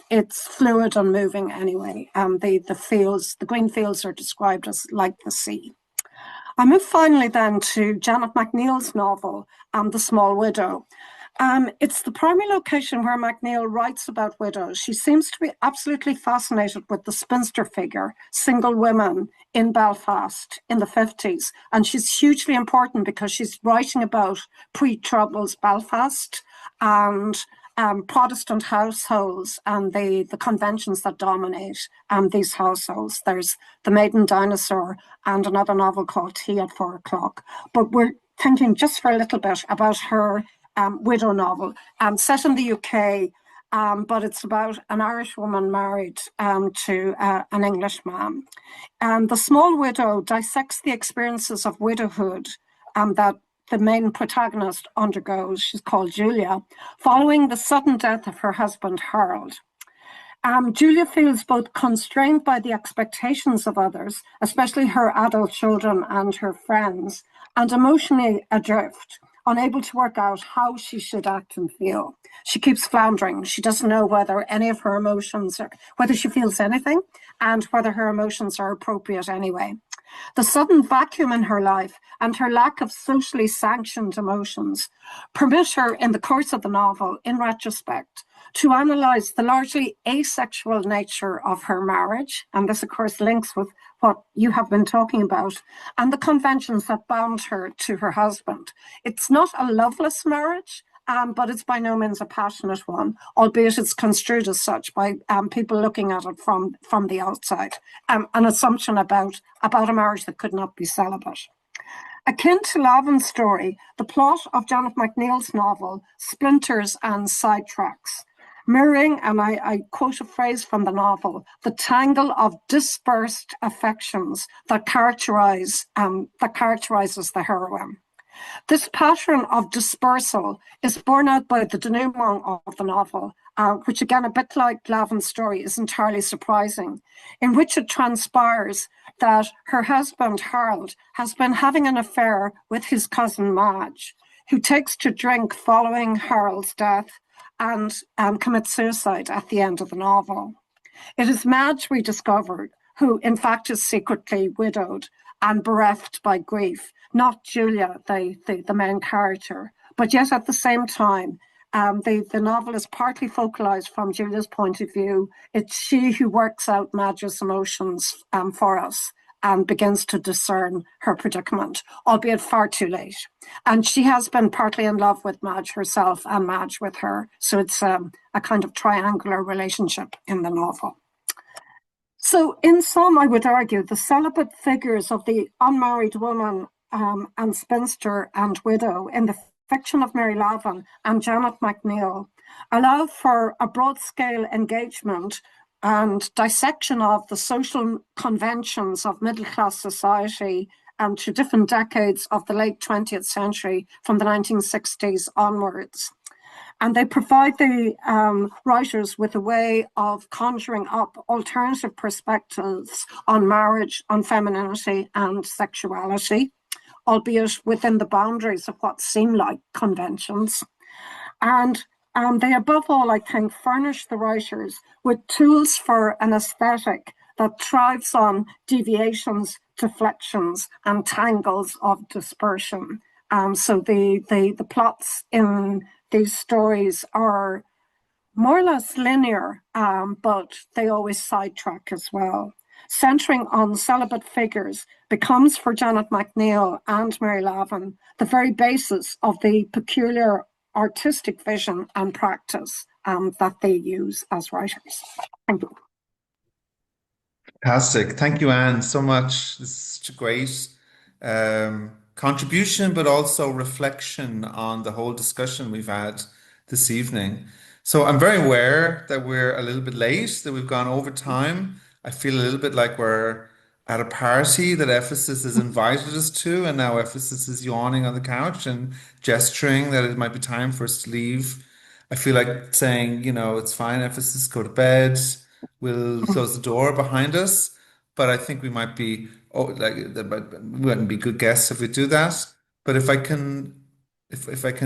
It's fluid and moving anyway. The green fields are described as like the sea. I move finally then to Janet McNeill's novel, The Small Widow. It's the primary location where McNeill writes about widows. She seems to be absolutely fascinated with the spinster figure, single women in Belfast in the 50s. And she's hugely important because she's writing about pre-Troubles Belfast and Protestant households and the conventions that dominate these households. There's The Maiden Dinosaur and another novel called Tea at 4 o'clock. But we're thinking just for a little bit about her widow novel, set in the UK but it's about an Irish woman married to an English man. The Small Widow dissects the experiences of widowhood that the main protagonist undergoes. She's called Julia, following the sudden death of her husband, Harold. Julia feels both constrained by the expectations of others, especially her adult children and her friends, and emotionally adrift, unable to work out how she should act and feel. She keeps floundering. She doesn't know whether any of her emotions are, whether she feels anything, and whether her emotions are appropriate anyway. The sudden vacuum in her life and her lack of socially sanctioned emotions permit her, in the course of the novel, in retrospect, to analyse the largely asexual nature of her marriage, and this, of course, links with what you have been talking about, and the conventions that bound her to her husband. It's not a loveless marriage, but it's by no means a passionate one, albeit it's construed as such by people looking at it from the outside, an assumption about a marriage that could not be celibate. Akin to Lavin's story, the plot of Janet McNeill's novel splinters and sidetracks, mirroring, and I quote a phrase from the novel, the tangle of dispersed affections that characterizes the heroine. This pattern of dispersal is borne out by the denouement of the novel, which again, a bit like Lavin's story, is entirely surprising, in which it transpires that her husband, Harold, has been having an affair with his cousin, Madge, who takes to drink following Harold's death and commits suicide at the end of the novel. It is Madge, we discovered, who in fact is secretly widowed and bereft by grief, not Julia, the main character. But yet at the same time, the novel is partly focalized from Julia's point of view. It's she who works out Madge's emotions for us and begins to discern her predicament, albeit far too late. And she has been partly in love with Madge herself and Madge with her. So it's a kind of triangular relationship in the novel. So in sum, I would argue the celibate figures of the unmarried woman and spinster and widow in the fiction of Mary Lavin and Janet McNeill allow for a broad-scale engagement and dissection of the social conventions of middle-class society to different decades of the late 20th century, from the 1960s onwards. And they provide the writers with a way of conjuring up alternative perspectives on marriage, on femininity and sexuality, albeit within the boundaries of what seem like conventions. And they above all, I think, furnish the writers with tools for an aesthetic that thrives on deviations, deflections, and tangles of dispersion. So the plots in these stories are more or less linear, but they always sidetrack as well. Centering on celibate figures becomes, for Janet McNeill and Mary Lavin, the very basis of the peculiar artistic vision and practice that they use as writers. Thank you. Fantastic. Thank you, Anne, so much. This is such a great contribution, but also reflection on the whole discussion we've had this evening. So I'm very aware that we're a little bit late, that we've gone over time. I feel a little bit like we're at a party that EFACIS has invited us to, and now EFACIS is yawning on the couch and gesturing that it might be time for us to leave. I feel like saying, you know, it's fine, EFACIS, go to bed. We'll close the door behind us. But I think we might be, we wouldn't be good guests if we do that. But if I can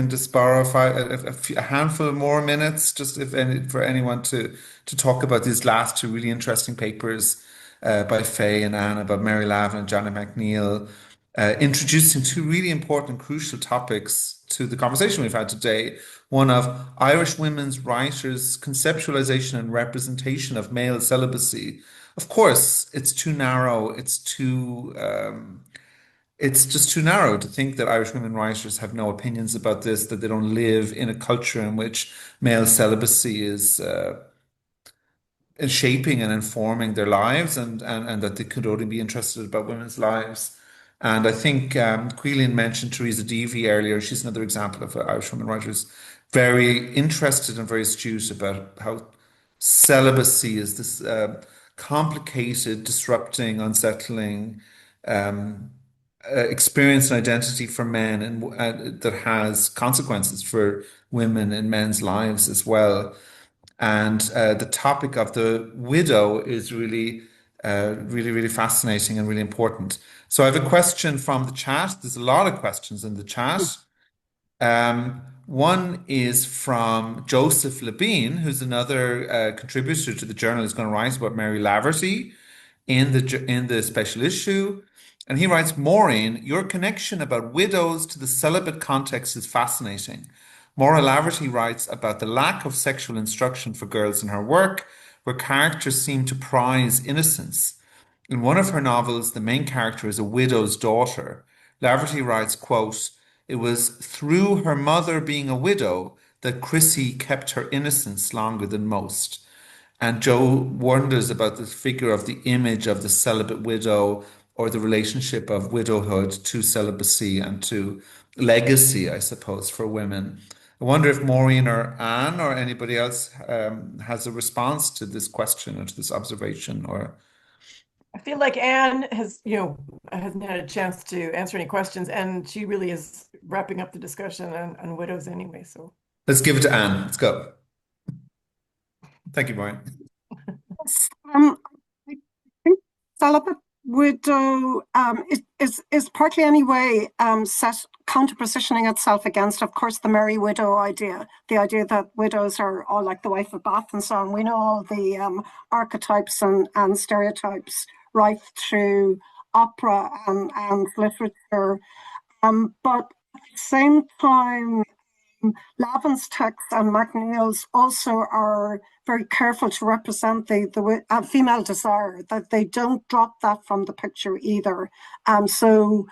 just borrow a handful of more minutes, just for anyone to talk about these last two really interesting papers by Faye and Anne about Mary Lavin and Janet McNeill, introducing two really important, crucial topics to the conversation we've had today. One of Irish women's writers' conceptualization and representation of male celibacy. Of course, it's too narrow. It's just too narrow to think that Irish women writers have no opinions about this, that they don't live in a culture in which male celibacy is shaping and informing their lives, and that they could only be interested about women's lives. And I think Leeann mentioned Teresa Deavy earlier. She's another example of an Irish woman writer's very interested and very astute about how celibacy is this complicated, disrupting, unsettling experience and identity for men, and that has consequences for women in men's lives as well. And the topic of the widow is really, really fascinating and really important. So I have a question from the chat. There's a lot of questions in the chat. One is from Joseph Lavin, who's another contributor to the journal, who's going to write about Mary Laverty in the special issue. And he writes, Maureen, your connection about widows to the celibate context is fascinating. Norah Laverty writes about the lack of sexual instruction for girls in her work, where characters seem to prize innocence. In one of her novels, the main character is a widow's daughter. Laverty writes, quote, it was through her mother being a widow that Chrissy kept her innocence longer than most. And Joe wonders about the figure of the image of the celibate widow, or the relationship of widowhood to celibacy and to legacy, I suppose, for women. I wonder if Maureen or Anne or anybody else has a response to this question or to this observation. Or I feel like Anne hasn't had a chance to answer any questions, and she really is wrapping up the discussion on widows anyway. So let's give it to Anne. Let's go. Thank you, Maureen. I think celibate widow is partly anyway counter-positioning itself against, of course, the merry widow idea, the idea that widows are all like the wife of Bath and so on. We know all the archetypes and stereotypes right through opera and literature. But at the same time, Lavin's text and McNeill's also are very careful to represent the female desire, that they don't drop that from the picture either. So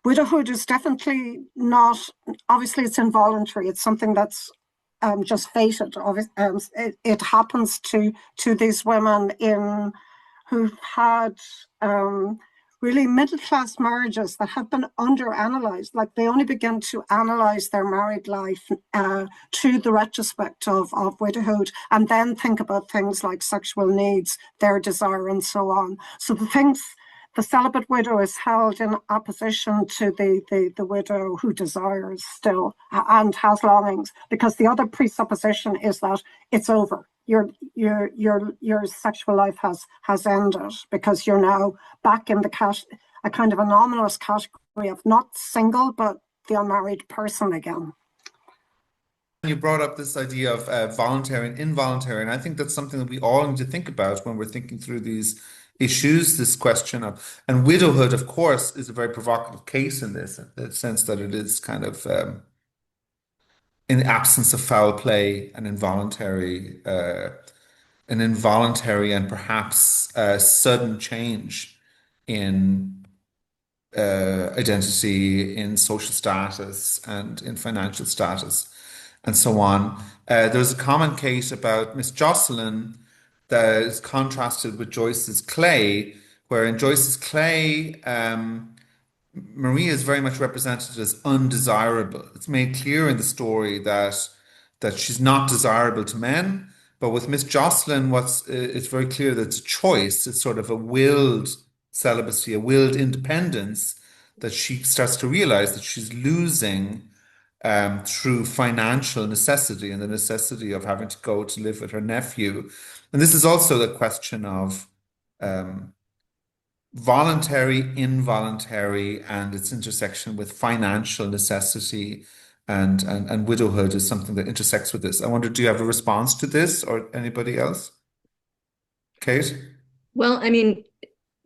widowhood is definitely not, obviously it's involuntary, it's something that's just fated. It happens to these women who've had really middle-class marriages that have been under-analysed. Like, they only begin to analyse their married life through the retrospect of widowhood, and then think about things like sexual needs, their desire, and so on. So the celibate widow is held in opposition to the widow who desires still and has longings, because the other presupposition is that it's over. Your sexual life has ended, because you're now back in a kind of anomalous category of not single but the unmarried person again. You brought up this idea of voluntary and involuntary, and I think that's something that we all need to think about when we're thinking through these issues, this question of, and widowhood, of course, is a very provocative case in this, in the sense that it is kind of in the absence of foul play, an involuntary and perhaps sudden change in identity, in social status, and in financial status, and so on. There's a common case about Miss Jocelyn that is contrasted with Joyce's Clay, where in Joyce's Clay, Maria is very much represented as undesirable. It's made clear in the story that she's not desirable to men, but with Miss Jocelyn, it's very clear that it's a choice. It's sort of a willed celibacy, a willed independence that she starts to realize that she's losing through financial necessity and the necessity of having to go to live with her nephew. And this is also the question of voluntary, involuntary, and its intersection with financial necessity and widowhood is something that intersects with this. I wonder, do you have a response to this, or anybody else? Kate? Well, I mean,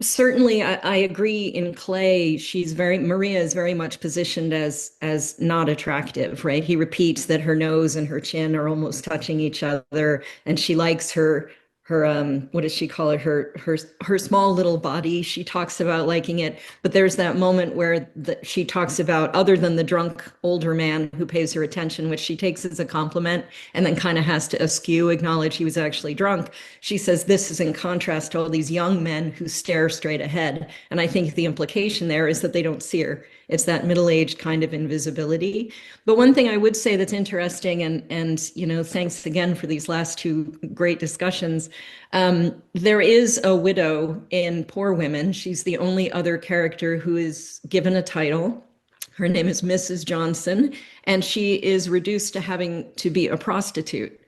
certainly I agree in Clay. Maria is very much positioned as not attractive, right? He repeats that her nose and her chin are almost touching each other, and she likes her what does she call it? Her small little body. She talks about liking it, but there's that moment where she talks about, other than the drunk older man who pays her attention, which she takes as a compliment, and then kind of has to askew acknowledge he was actually drunk. She says this is in contrast to all these young men who stare straight ahead. And I think the implication there is that they don't see her. It's that middle-aged kind of invisibility. But one thing I would say that's interesting, and you know, thanks again for these last two great discussions. There is a widow in Poor Women. She's the only other character who is given a title. Her name is Mrs. Johnson, and she is reduced to having to be a prostitute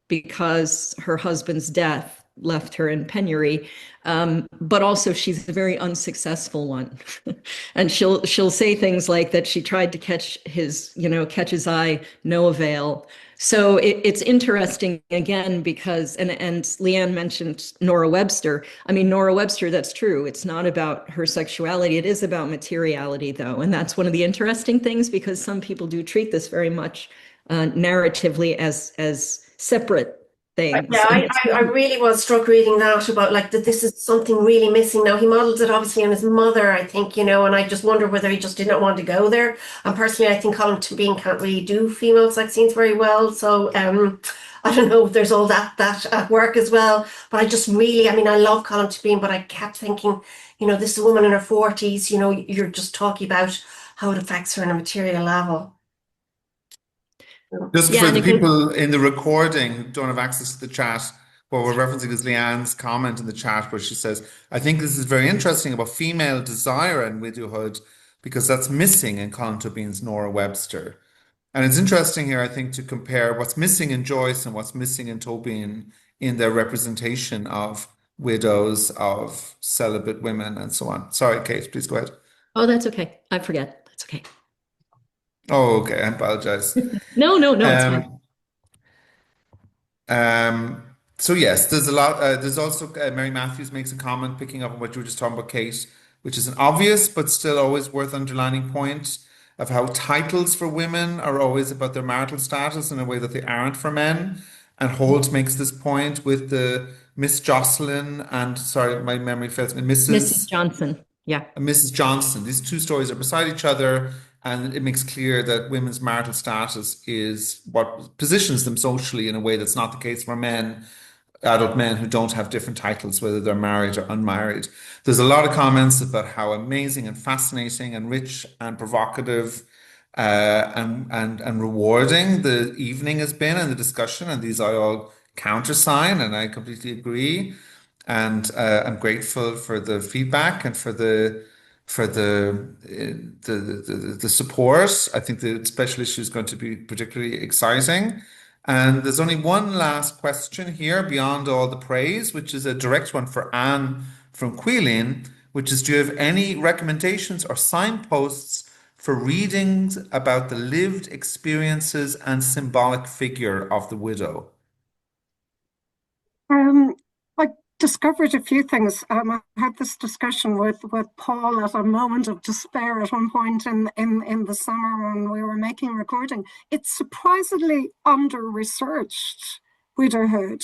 because her husband's death left her in penury. But also she's a very unsuccessful one. And she'll say things like that she tried to catch his eye, no avail. So it's interesting again, because, and Leeann mentioned Norah Webster. I mean, Norah Webster, that's true. It's not about her sexuality. It is about materiality, though. And that's one of the interesting things, because some people do treat this very much narratively as separate things. Yeah, I really was struck reading that about like that this is something really missing. Now he models it obviously on his mother, I think, and I just wonder whether he just did not want to go there. And personally, I think Colin Tabine can't really do female sex scenes very well. So I don't know if there's all that at work as well. But I just really, I mean, I love Colin Tabine, but I kept thinking, this is a woman in her 40s, you're just talking about how it affects her on a material level. Just for the people in the recording who don't have access to the chat, what we're referencing is Leanne's comment in the chat where she says, I think this is very interesting about female desire and widowhood, because that's missing in Colin Tabine's Norah Webster. And it's interesting here, I think, to compare what's missing in Joyce and what's missing in Tobin in their representation of widows, of celibate women, and so on. Sorry, Kate, please go ahead. Oh, that's okay. I forget. That's okay. Oh, okay. I apologize. No, it's fine. So yes, there's a lot. There's also Mary Matthews makes a comment picking up on what you were just talking about, Kate, which is an obvious but still always worth underlining point of how titles for women are always about their marital status in a way that they aren't for men. And Hoult makes this point with the Miss Jocelyn and, sorry, my memory fails me, Mrs. Johnson. Yeah. Mrs. Johnson. These two stories are beside each other. And it makes clear that women's marital status is what positions them socially in a way that's not the case for men, adult men who don't have different titles, whether they're married or unmarried. There's a lot of comments about how amazing and fascinating and rich and provocative and rewarding the evening has been and the discussion. And these I all countersign, and I completely agree. And I'm grateful for the feedback and for the support. I think the special issue is going to be particularly exciting. And there's only one last question here beyond all the praise, which is a direct one for Anne from Quilleen, which is, do you have any recommendations or signposts for readings about the lived experiences and symbolic figure of the widow? I discovered a few things. I had this discussion with Paul at a moment of despair at one point in the summer when we were making a recording. It's surprisingly under-researched, widowhood,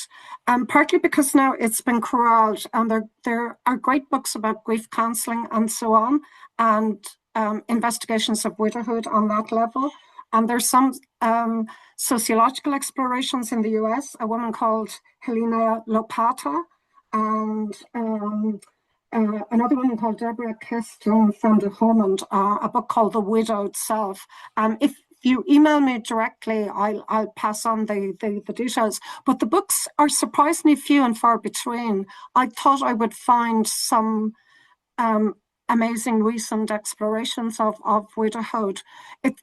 partly because now it's been corralled, and there are great books about grief counselling and so on, and investigations of widowhood on that level. And there's some sociological explorations in the US, a woman called Helena Lopata, and another woman called Deborah Keston found a home, and a book called The Widowed Self. If you email me directly, I'll pass on the details. But the books are surprisingly few and far between. I thought I would find some amazing recent explorations of widowhood.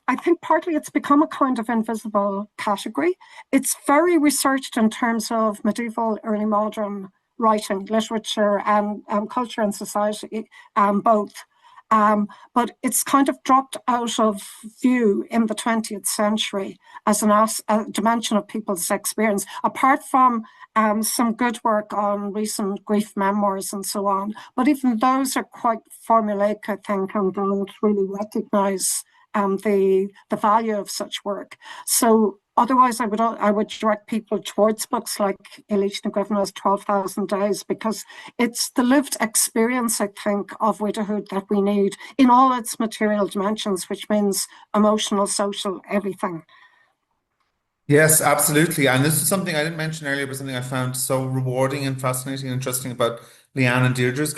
I think partly it's become a kind of invisible category. It's very researched in terms of medieval, early modern writing, literature, and culture and society, both. But it's kind of dropped out of view in the 20th century as a dimension of people's experience, apart from some good work on recent grief memoirs and so on. But even those are quite formulaic, I think, and don't really recognise the value of such work. So otherwise, I would direct people towards books like Eilish na Governor's 12,000 Days, because it's the lived experience, I think, of widowhood that we need in all its material dimensions, which means emotional, social, everything. Yes, absolutely. And this is something I didn't mention earlier, but something I found so rewarding and fascinating and interesting about Leeann and Deirdre's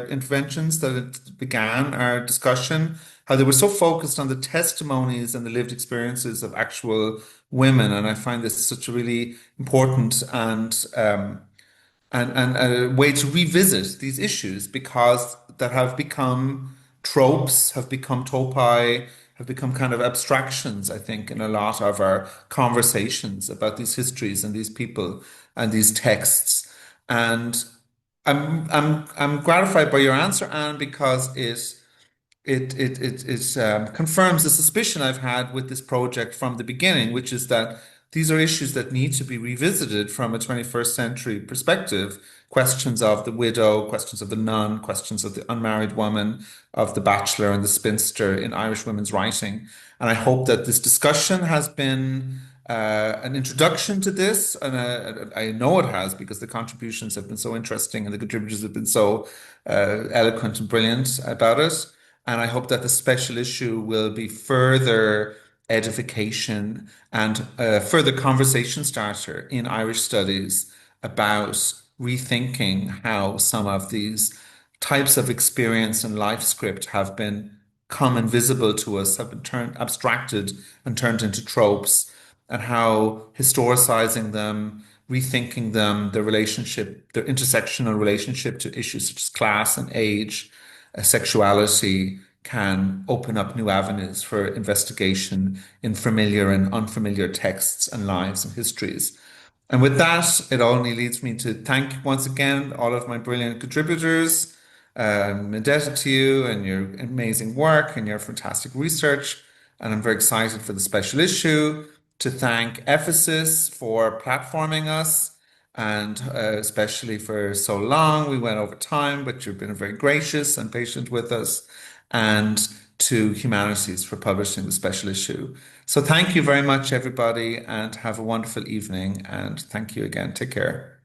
interventions that it began our discussion, how they were so focused on the testimonies and the lived experiences of actual women. And I find this such a really important and a way to revisit these issues, because that have become tropes, have become topi, have become kind of abstractions, I think, in a lot of our conversations about these histories and these people and these texts. And I'm gratified by your answer, Anne, because it confirms the suspicion I've had with this project from the beginning, which is that these are issues that need to be revisited from a 21st century perspective. Questions of the widow, questions of the nun, questions of the unmarried woman, of the bachelor and the spinster in Irish women's writing. And I hope that this discussion has been an introduction to this, and I know it has, because the contributions have been so interesting and the contributors have been so eloquent and brilliant about it. And I hope that the special issue will be further edification and further conversation starter in Irish studies about rethinking how some of these types of experience and life script have become invisible to us, have been abstracted and turned into tropes, and how historicizing them, rethinking them, their intersectional relationship to issues such as class and age, sexuality, can open up new avenues for investigation in familiar and unfamiliar texts and lives and histories. And with that, it only leads me to thank once again all of my brilliant contributors. I'm indebted to you and your amazing work and your fantastic research. And I'm very excited for the special issue, to thank EFACIS for platforming us, and especially for so long. We went over time, but you've been very gracious and patient with us, and to Humanities for publishing the special issue. So thank you very much, everybody, and have a wonderful evening. And thank you again. Take care.